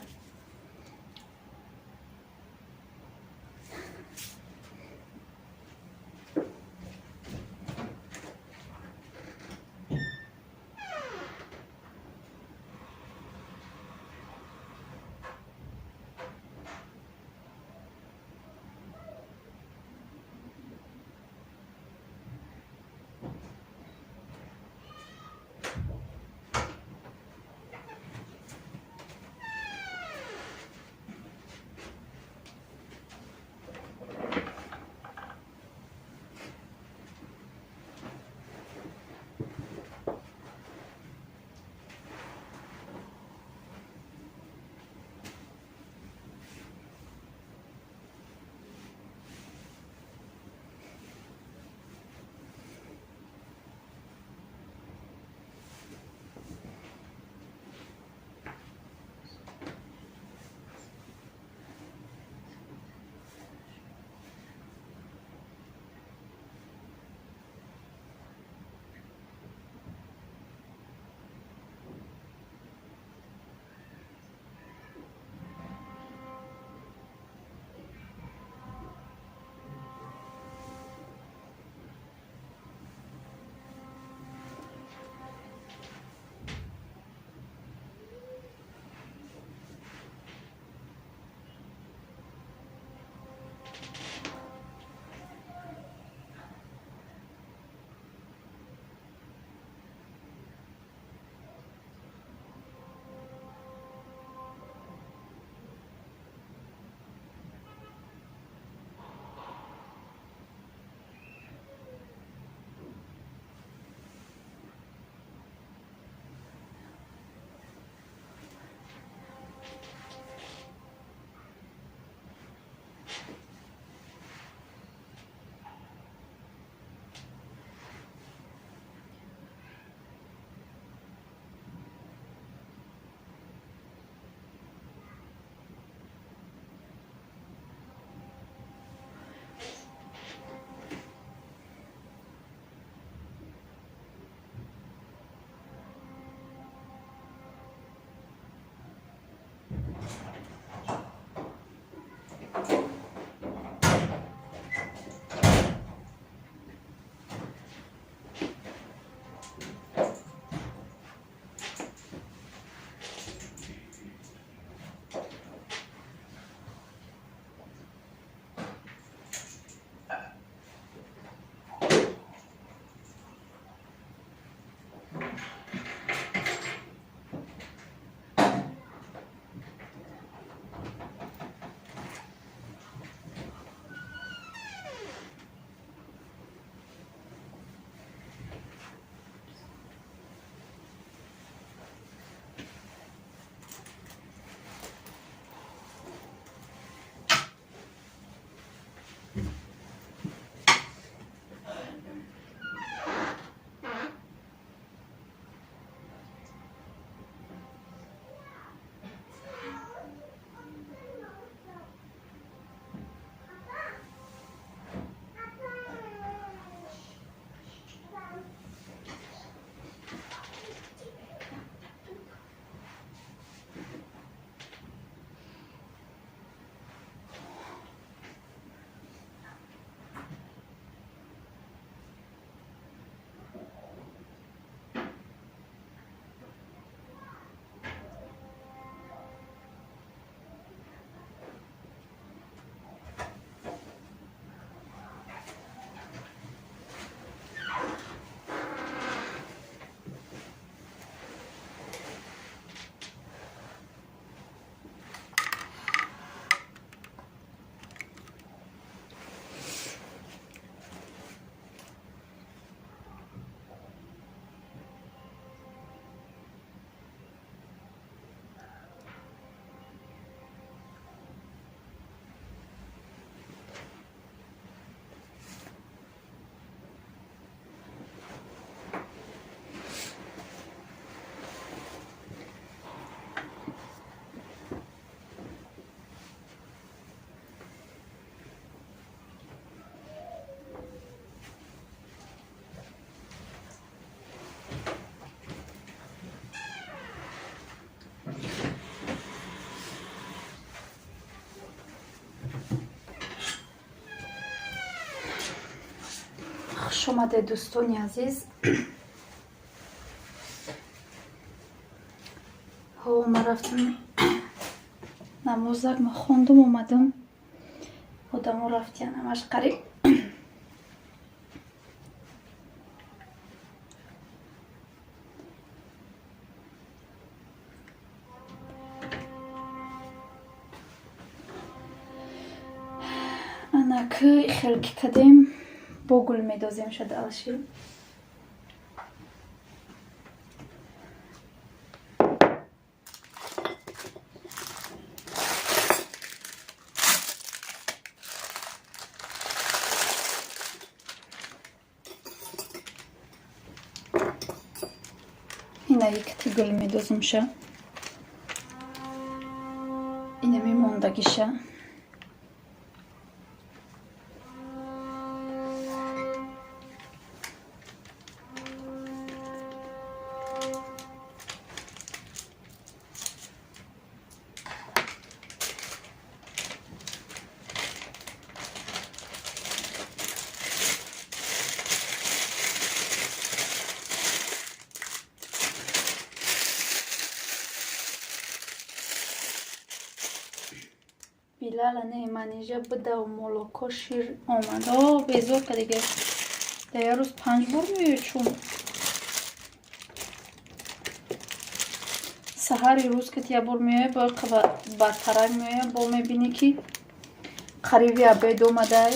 خوش آمده دوستانی عزیز. ما رفتم نمازک ما خوندم اومدم آدم ها رفتین همش قریب. اناکی خلکی کدیم با گل میدازیم شده الشی. اینا یک گل میدازم شه. اینا میموندگی شه. بیلال نه منیجه بده و مولوکو شیر آمده بیزور که دیگه دیگه روز 5 بار میوید چون سهاری روز که تیه بار میوید با برطرک میوید با میبینی که قریبی عبید اومده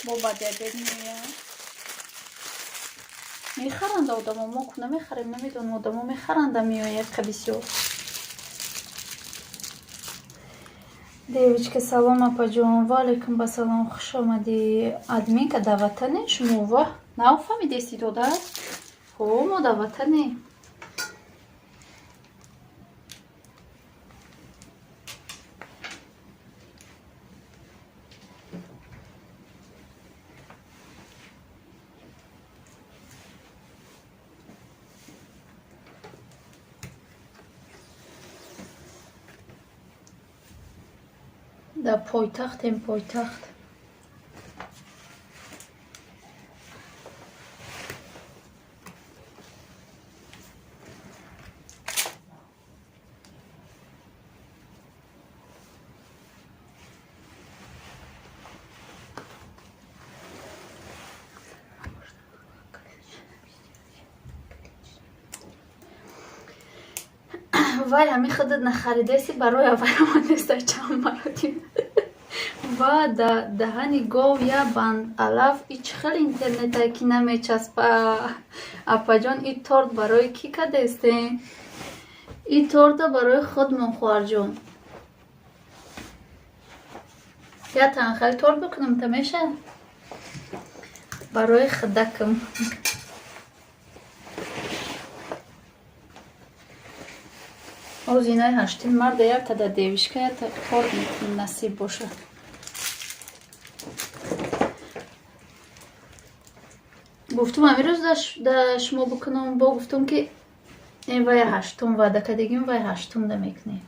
با بعدی عبید میوید میخرنده آدم ها ما کنه میخریم نمیدونم آدم ها میخرنده میوید که بسیار девочки, салом апаҷон, ва алайкум ба салом, хуш омади. Админ ка да ватане шумо ва нафаҳмидеси дода? Ҳо, мо да ватане. در پایتختیم پایتخت. وای همین خودت نخریدیسی برای اول آمدسته چند مراتب و دهنی گاو یا بند علف ایچ خیلی اینترنت های که نمیچسبه. اپا جان این تورت برای کی کدسته؟ این تورت برای خود من خوار جان یا تنخیل تورت بکنم تمیشه برای خدکم. از اینای هشتین مرد یک کده دیوشکه یا تورت نصیب باشه. گفتم امی روز در شما بکنم با گفتم که این وای هشتم وعده کدگیم وای هشتم نمیکنی.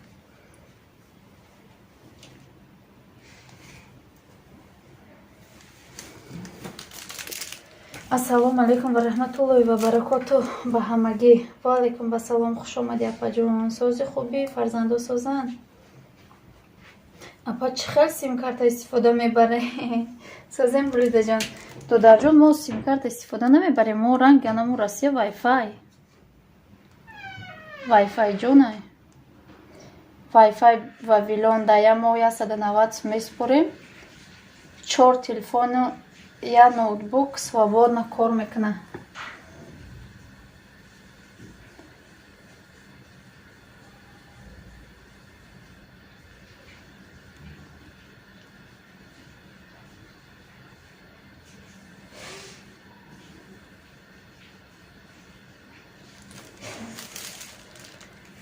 السلام علیکم و رحمت الله و برکاته به همگی. و علیکم و سلام خوش آمدی اپا جان. سازی خوبی فرزندو سازن اپا چه خیلی سیم کارت استفاده میبره سازم بریده جان تو در جان ما سیم کارت استفاده نمیبریم ما رنگ گنمو راسیه وای فای جانه وای فای و ویلان دایا ما 190 میسپریم 4 تلفون یا ноутбук свободно кор мекунад.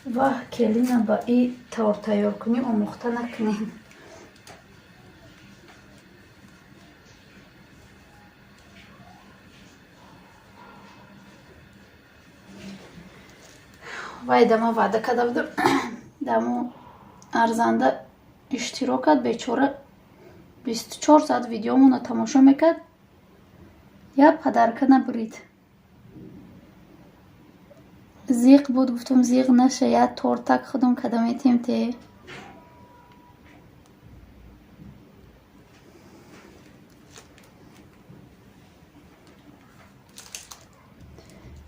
ва келина ба и тавр тайёркунӣ омӯхта накунед. вай дама ваъда карда будам дамо арзанда иштирок кард бечора 24 соат видеомона тамошо мекард یا پدرکه نبرید. زیق بود گفتم زیق نشه. یا تورتک خودم کدامیتیم تی.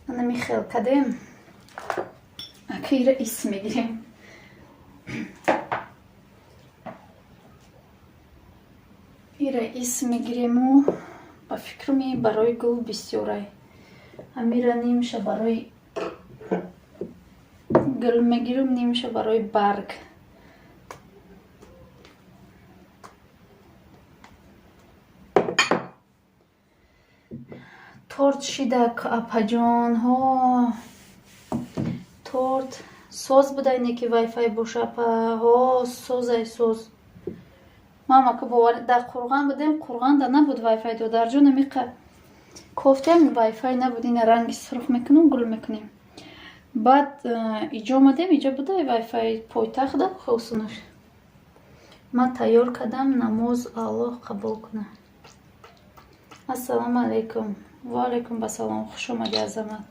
انا خیل کدیم اکی را اسم میگیریم. این را اسم میگیریم و با فکرمی برای گل بسیاره. امیره نیمشه برای گل میگیرم، نیمشه برای برگ. تورت شیدک اپا ها. تورت سوز بوده اینه که وای فای باشه. اپا ها سوزای سوز. ماما که باور در قرغان بودیم، قرغان در نبود وای فای دو در جون میقه کوفتیم وای فای نبود. این رنگ سرخ میکنیم گل میکنیم. بعد ایجا آمدیم، ایجا بوده وای فای پایتخت ده خوصونش. من تیار کردم نماز الله قبول کنه. السلام علیکم. و علیکم بسلام. خوش آمدی عظمت.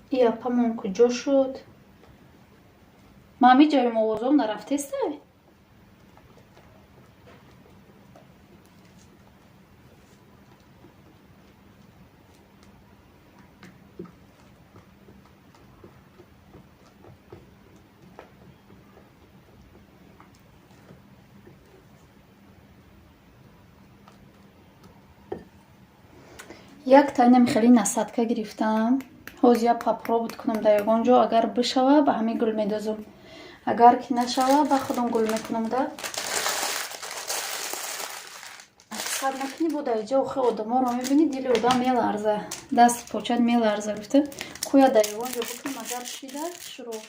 ای اپامون کجا شد؟ مامی جای موازم نرفته است؟ یک تاینم خیلی نصدکه گرفتم. حوزیا پاپرو کنم در یگانجا. اگر بشوه به همین گل میدازم، اگر که نشوه به خودم گل میکنم. در اکثر نکنی بود اینجا خیلی آدم ها رو میبینی دیل آدم میلرزه، دست پاچت میلرزه. گفته کویا در یگانجا بکنم. اگر شیده شروع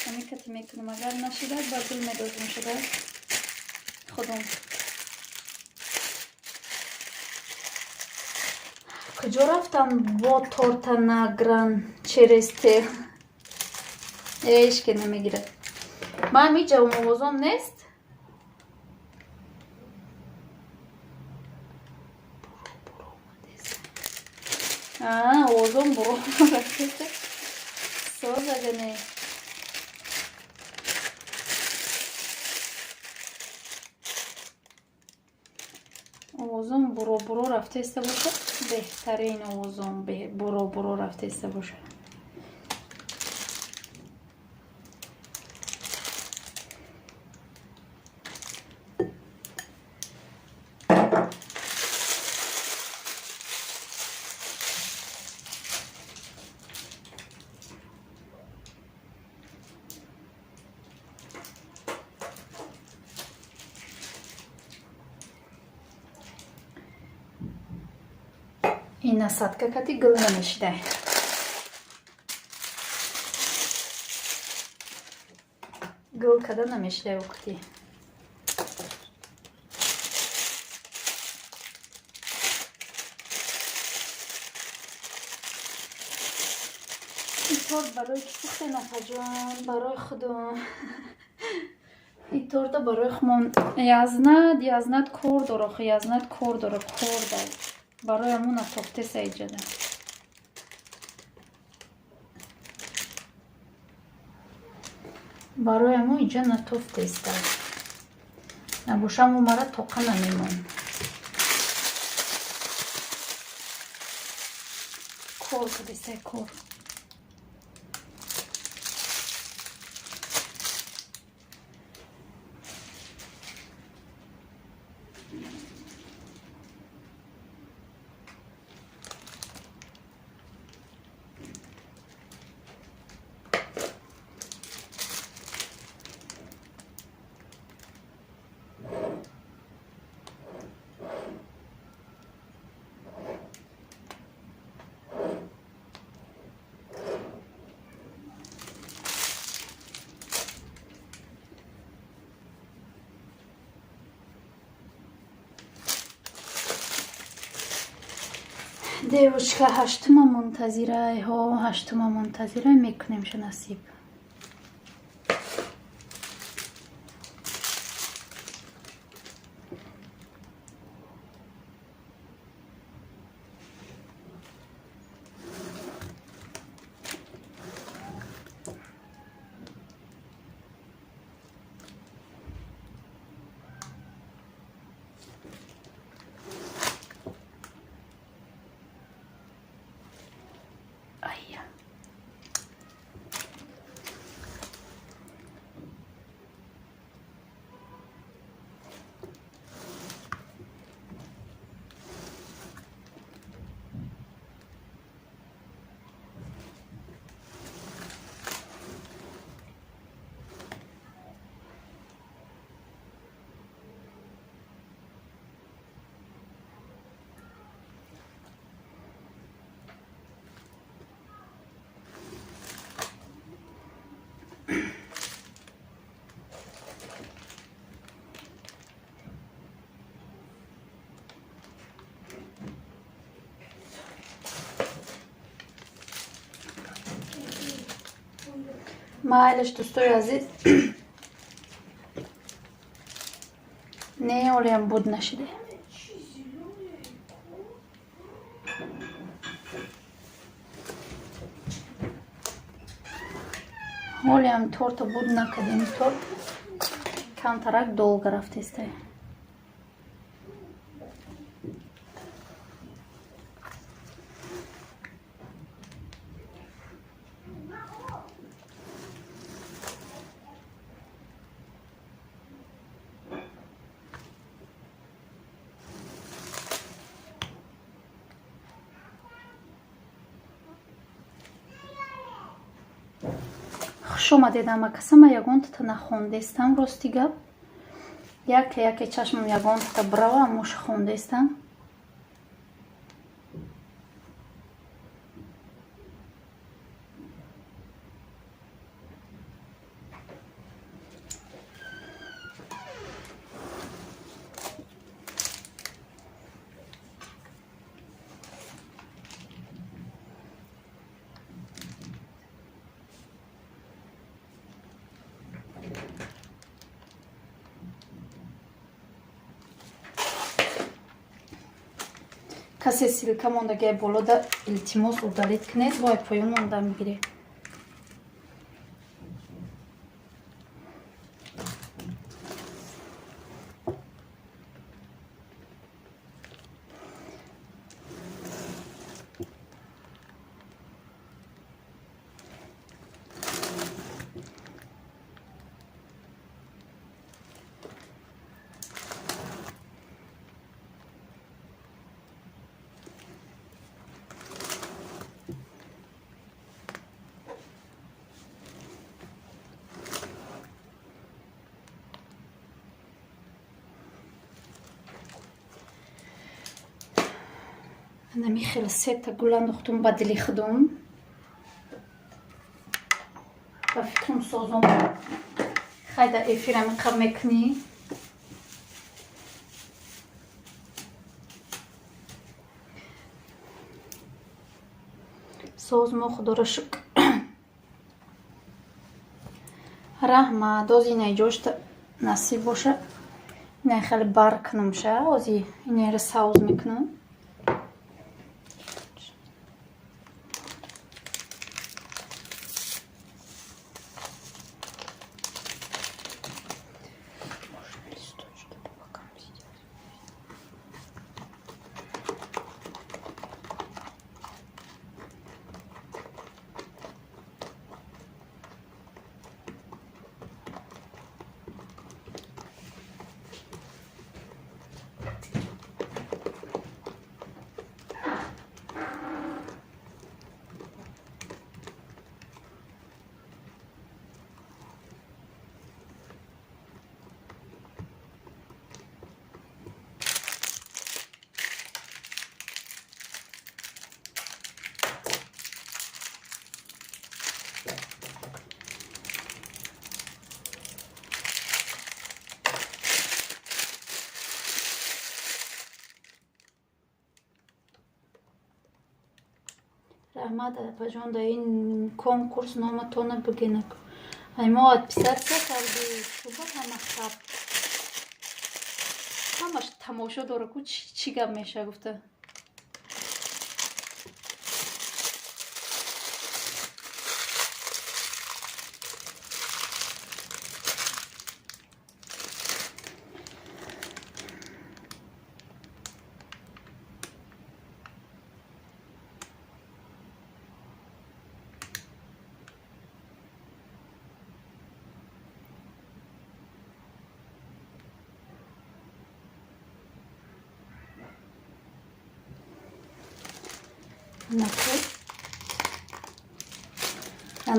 همین کتی میکنم، اگر نشیده به گل میدازم شده خودم. کجا رفتم با تورتا نگران چرسته ایش که نمیگیره. من میجا موازم نیست. اوزم برو رفته ساز اگه نه. اوزم برو رفته است باشه. بهترین اوزم برو رفته است باشه. این نصدکه کتی گل نمیشده. گل کده نمیشده وقتی. این تورت برای کی پخته نفا جان؟ برای خودم. این تورت برای خودم. یزند کور داره. یزند کور داره. کور داره. برای همون تفته سیجده. برای همون اینجا نتفته است. نباشه همون مرا توقع نمیمون. کور کدیسه کور. دیوچکه هشتم منتظره ها. هشتم منتظره میکنیم نصیب. майлиш дӯстои азиз, не олиам буд нашиде. ҳолиам торта буд накардем. Тор камтарак долга рафтестай. хуш омадед амакасама. Ягонтата нахондестам. рости гап яке чашмам ягонтата брава амош хондестам. касе силка мондагиай болода илтимос удалит кунед, вой поён монда мегиред. нами хела сета гул андохтум ба дили худум. ба фикрам созум хайда эфирами қаб мекунӣ. созмо худоро шукр. раҳмат. ози инай ҷошта насиб боша. инай хеле барк кунам ша. ози инайро савз мекунам. раҳмат апаҷон, да ин конкурс номатона бигинак. мо отписатсия карди шуба ҳама хаб. ҳамаш тамошо дора ку чӣ гап меша гуфта.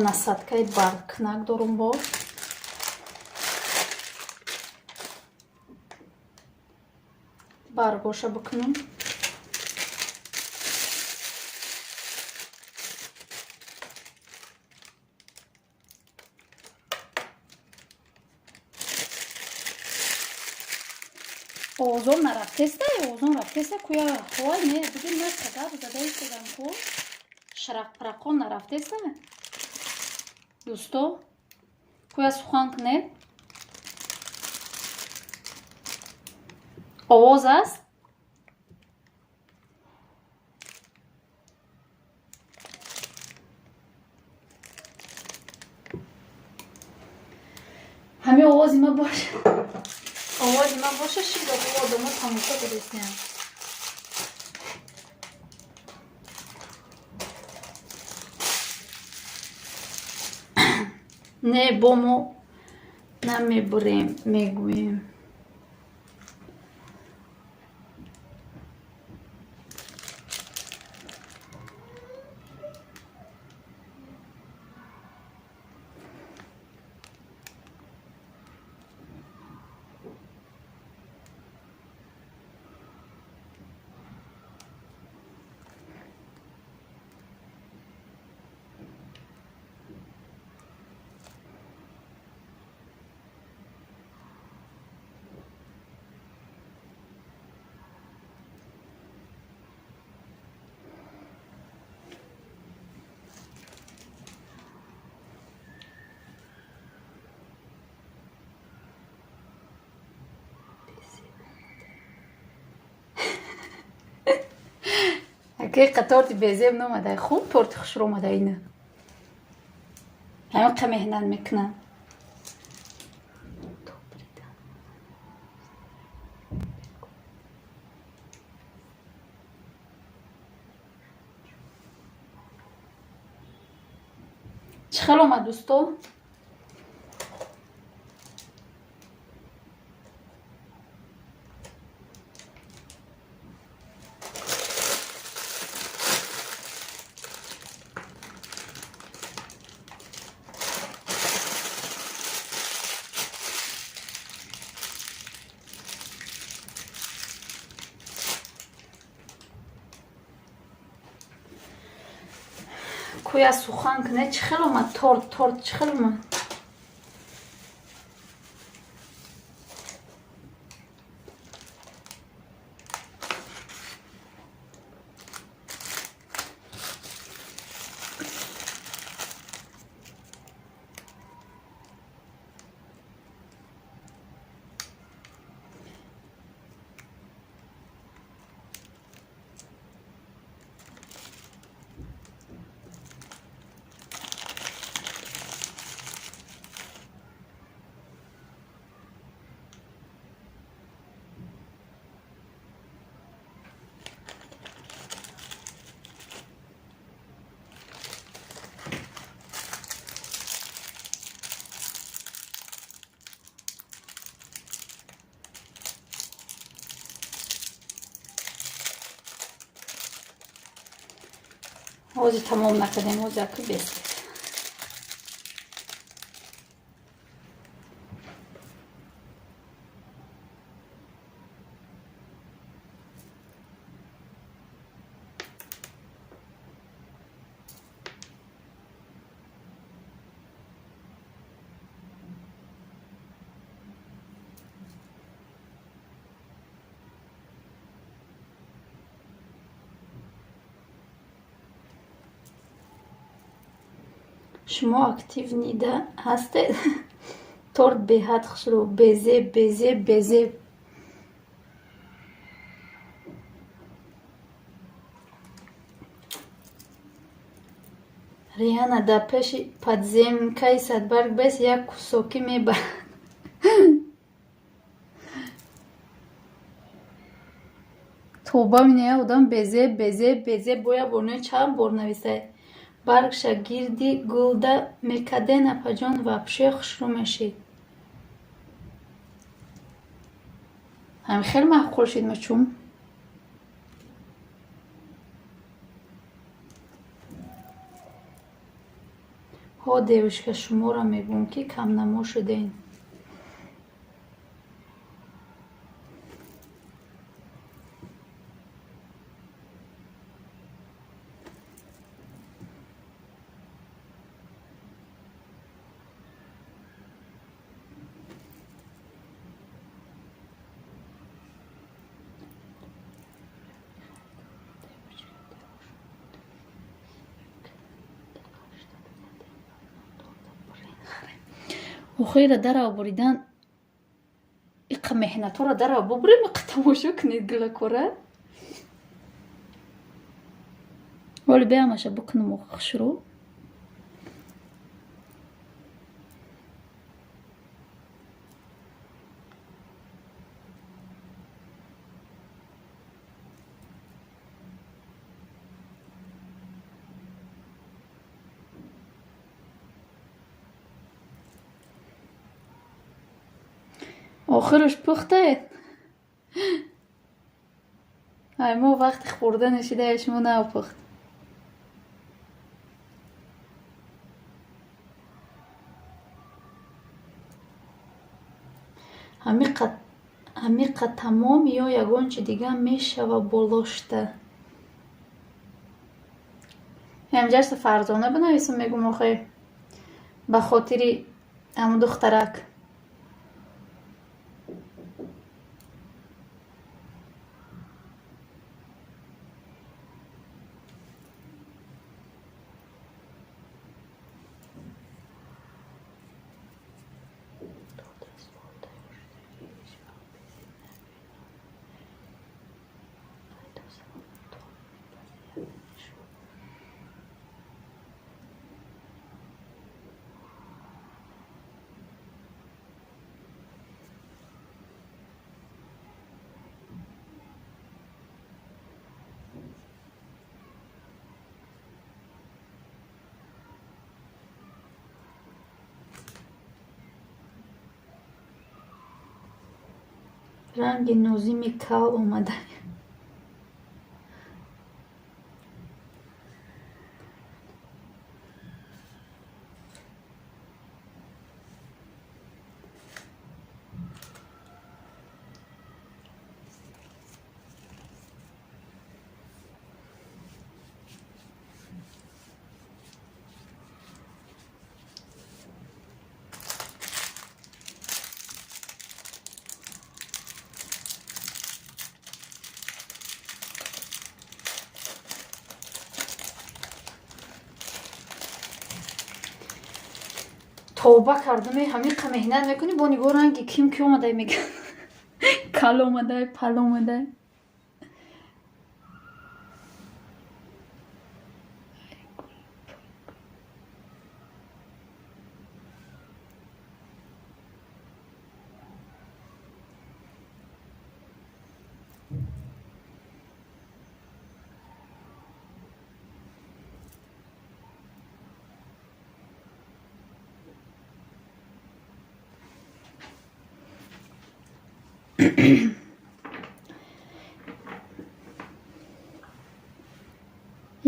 насадкаи баркнак дорум бо баргоша бикунам. овозон нарафтеста овозон рафтеста куя ховай не бигин на кагаб задаи кудам ку шарақпарақон нарафтеста дӯсто куя сухан кне овоз аст ҳами овози ма боша овози ма боша шида одама тамоша кудесня не бо мо намебурем мегӯем حقیقت торти безеб номадай хуб торти хушрӯ омадай ина ҳама қа меҳнат мекунам чӣ хел омад дӯсто куя сухан кне чӣ хел омад торт чӣ хел омад ози тамом накардем ози аки бест шумо активнида ҳастед торт беҳад хушрӯ безеб риана дар пеши подземкаи садбарг бес як кусоки мебарад توبه می‌نه آدم безе боя борне чанд бор нависай барг шагирди гулда мекаде напаҷон вапше хушрӯ мешид ҳам хел маъқул шид мачум ҳо девушка шуморо мегӯм ки камнамо шуден охира дара буридан иқа меҳнатҳоро дара бубурем, иқа тамошо кунед гулакора. ولی بیامشه بکنم و شروع. آخرش پخته. ما وقتی خوردنش دیگه شما نپخت. ҳамиқа тамом ё ягон чи дига мешава болошта. ҳамҷаста Фарзона бинависам, мегум охе ба хотири аму духтарак. ранги нозими кал омада. توبه کردم ҳамиқа меҳнат мекунی бо нигоҳ ранги ким ки омадай мегӯ кал омадай, пал омадай.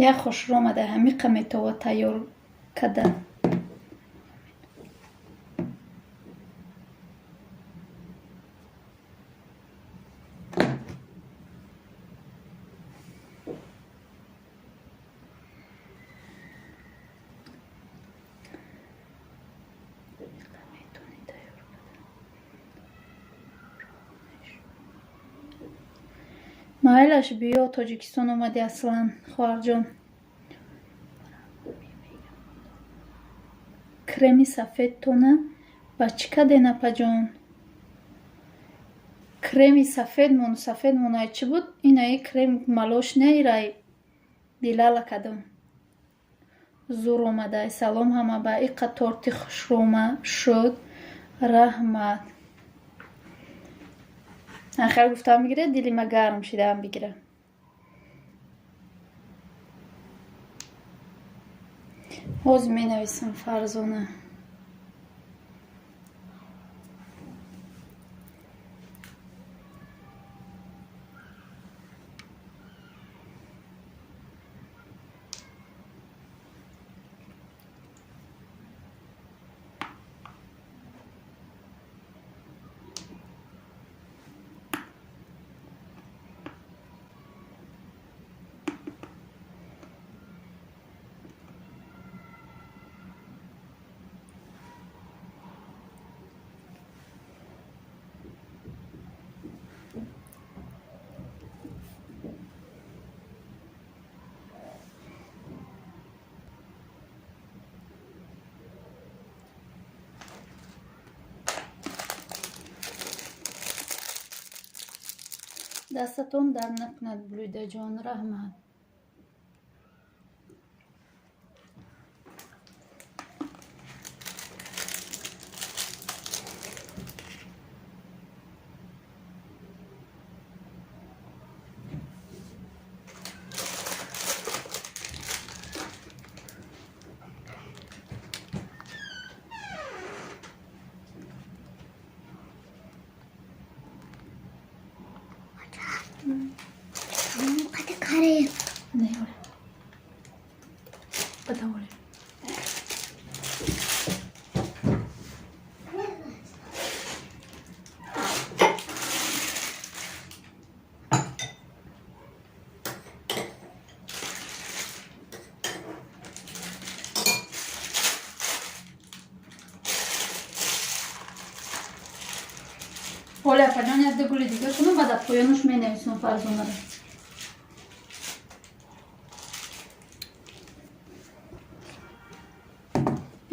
як хушрӯ омада ҳамиқа метавон тайёр кардан. майлаш биё тоҷикистон омадӣ аслан хоҳарҷон. креми сафедтона ба чӣ каден апаҷон? креми сафедмон ай чӣ буд? Инаи крем малош наирай дилала кадом. зур омадай. Салом ҳама ба иқа торти хушрӯма шуд. Раҳмат. ахир гуфтам бигире, дили ма гарм шидаам бигире. ҳозир менависам Фарзона. дастатон дард накунад булидаҷон, раҳмат. Hadi karayım. Ne öyle? Bada öyle. Оля, пойдем я догули дига шуну бада поянуш меневисум фарзонара.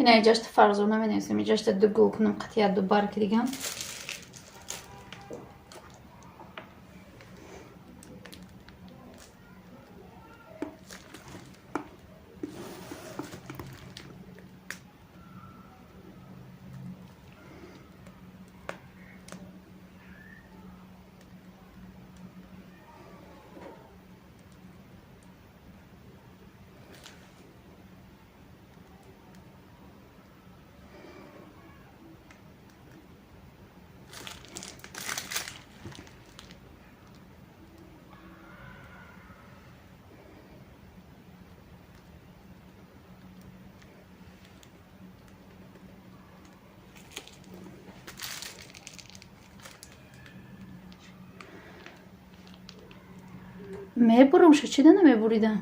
Ина иҷашта фарзона менависам, иҷашта дугул кунам қатъият ду барки дигам. Мебурам, ша чида намебуридам?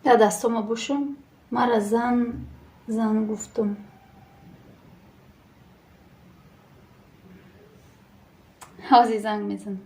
Я дастома бошам, мара зан гуфтум. ҳозир занг мезанам.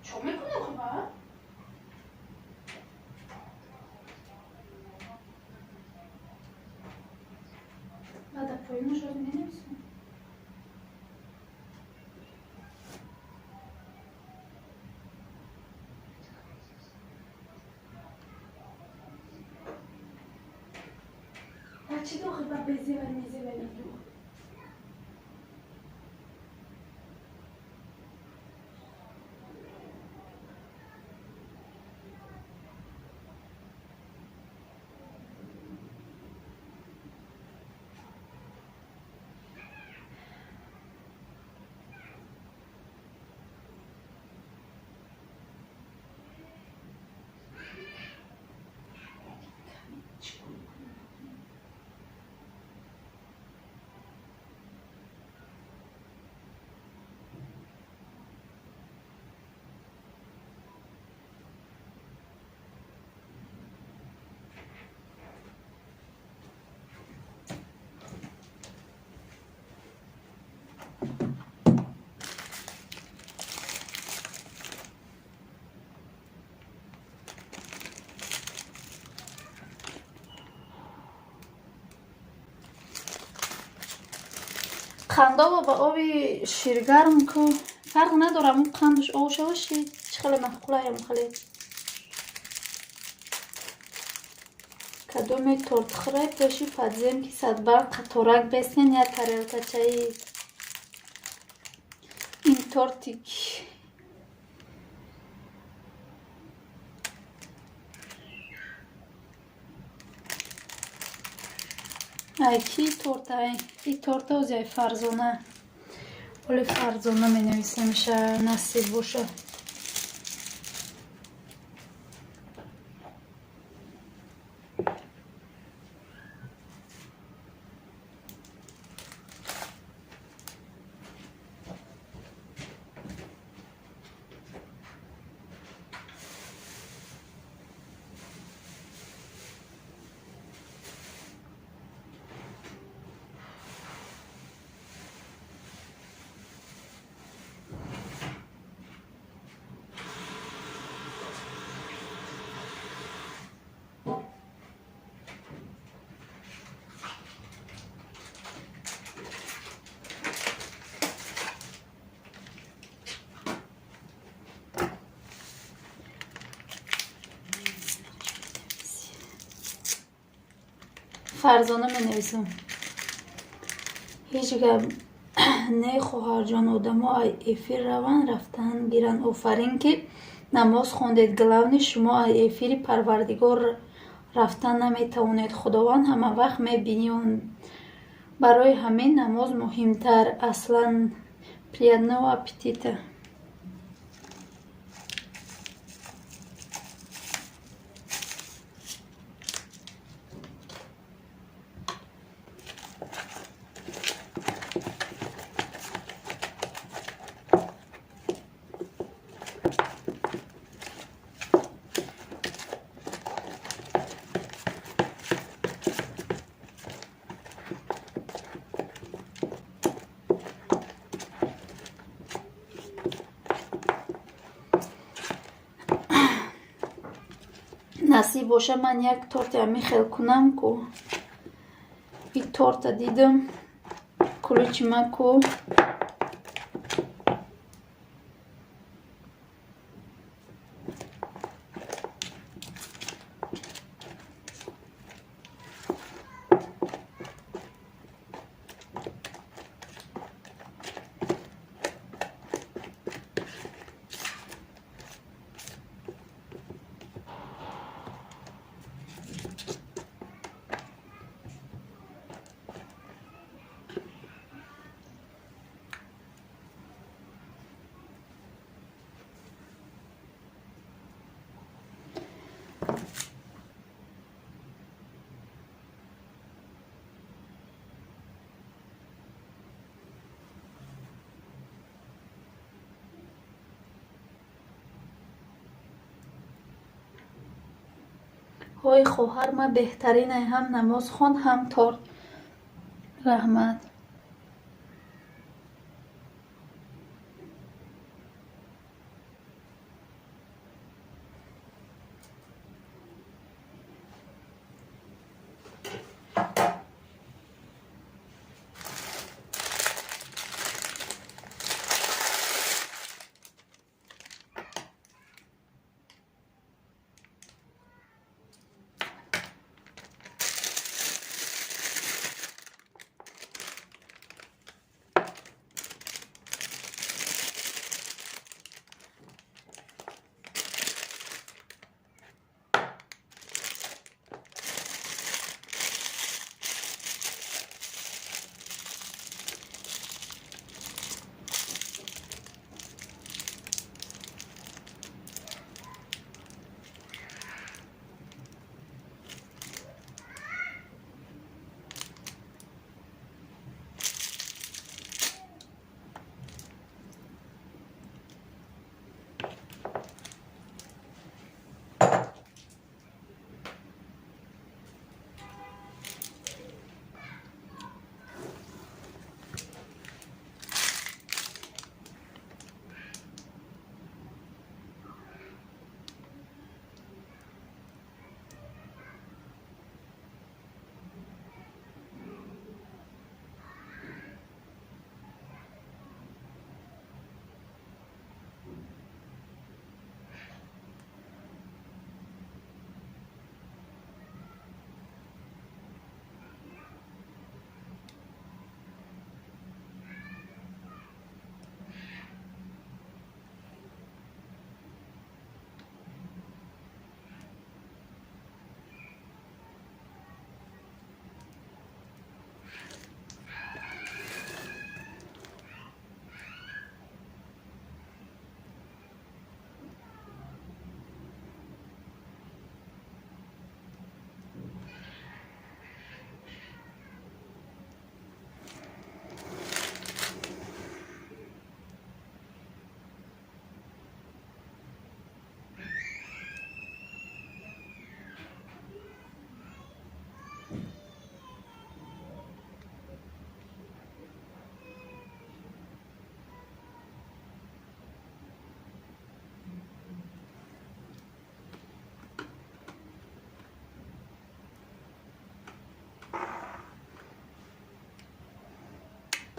چون میکنه خوبه؟ بعد پایینش رو مینویسم. چی دو خیلی بزی و میزی و میدو قندها با آبی شیرگرم که فرق نداره اون قندش آوشه باشی چه خیلی مخوله هم خیلی کدومی تورت خورای پیشی پدزیم که صد بار قطورک بسین یا تریلتا چایی این تورتی که ای کی تورت ای این تورت ها زیای فرزانه ولی فرزانه می نویسه میشه نصیب باشه فرزانه می نویسم هیچ گب نه خواهر جان آدم ها ای افیر روان رفتن گیرن آفرین که نماز خوندید گلونی شما ای افیری پروردگار رفتن نمی توانید خداوند همه وقت می بینیون برای همین نماز مهمتر اصلا پریدنه و اپتیته نصیب باشه من یک تورت همی خیل کنم کو این تورت دیدم کلوچ من کو های خواهر من بهترینه هم نماز خوند هم تورت رحمت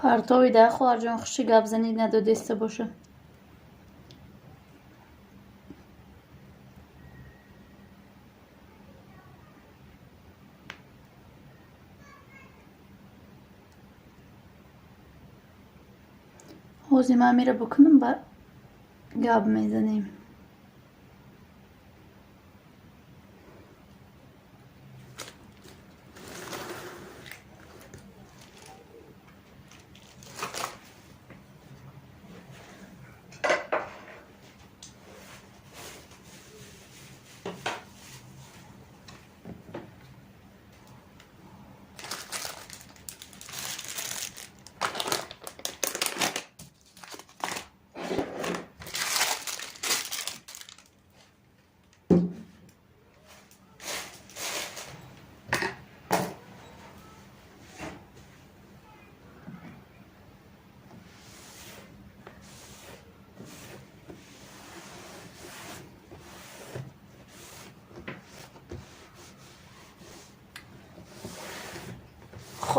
партови да хоҳарҷон хуши гап занӣ надодеста боша. ҳозир ман амира бикунам ба гап мезанем.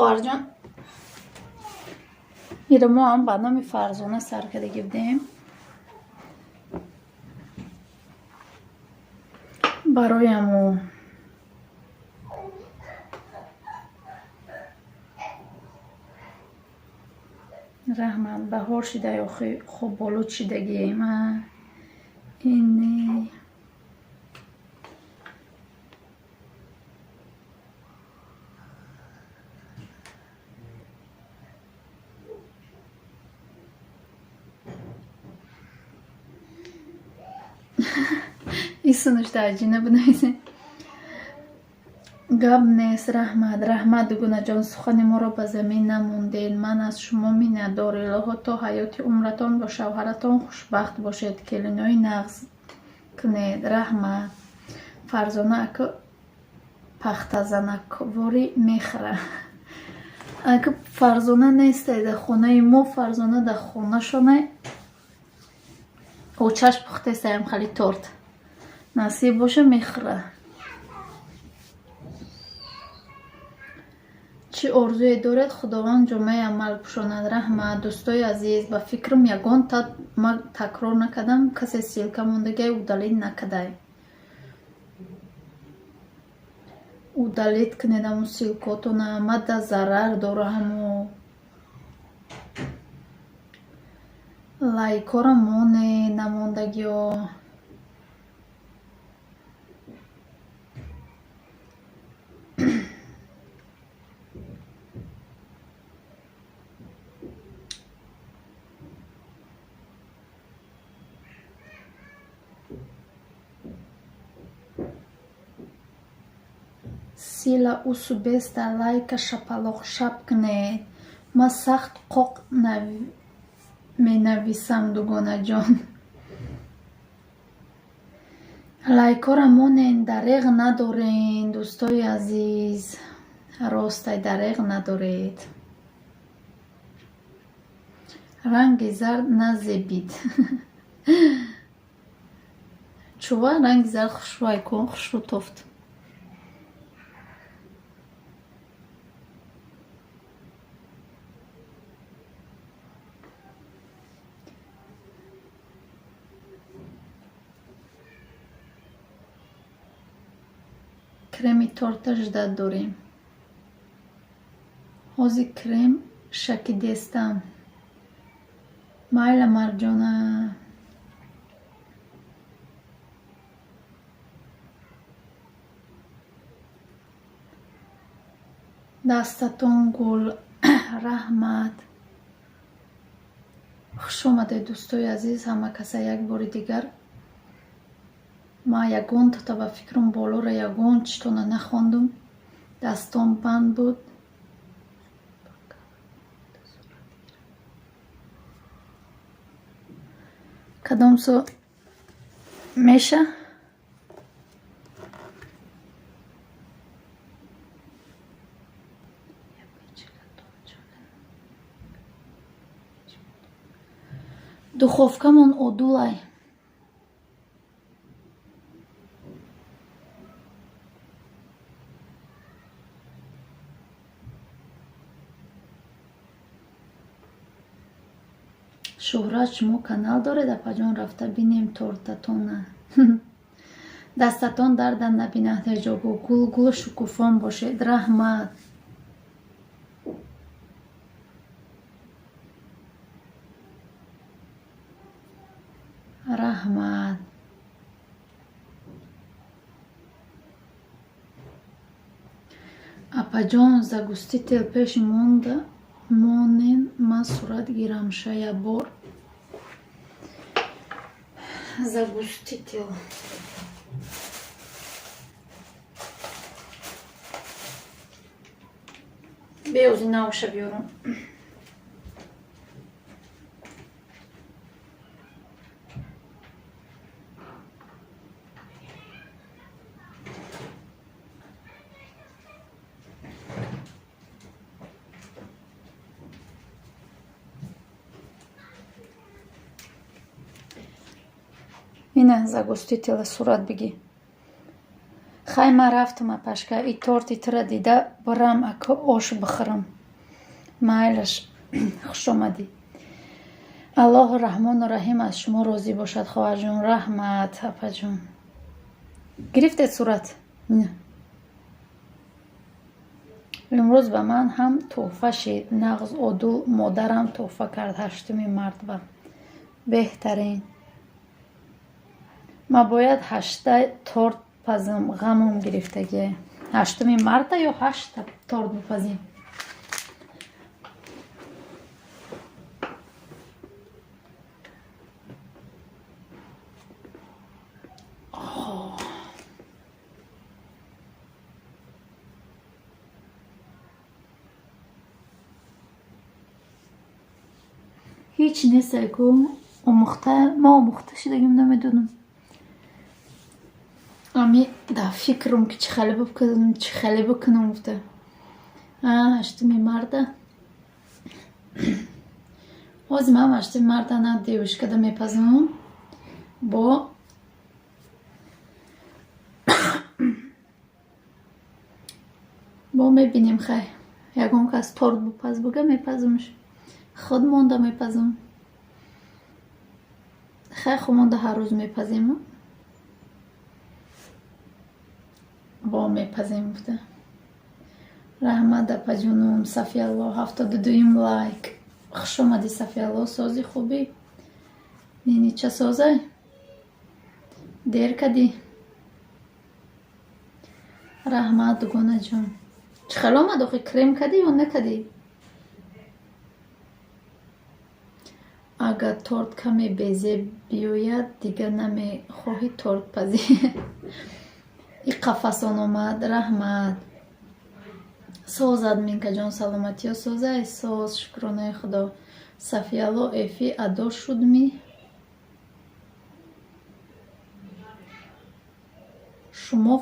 хоҳарҷон иро мо ҳам ба номи Фарзона сар карда гирдем. барояму раҳмат баҳор шида охи хуб болуд шидагием ини исунушта аҷина бинависем. гап нест раҳмат дугунаҷон, сухани моро ба замин намондед. ман аз шумо миннатдор. илоҳо то ҳаёти умратон бо шавҳаратон хушбахт бошед. келинои нағз кунед. раҳмат. Фарзона ака пахтазанаквори мехра. ака Фарзона нестай дар хонаи мо, Фарзона дар хонашона очаш пухтесаям хали торт насиб боша мехра. чӣ орзуе доред худованд ҷомаи амал пӯшонад. раҳмат. дӯстои азиз, ба фикрам ягон ма такрор накардам, касе силка мондагай удалит накардай. удалит кунед ҳамун силкотона, мада зарар дора ҳамо лайкора моне намондагиё. сила усубеста лайка шапалоқ шап кунед. ма сахт қоқ менависам дугонаҷон. лайкора монен, дареғ надорен. дӯстои азиз, ростай дареғ надоред. ранги зард назебид. чува ранги зард хушрӯай кун, хушрӯ тофт. креми торта жда дорем. ҳозир крем шакидестам. майла марҷона. дастатон гул. раҳмат. хушомадед дӯстои азиз, ҳама каса як бори дигар. ма ягонтата ба фикрам болора ягон читона нахондум. дастон банд буд. кадом су меша? духовкамон одулай. شهرت شما کانال دارید اپاجان رفته بینیم تورتتون. دستتان دردن نبیند حجابو گل گل شکوفان باشید. رحمت. رحمت. اپاجان زگستی تل پیش مونده مونین من صورت گیرم شاید بار زگستی تل بیوزی نوشه بیارم. اینه زگستی تل صورت بگی. خیلی من رفتم پشکه ای تورتی تر دیده برم اکا آش بخورم. مایلش خوش آمدی. الله رحمان و رحیم از شما راضی باشد خواهر جون. رحمت. اپا جون گرفته صورت. نه امروز به من هم تحفه شد. نغز عدول مادرم تحفه کرد 8 مرتبه. بهترین. ما باید 8 تورت پزم. غمم گرفتگی 8 مرتبه یا 8 تورت بپزیم. هیچ نیست که ما آموخته شدگیم نمیدونم. امی دا فکرم که چه خیلی بکنم گفته. 8 مرده. از من 8 مرده نه دیوش کده میپزم با میبینیم خیلی یکم که از تورت بپز بگه میپزمش. خود مونده میپزم. خیلی خود مونده هر روز میپزیم. با میپزیم بوده. رحمت اپا جونم. صفی الله 72 لایک. خوش آمدی صفی الله. سازی خوبی؟ نینی چه سازه؟ دیر کدی؟ رحمت دوگونه جون. چه خیلی آمد آخی کریم کدی یا نکدی؟ اگر تورت کمی بیزه بیوید دیگر نمی خواهی تورت پزی. ای قفصان آمد. رحمت. سازد مینکه جان سلامتی ها سازه. ای ساز شکرانه خدا. صفی الله ایفی ادا شد می. شما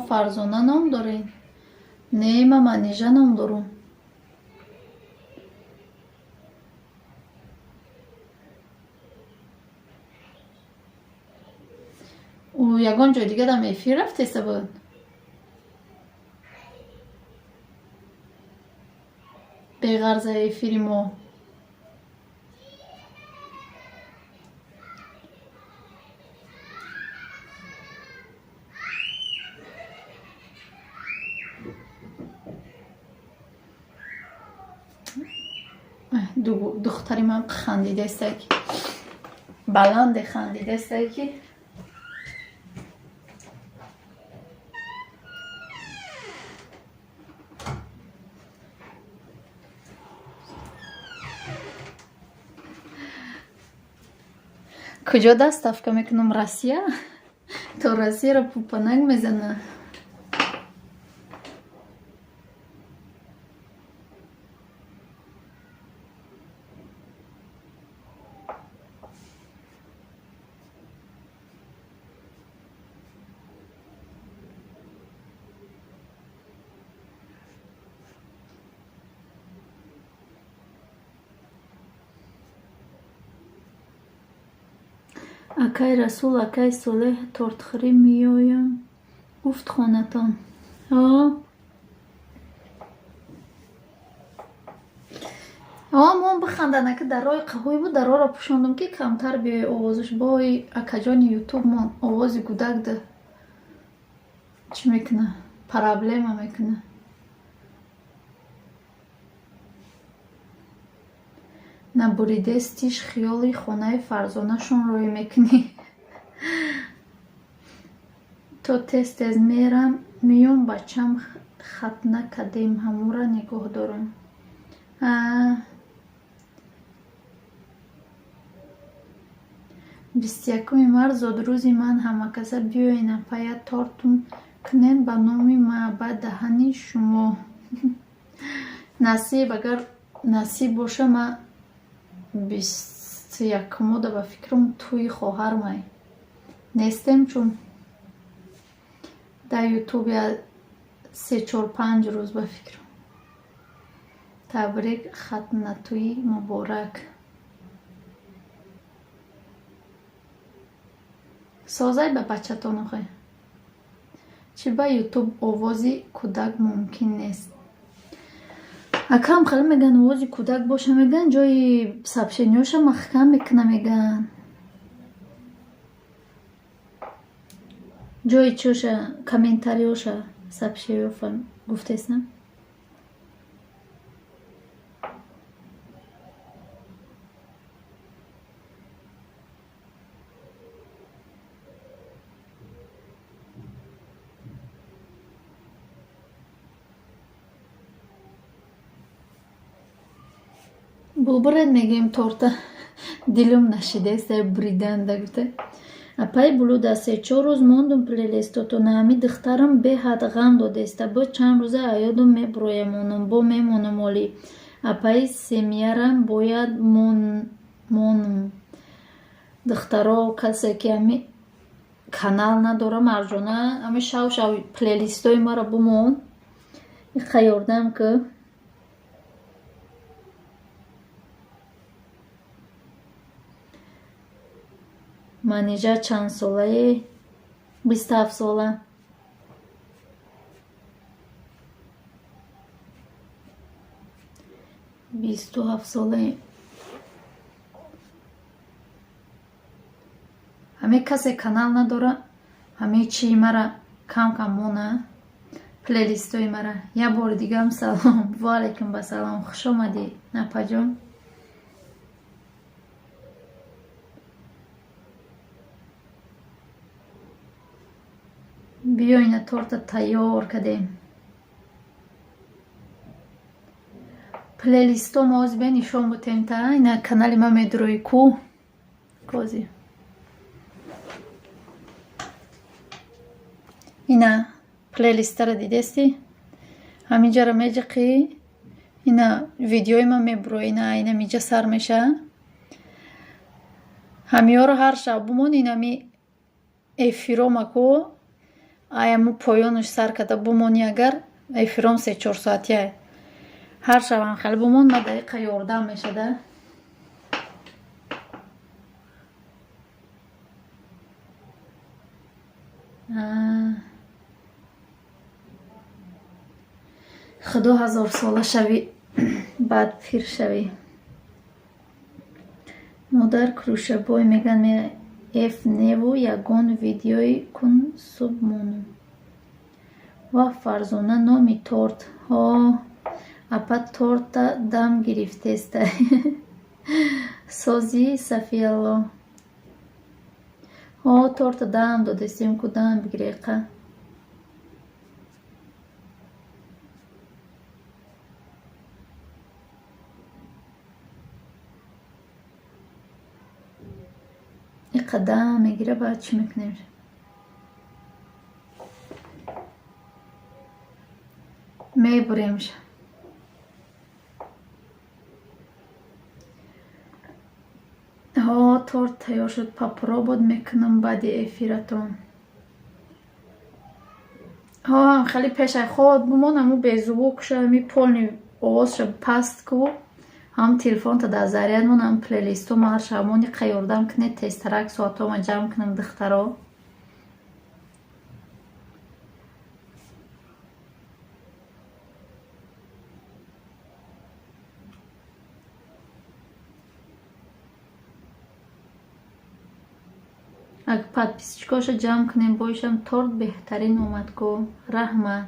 فرزانه نام دارین؟ نه من منیجه نام دارم. او یگان جای دیگه دم ایفی رفته سه بود. به غرض ایفیری ما دختریم هم خندیده است که بلند خندیده است که کجا دست افکا میکنم؟ روسیه تو روسیه رو پوپنگ میزنه. اکای رسول اکای صالح تورتخوری میایم گفت خانتان. мо биханданаки дарои қаҳои бу дароро пӯшондум ки камтар биёи овозаш бой акаҷони ютуб мон овози гудак да чӣ мекуна проблема мекуна. Набуридестиш хиёли хонаи Фарзонашон рӯй мекунӣ. То тез мерам миём бачам хатна кадем ҳамура нигоҳ дорам. 21 март зодрӯзи ман ҳамакаса биёен апая тортум кунем ба номи маъбад даҳани шумо. Насиб агар насиб боша ма 21 да ба фикрам тӯи хоҳар май нестем чун дар ютуб 3-4-5 рӯз ба фикрам. Табрик хатнатӯи муборак. Созай ба бачатон охе. Чи ба ютуб овози кӯдак мумкин нест. Акам хеле меган овози кӯдак боша меган ҷои сообщениёша маҳкам мекуна меган. ҷои чӯша комментариёша сообщениёша гуфтесна. Булбуред мегем торта дилум нашидест бриданда гуфта. Апай булуда 3-4 рӯз мондум плейлистото наами духтарам беҳад ғам додеста. Бо чанд рӯза аёдум меброямонам бо мемонам оли. Апай семьярам бояд монум. Духтаро касе ки ами канал надора Марҷона ами шав плейлистои мара бумон. Иқа ёрдам ки манижа чанд солае 27 сола. ҳаме касе канал надора ҳаме чии мара кам мона плейлистои мара. Я бори дигам салом. Ва алайкум ба салом. Хуш омадӣ напаҷон. биёина торта тайёр кардем. Плейлистом озбе нишон бутем та ина канали ма медурои ку кози. Ина плейлистара дидести? Ҳаминҷара меҷиқи ина видеои ма мебурои ина ина миҷа сар меша. Ҳамиёро ҳар шаб бумон инами эфиромаку аяму поёнаш сар када бумони агар эфиром 3-4 соатия ҳар шабам хеле бумон ма дақиқа ёрдам мешада. худо 1000 сола шави баъд пир шави. модар крӯшабой меган эф неву ягон видеои кун суб монум. Ва Фарзона номи торт. Апа торта дам гирифтеста. Сози Сафиялло. Торта дам додестим ку дам бигреқа. Иқадам мегира баъд чӣ мекунем? Мебуремш. Торт тайёр шуд. Папуробод мекунам баъди эфиратон. хеле пешай ход бумон аму безувук ша ми полни овозша паст ку ҳам телефонта дар заряд мон ҳам плейлистома ҳар шабмони қаёрдам кунед тезтарак соатома ҷамъ кунам духтаро. اگه подписчикоша ҷамъ кунем боишам торт беҳтарин омад ку. Раҳмат.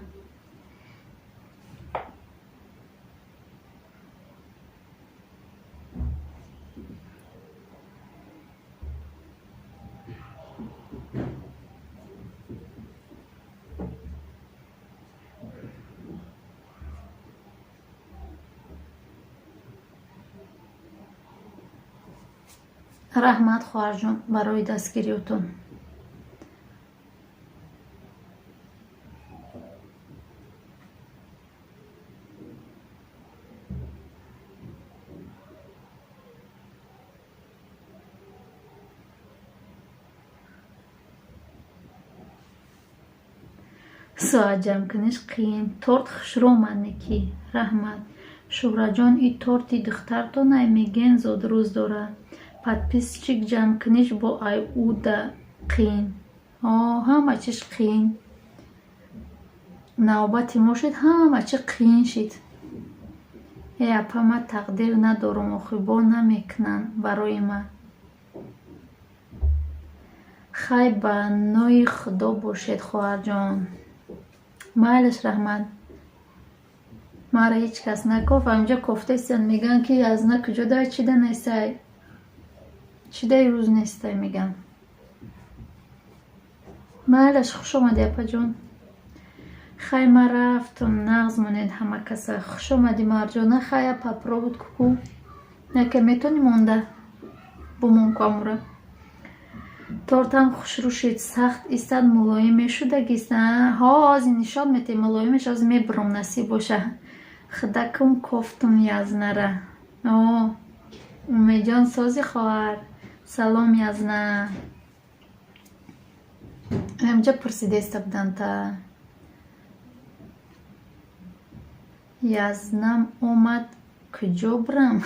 раҳмат хоҳарҷон барои дастгириётон. соат ҷамъкуниш қиин. Торт хушроманеки. Раҳмат. Шӯҳраҷон, и торти духтартонай мегӯен зодрӯз дорад. подписчик ҷамъкуниш бо ай уда қиин. Ҳама чиш қиин. навбати мо шуд, ҳама чи қиин шуд. апа ман тақдир надорам, охибо намекунанд барои ман. хай ба нои худо бошед хоҳарҷон. майлаш, раҳмат. маро ҳеҷ кас накоф. амҷо кофтестан мегӯянд ки аз на куҷо дай чида нестай. чидаи рӯз нестай мегӯям. майлаш, хуш омадӣ апаҷон. хай ман рафтам, нағз монед ҳама каса. хуш омадӣ марҷона. хай апа провод куку. яке метони монда бумон ку амура. тортам хушрӯ шуд. сахт истад мулоим мешудагист. ҳозир нишон метаи мулоимаш ҳозир мебурам насиб боша. худакум кофтум язнара. умеҷон сози хоҳар. салом язна. амҷа пурсидеста буданта. язнам омад куҷо бурам.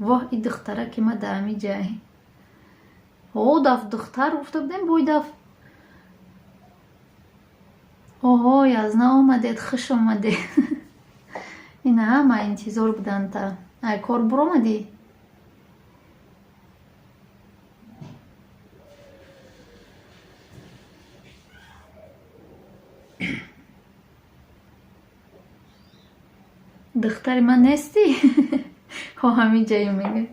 воҳ, и духтара ки ма даами ҷай. даф духтар гуфта будем бойдаф. оҳо, язна омадед, хуш омадед. ина ҳама интизор буданта. ай кор буромадӣ? духтари ман нестӣ? ҳамин ҷаё мега.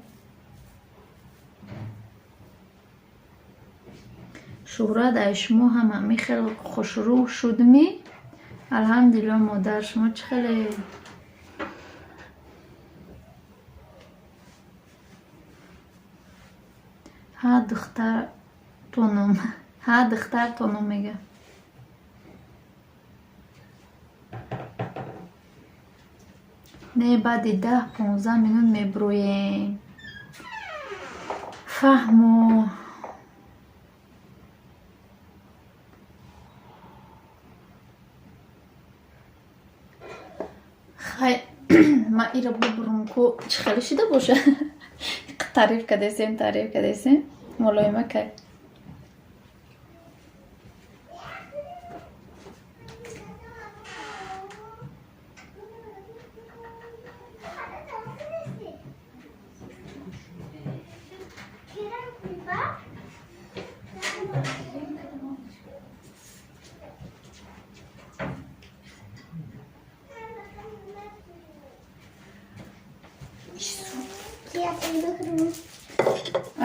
шӯҳрат, ай шумо ҳам ҳамин хел хушрӯ шудми? алҳамдулиллаҳ модар, шумо чӣ хеле? ҳа духтартонум мега. не баъди 10-15 минут мебурӯем. фаҳмо. хай ман иро бибурам ку чӣ хеле шуда боша. таъриф кардесем молоима кай.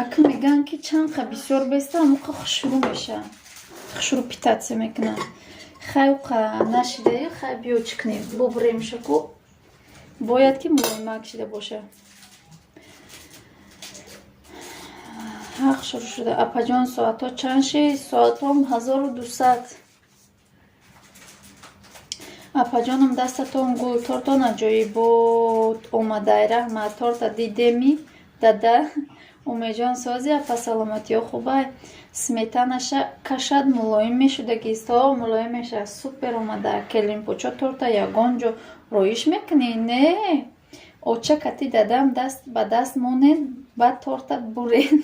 акн мегӯянд ки чанқа бисёр беста амуқа хушрӯ меша. хушрӯ питатсия мекунад. хай уқа нашидаю, хай биё чӣ кунем, бубурем шаку. бояд ки мулоимак шуда боша. ҳақ шурӯъ шуда. апаҷон, соатҳо чанд шид? соатҳом 1200. апаҷонам дастатон гул тортон аҷоибот омадай. раҳмат. торта дидеми дада. умеҷон сози апа саломатиё хубай. сметанаша кашад мулоим мешудагист. мулоим меша. супер омада. келинпӯчо торта ягон ҷо роиш мекунӣ? Не. оча кати дадам даст ба даст монед, баъд торта бурен.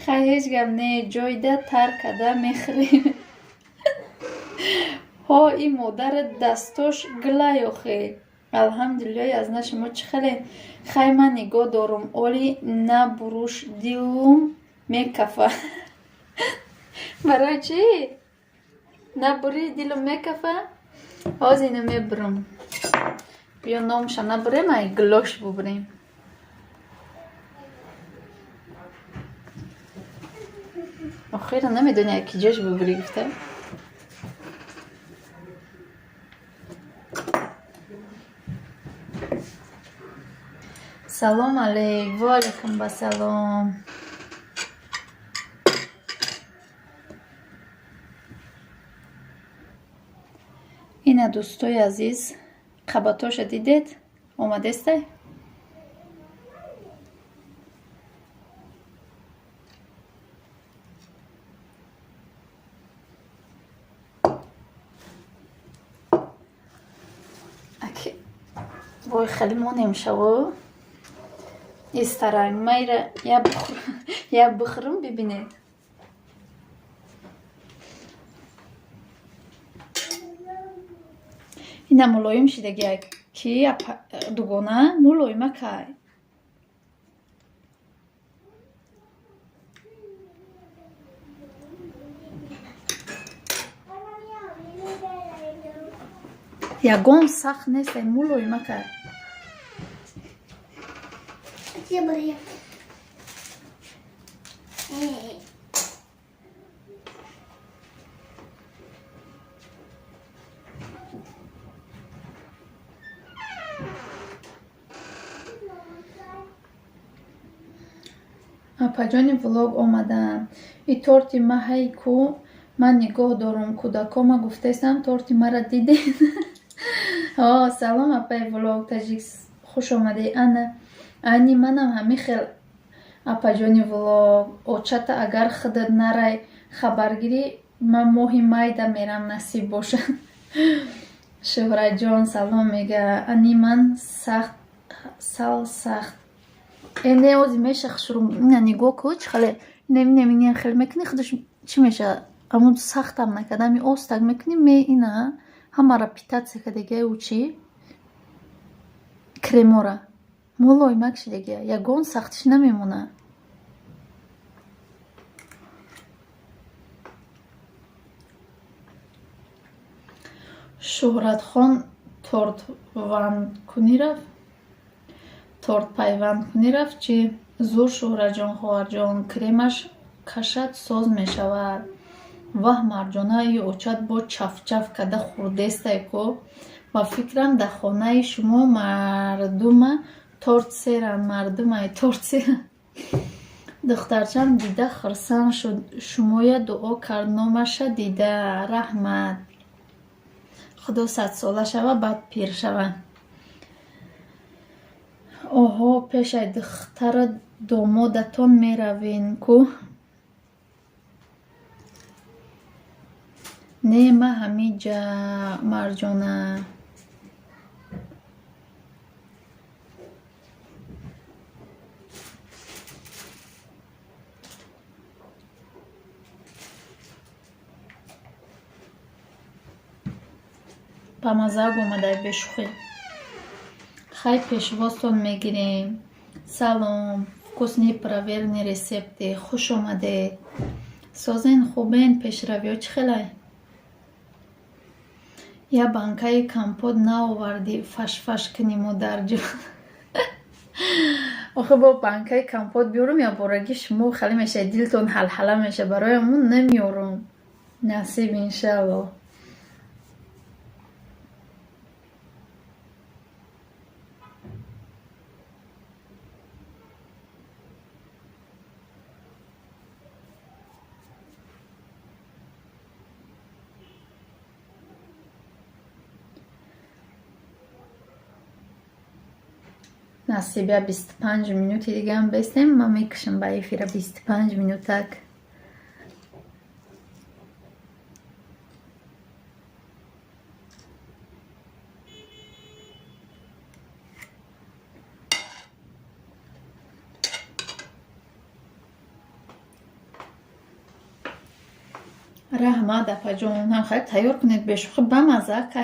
хай ҳеҷ гап не. ҷойда тар када мехӯрем. и модарат дастош гилай охе. алҳамдулиллаҳ. язна шумо чӣ хеле? хай ман нигоҳ дорум. оли на буруш дилум мекафа. برای چی؟ نبری دلو میکفه باز اینو میبرم بیا نامشا نبریم ای گلوش ببریم آخیر نمیدونی اکی جاش ببری گفته سلام علیک و علیکم با سلام اینه دوستای عزیز قباتاش دیدید اومده سته اکی وای خیلی ما نمیشه و استرنگ میره یا بخورم ببینید اینه ملایم شدگی کی دوگانه ملایم که یگان سخت نیست ملایم که چه برای апаҷони влог омадам и торти ма ҳай ку ман нигоҳ дорам кӯдакома гуфтаистам торти мара дидед салом апаи влог таҷик хуш омадӣ ана айни манам ҳамихел апаҷони влог очата агар худат нарай хабаргирӣ ман моҳи майда мерам насиб бошад шӯҳратҷон салом мега ани ман сахт не ози меша хушрум ина нигоҳ ку чӣ хеле немин хеле мекунӣ худаш чӣ меша амун сахтам накардами остак мекунӣ ме ина ҳамара питатсия кардагия ӯ чӣ кремора молоимак шидагия ягон сахтиш намемона шӯҳратхон тортпайвандкунӣ рафт чи зур шӯҳратҷон хоҳарҷон кремаш кашад соз мешавад ваҳ марҷона и очат бо чафчаф карда хурдестай ку ба фикрам дар хонаи шумо мардума торт серан духтарчам дида хурсанд шуд шумоя дуо кард номаша дида раҳмат худо садсола шава баъд пир шава оҳо пешай духтара домодатон меравен ку не ма ҳамиҷа марҷона ба маззак омадай бешухӣ хай пешвостон мегирем салом вкусни проверни рецепти хуш омадед созен хубен пешравиҳо чӣ хелай я банкаи компот наовардӣ фашфаш кунӣ модарҷон охе бо банкаи компот биёрам я борагӣ шумо хеле меша дилтон ҳалҳала меша бароямон намеёрам насиб иншаллоҳ насибия 25 минути дигам бестем ма мекушам ба эфира 25 минутак раҳмат апаҷон ҳамхай тайёр кунед бешухи бамазака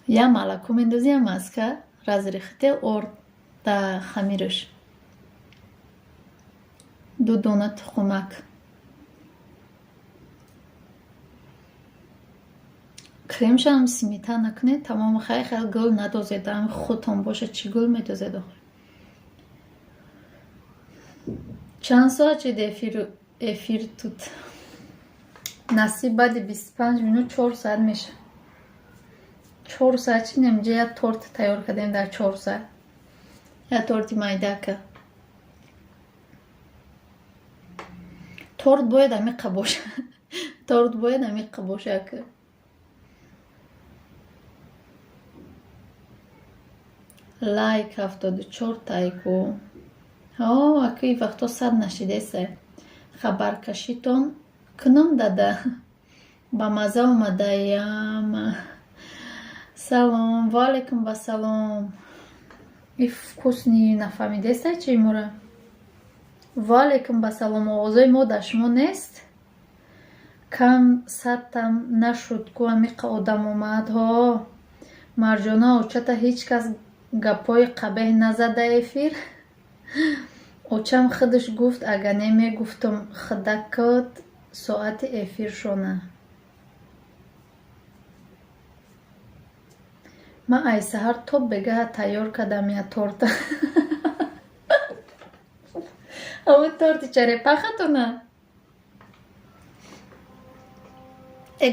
я малаку мендозӣ маска разрехите орд да хамираш 2 дона тухмак кремшам сметана кунед, тамоми хай гул надозед, ами худтон бошад чӣ гул медозед охир. чанд соат шуд эфир тут? насиб баъди 25 минут 4 соат меша. 4 соат чи немҷа як торт тайёр кардем дар 4 соат. як торти майдака. торт бояд амиқа боша. торт бояд амиқа боша ка. лайк 74 тайку. ака ин вақто 100 нашидеса. хабаркашитон кунам дада. ба маза омадаям. салом, ва алейкум ассалом. И вкусни нафамидеса чи мура? ва алейкум ассалом. овозои мо дар шумо нест? кам саттам нашуд ку амиқа одам омад. марҷона очата ҳеҷ кас гапои қабеҳ назада эфир. очам худаш гуфт агар немегуфтам худакот соати эфир шона. ман ай саҳар то бегаҳа тайёр кардам я торта. ҳамун торти черепахатона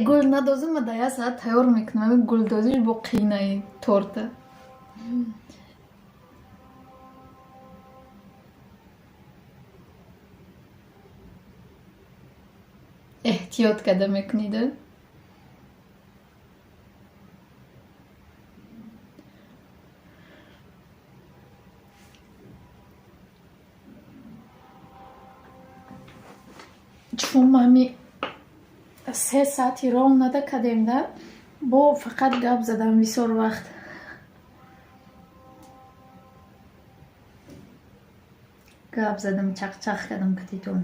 гул надозим дар як саат тайёр мекунам. гулдозиш бо қийнаи торта. эҳтиёт карда мекунида. чун мами 3 соати роҳ нада кардемда, бо фақат гап задам бисёр вақт. гап задам, чақчақ кардам катитон.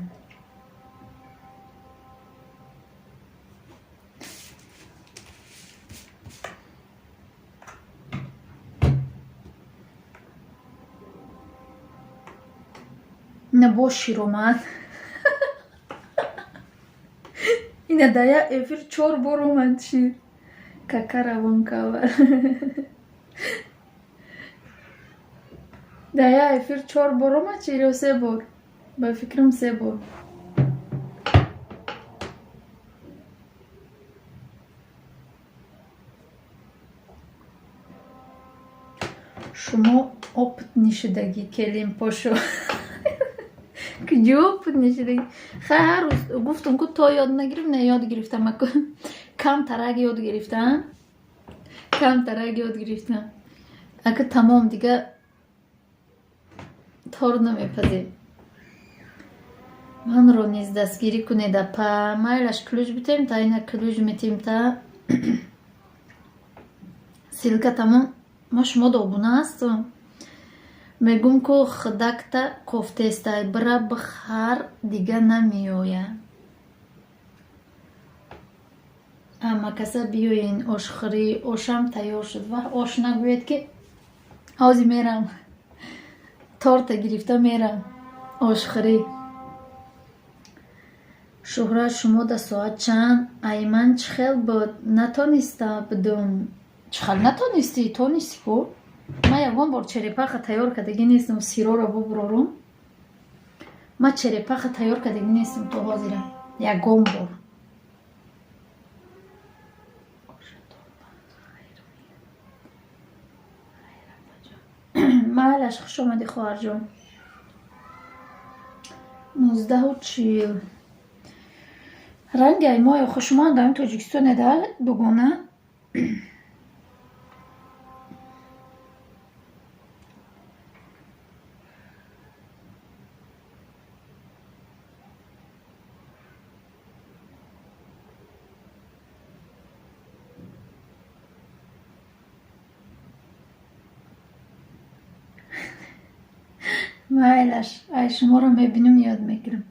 набоши роман. ина да як эфир 4 бор омад шир. кака равон кавар. да як эфир 4 бор омад шир ё 3 бор? ба фикрам 3 бор. шумо опытни шудагӣ келин пошо. куҷо опытни шудагӣ? ҳар рӯз гуфтум ку то ёд нагирифт. не ёд гирифтам. камтарак ёд гирифтам. камтарак ёд гирифтам. ака тамом дига тор намепазем. манро низ дастгирӣ кунеда па. майлаш ключ битем та ина ключ метим та. силка тамом. ма шумо добуна ҳастум. мегум ку худакта кофтестай бира бихар дига намеоя. амакаса биёин ошхӯрӣ. ошам тайёр шуд. ва ош нагӯед ки ҳозир мерам торта гирифта мерам ошхӯрӣ. шӯҳрат шумо да соат чанд? ай ман чӣ хел буд? натониста будум. чӣ хел натонистӣ? тонистӣ ку? ман ягон бор черепаха тайёр кардагӣ нестам. сироро бубурорум. ман черепаха тайёр кардагӣ нестам то ҳозира. ягон бор. майлаш хуш омадӣ хоҳарҷон. 19:40. ранги аймои охир шумо дар ин тоҷикистоне да дугона? майлаш ай шуморо мебинам ёд мегирам.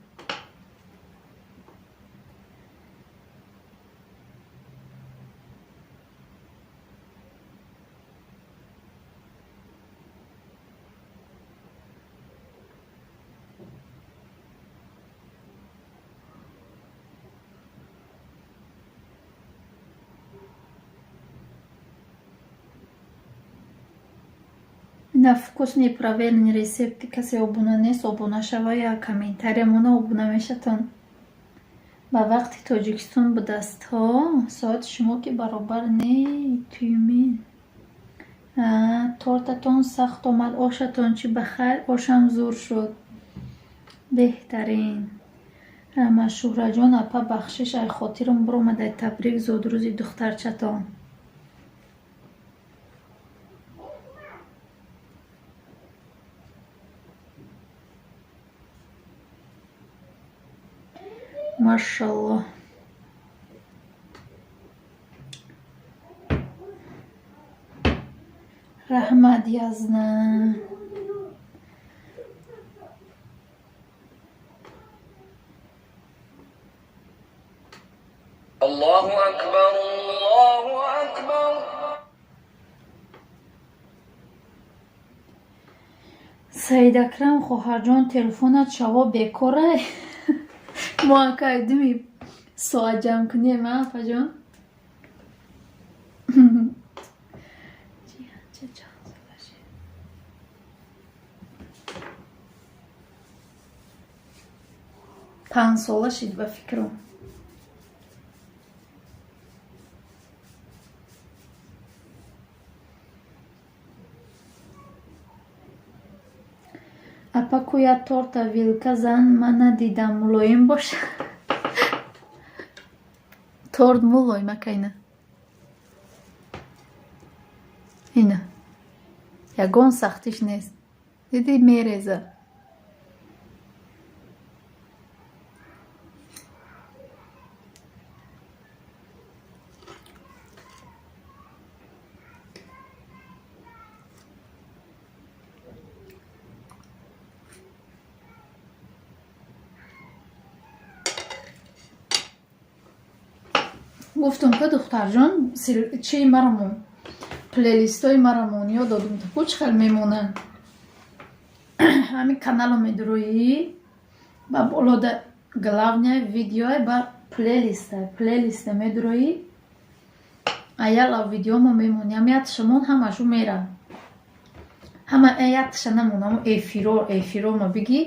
ина вкусни проверени рецепти. Касе обуна нест, обуна шава. Я комментариямона обуна мешатон. ба вақти Тоҷикистон будааст. Соати шумо ки баробар не туюмин. тортатон сахт омад. Ошатон чӣ бахайр. Ошам зур шуд. беҳтарин. Шӯҳраҷон апа бахшиш ай хотирам биромадай табрик зудрӯзи духтарчатон. Машаллоҳ. раҳмат язна. Allahu Akbar, Allahu Akbar. Саидакрам хоҳарҷон, телефонат шаво бекорай. мо акайдими соат ҷамъкунем апаҷон. панҷ сола шид ба фикрам. апа кӯя торта вилка зан ман надидам. мулоим боша. торт мулоим акайна. ина ягон сахтиш нест. диди мереза. гуфтам ка духтарҷон чи марамон плейлистои марамон ёд додум таку чӣ хел мемонанд. ҳамин канало медуроӣ ба болода главняй видеои ба плейлиста медуроӣ. аяла видеомо мемони ам ятшамон ҳамашу мера. ҳама ятша намонам эфирома биги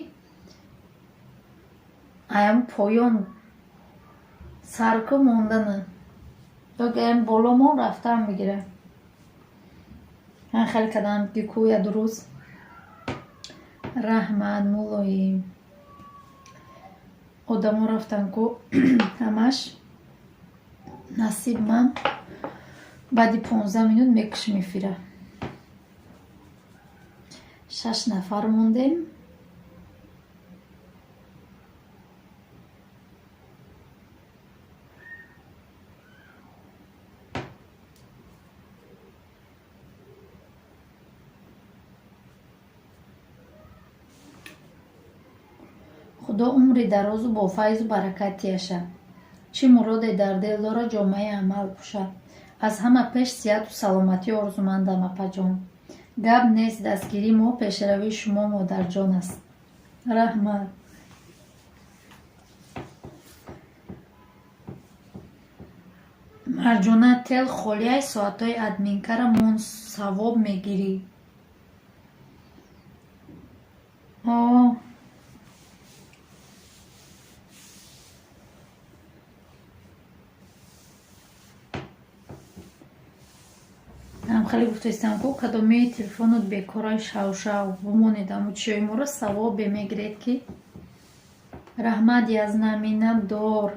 аям поён сарку мондана ягам боломон рафтан мегира. ман хеле кадам гикӯя дуруст. раҳмат мулоим. одамо рафтан ку ҳамаш насиб ман баъди 15 минут мекуш мефира. 6 нафар мондем. худо умри дарозу бо файзу баракатияша. чӣ муроде дар дил дора ҷомаи амал пӯшад. аз ҳама пеш сиҳату саломатӣ орзумандам апаҷон. гап нест дастгирии мо пешравии шумо модарҷон аст. раҳмат. марҷона тел холияи соатҳои админкара мон савоб мегирӣ. хеле гуфтаистам ку кадомаи телефонот бекораи шавшав бумонедам чиёи моро савоб бемегиред ки. раҳмат язна миннатдор.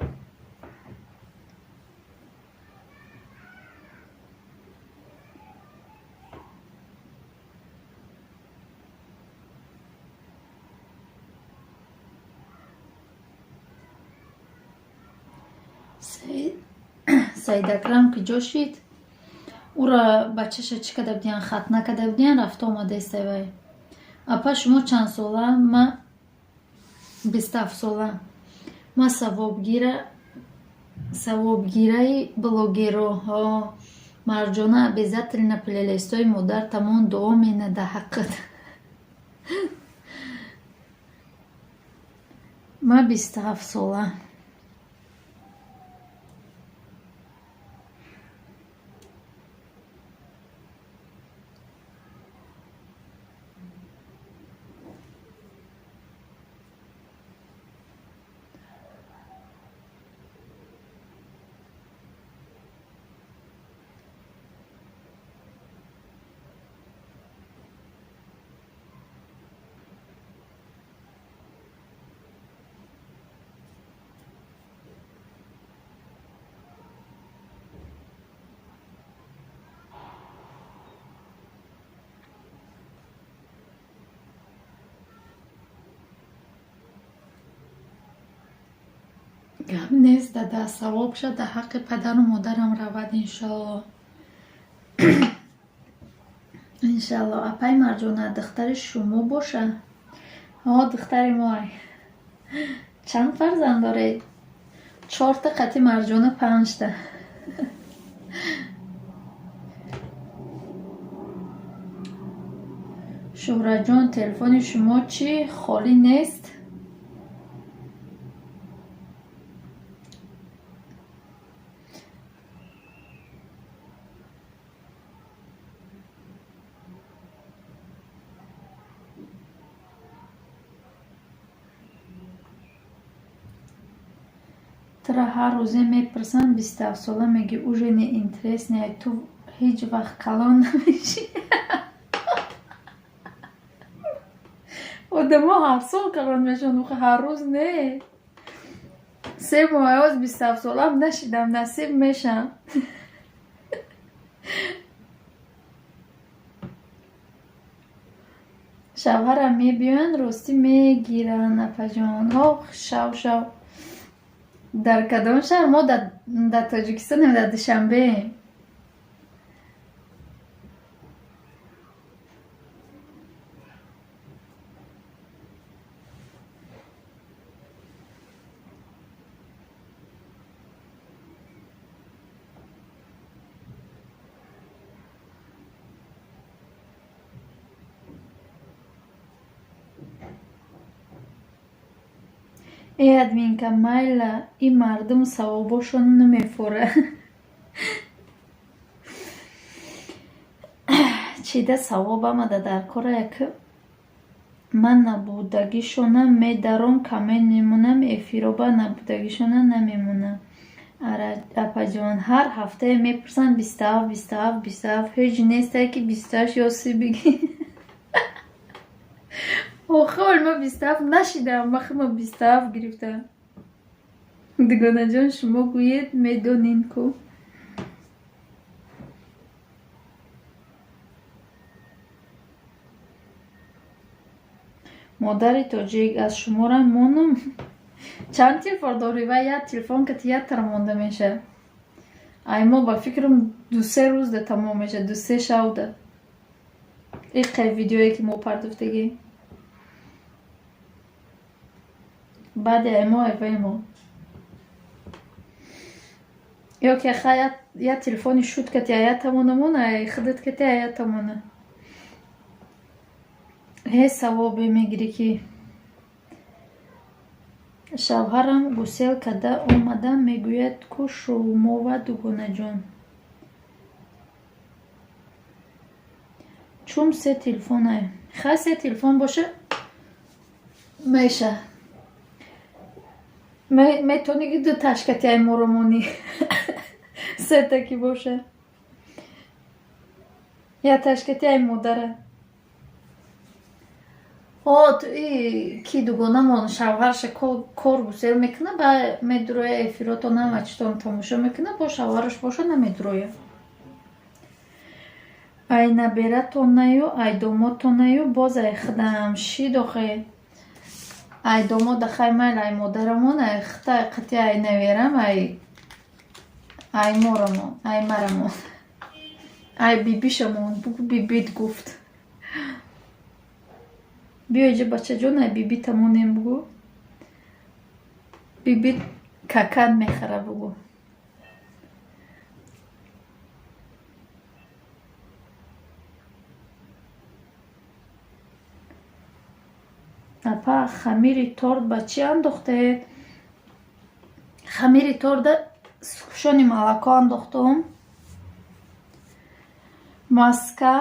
саидакрам ки ҷо шид ура бачаша чӣ када будиян хатна када будиян рафта омадаистай вай. апа шумо чанд сола? ма 27 сола. ма савобгираи блогероҳо. марҷона обязательно плейлистои модар тамон дуо менада ҳаққат. ма 27 сола. гап нест дада, савоб шад дар ҳаққи падару модарам равад иншоалло. иншоалло. Апай Марҷона, духтари шумо боша? Духтари мо. чанд фарзанд доред? 4 та қати Марҷона, 5 та. шӯҳраҷон, телефони шумо чӣ? холӣ нест? тра ҳар рӯзе мепурсанд 27 сола, меги уже не интересне, ту ҳеҷ вақт калон намешӣ. одамо ҳар сол калон мешаванд, ҳар рӯз не. 3 моҳ 27 солам нашидам, насиб мешам. шавҳарам мебиёянд, ростӣ мегиранд апаҷон. шав дар кадом шаҳр? мо дар Тоҷикистонем, дар Душанбеем. админка майла, ин мардум савобошон намефора. чида савоб амада дар кора ки ман набудагишона медаром каме немунам, эфироба набудагишона намемунам. апаҷон, ҳар ҳафтае мепурсанд 27 ҳеҷ нестае ки 28 ёси биги. охол ма 27 нашидам, вақти ма 27 гирифтам. дугонаҷон, шумо гӯед медонин ку. модари тоҷик, аз шуморам монум. чанд телефон дорӣ? ва як телефон кати як тара монда меша. ай мо ба фикрам 2-3 рӯзда тамом меша, 2-3 шавда. иққай видеое ки мо пардохтагем. баъди аймо айваймо. ёки я телефони шуд кати ая тамонамон, ай худат кати ая тамона. ҳе савобе мегирӣ ки шавҳарам гусел када омада, мегӯяд ку шумова дугонаҷон. чум 3 телефон ай. хай 3 телефон боша меша. метони ки 2 ташкати ай моромонӣ. 3 таки боша. я ташкати ай модара. ки дугонамон шавҳарша кор гусел мекуна, ба медуроя эфиротона ва читон тамошо мекуна, бо шавҳараш боша намедуроя. ай набератонаю, ай домотонаю, боз ай худам шидохе. ай домода хай майл, ай модарамон, ай хита қати ай наверам, ай морамон, ай марамон, ай бибишамон, бугу бибит гуфт. биё иҷа бачаҷон, ай биби тамонем бугу. биби какан мехара бугу. апа хамири торт ба чӣ андохтаед? хамири торда кушони молоко андохтам, маска,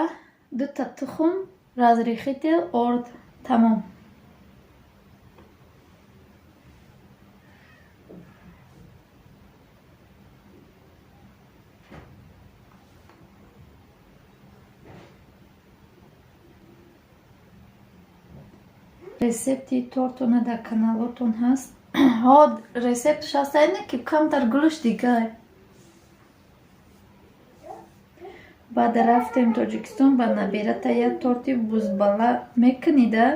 2 та тухм, разрехител, орд. тамом. рецепти тортона дар каналотон ҳаст? рецептш ҳаст, айне ки камтар гӯшт дигар. баъд рафтем Тоҷикистон, ба набирата як торти бузбала мекунида?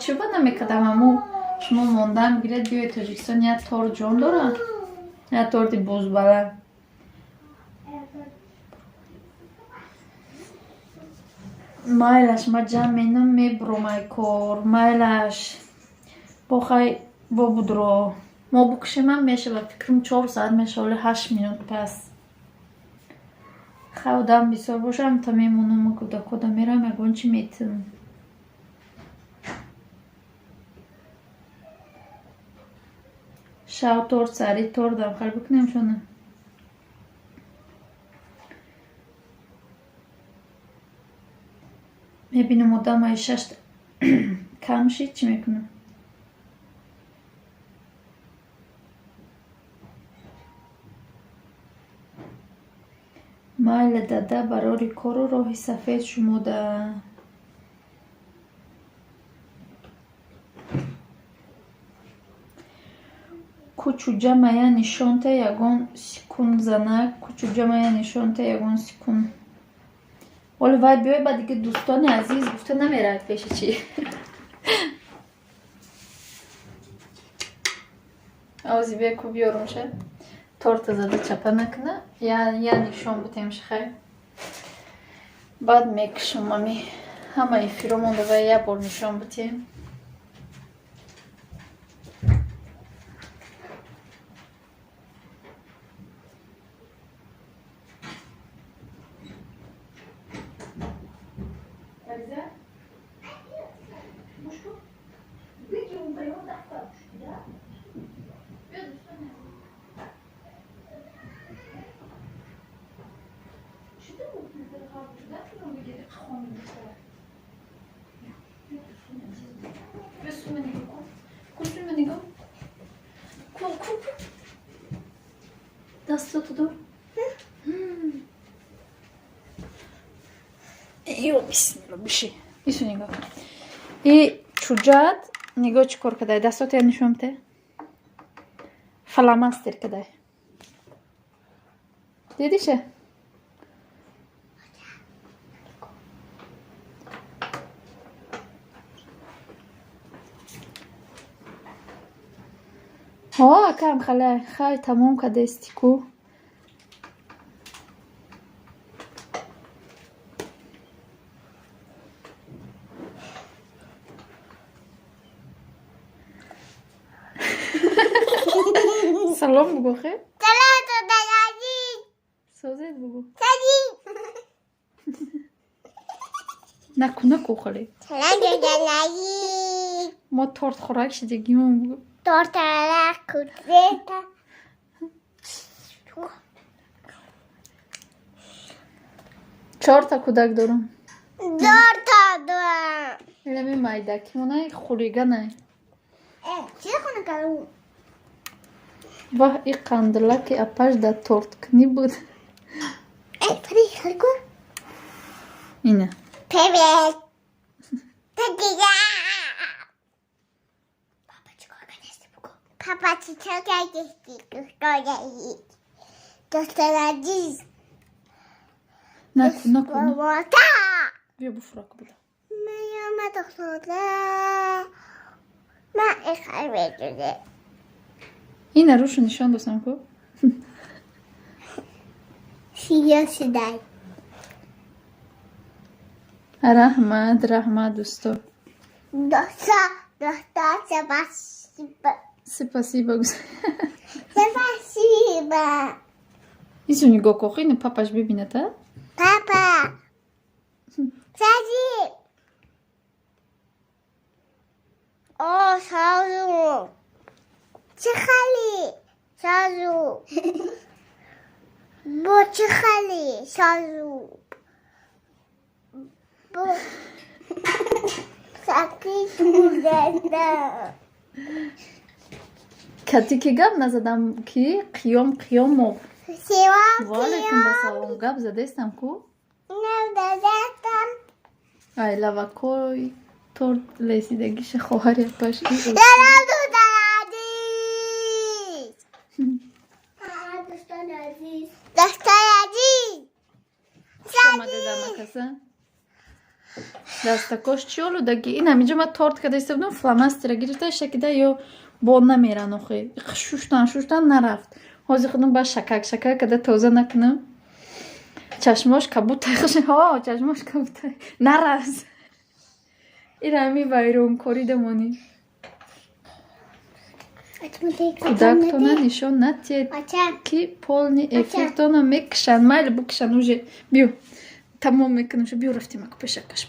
чӣ ба намекардам? аму شما موندن بگیرید بیاید تاجیکستان یا تور جان دارن یا تورتی بوز بلند مایلش ما جمع مینم میبرم ای کار مایلش بخوای با بودرو ما بکشیم هم میشه با فکرم 4 ساعت میشه ولی 8 مینوت پس خودم بسیار باشم تا میمونم و کدا میرم یکون چی میتونم شاو تور سری تور داخل بکنیم شونه میبینم مدام های 6 کم شید چی میکنم مایل داده برای کارو راهی سفید شموده کوچو جمع یا نشانت یگون سکون زنه کوچو جمع یا نشانت یگون سکون ولی وای بیای با دیگه دوستان عزیز گفته نمیره پیش چی آوزی بیا کو بیارم شه تورت زده چپه نکنه یا نشان بتیم خیر بعد میکشم مامی همه فیرومون رو یه بار نشان بتیم دستاتو دار ایو بسم الله بشی ایسو نگاه کن ای چوجاد نگاه چی کار کده دستات یا نشون بده فلاماستر کده دیدی شه ها کم خیلی تمام کده استیکو سلام بگو خیلی سلام تو دادی سوزید بگو دادی نکو خیلی سلام تو دادی ما تورت خوراک شدگیمون بگو تورتالا کودتا 4 تا کودک دارم 2 تا دارم اینمی مایدکیمونه خوریگنه چی خونه کارو واه این قندلک اپاش در تورت کنی بود پری خیلی کن اینه پری دیگه پاپا چیکار کردی بگو پاپا چیکار کردی دوستان عزیز نکن باباتا بیا بفرک بوده میام دختره من اخوای بجوده این روشو نشان دوستم کو سیاه شدن رحمت دوستو دختر سپاسی بگو سپاسیبا ایسو نگاه که خیلی پاپاش ببینه تا پاپا سازی سازو چه خالی سازو با چه خالی سازو با ساکی بودنده کتی که گب نزدم کی قیام مو سیوام والکم بسالم گب زده استم کو نودادتم ای لوا کوی تورت لیسیدگیش خواهر پاش سلام دوستان عزیز دوستان عزیز شما دیدم کسا дастакош чӣ олу даги ин ҳаминҷо ма торт када истодам фломастера гирифта шакида ё бо намеран охи шуштан нарафт ҳозир худам ба шакак када тоза накунам чашмош кабутай чашмош кабутай нараз ин ҳами вайронкорӣ дамонӣ кӯдактона нишон натиҳед ки полни эфиртона мекишанд майли бикишанд уже биё тамом мекунам биё рафтим аку пешакаш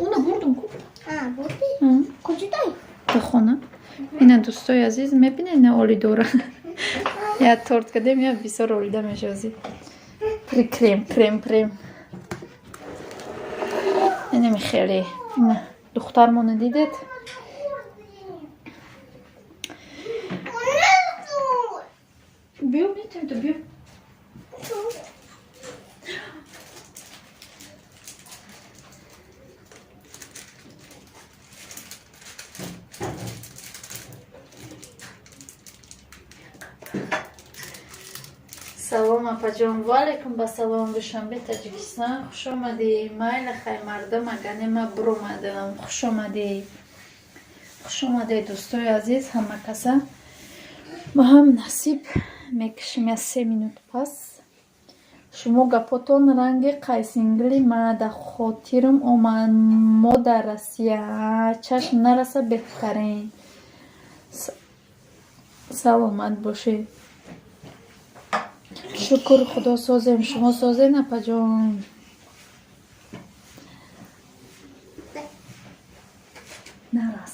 уна бурдум ба хона ина дӯстои азиз мебинед на оли дора я торт кардем я бисёр олида мешази крем инами хеле ина духтармона дидед биё метавед биё салом апаҷон валайкум ба салом душанбе таҷикистон хуш омадӣ майла хай мардам аганема буромадам хуш омадед дӯстои азиз ҳама каса ба ҳам насиб мекишем я 3 минут пас шумо гапотон ранги қайсингли мада хотирам омад мода Россия чашм нараса беҳтарин саломат бошед шукр худо созем шумо созен апаҷон нарас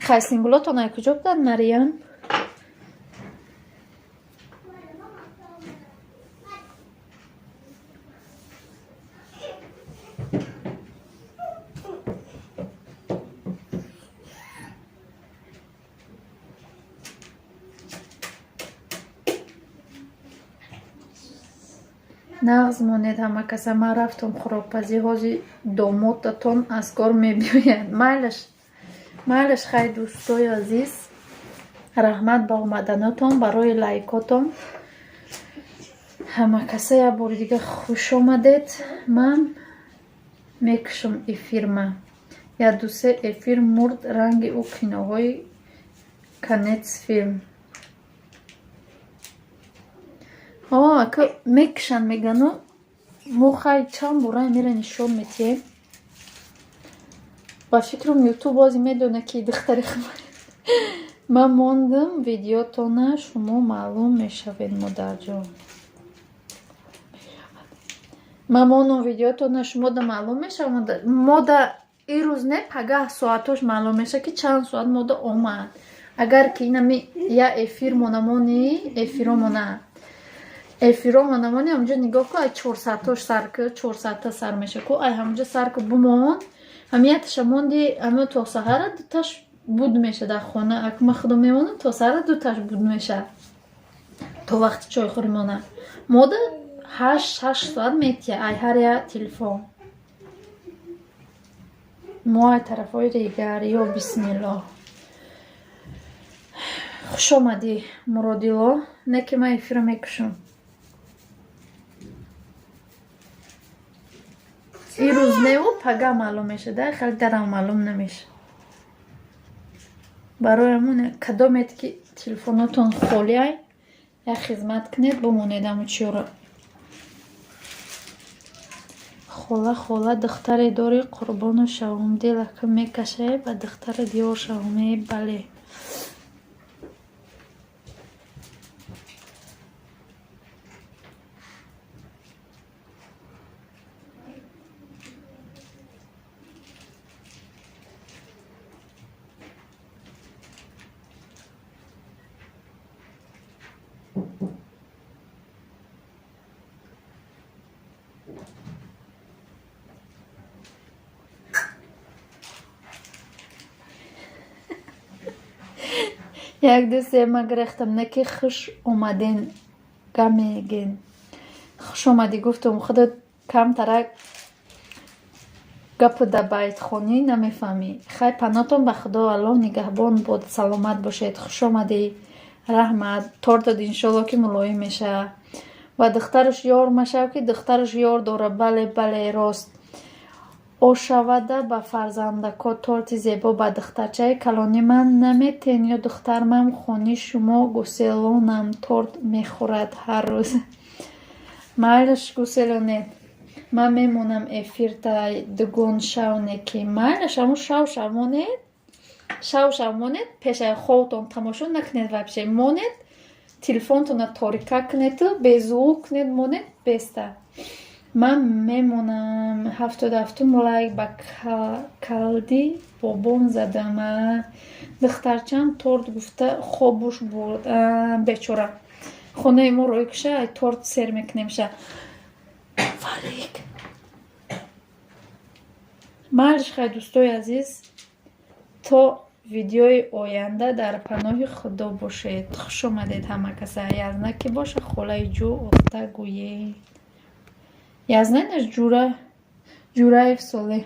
қайсингулотон ай куҷо буданд Мариям нағз монед ҳама каса ман рафтам хӯрокпазӣ ҳозир домодатон аз кор мебиёяд майлаш хай дӯстои азиз раҳмат ба омаданатон барои лайкотон ҳама каса як бори дига хуш омадед ман мекушам эфирма я 2-3 эфир мурд ранги ӯ киноҳои конец филм ака мекишанд мегану мо хай чанд бора мера нишон метиҳем ба фикрам ютуб бози медона ки духтари хубар ман мондам видеотона шумо маълум мешавед модарҷон ман мондам видеотона шумода маълум мешавад мода ин рӯз не пагаҳ соатош маълум меша ки чанд соат мода омад агар ки инами я эфирмонамони эфиромонамони ҳамҷо нигоҳ ку ай 4 саатош сарка 4 саата сар меша ку ай ҳамҷо сарка бумон ҳамияташа монди ҳама то саҳара дуташ буд меша дар хона акма худам мемонам то саҳара дуташ буд меша то вақти чойхӯрӣ мона мода 8 соат метия ай ҳар я телефон мо ай тарафҳои дигар ё бисмиллоҳ хуш омадӣ муродило не ки ман эфира мекушам ин рӯз неву пага маълум мешада хеле дарам маълум намеша барои ҳамон кадомед ки телефонотон холиай як хизмат кунед бумонед ҳаму чиёра хола духтаре дорӣ қурбону шавам дилака мекашае ба духтаре диёр шаваме бале як дӯстем ма гирехтам не ки хуш омаден гамегин хуш омадӣ. Гуфтум худат камтарак гапу да байтхонӣ намефаҳмӣ. Хай панотон ба худо, аллоҳ нигаҳбон буд, саломат бошед. Хуш омадӣ, раҳмат. Тор дод, иншолло ки мулоим меша ва духтараш ёр машав ки духтараш ёр дора. Бале бале рост. Ошавада ба фарзандако торти зебо ба духтарчаи калони ман наметен ё духтармам хони шумо гуселонам торт мехӯрад ҳар рӯз. Майлаш гуселонед, ман мемонам эфирта дугон шавне ки майлаш аму шав монед, шав монед, пешаи ховтон тамошо накунед, вообще монед, телефонтона торика кунед, беззвук кунед, монед беста. Ман мемонам 77 лайк ба калди бобон задама. Духтарчам торт гуфта хобуш бурд. Бечора хонаи мо рӯй куша, ай торт сер мекунемша. Фалик. Майлаш хай дӯстои азиз, то видеои оянда дар паноҳи худо бошед. Хуш омадед ҳама каса. Язна ки боша холаи ҷӯ офта гӯед. Язнанаш ҷураев солеҳ.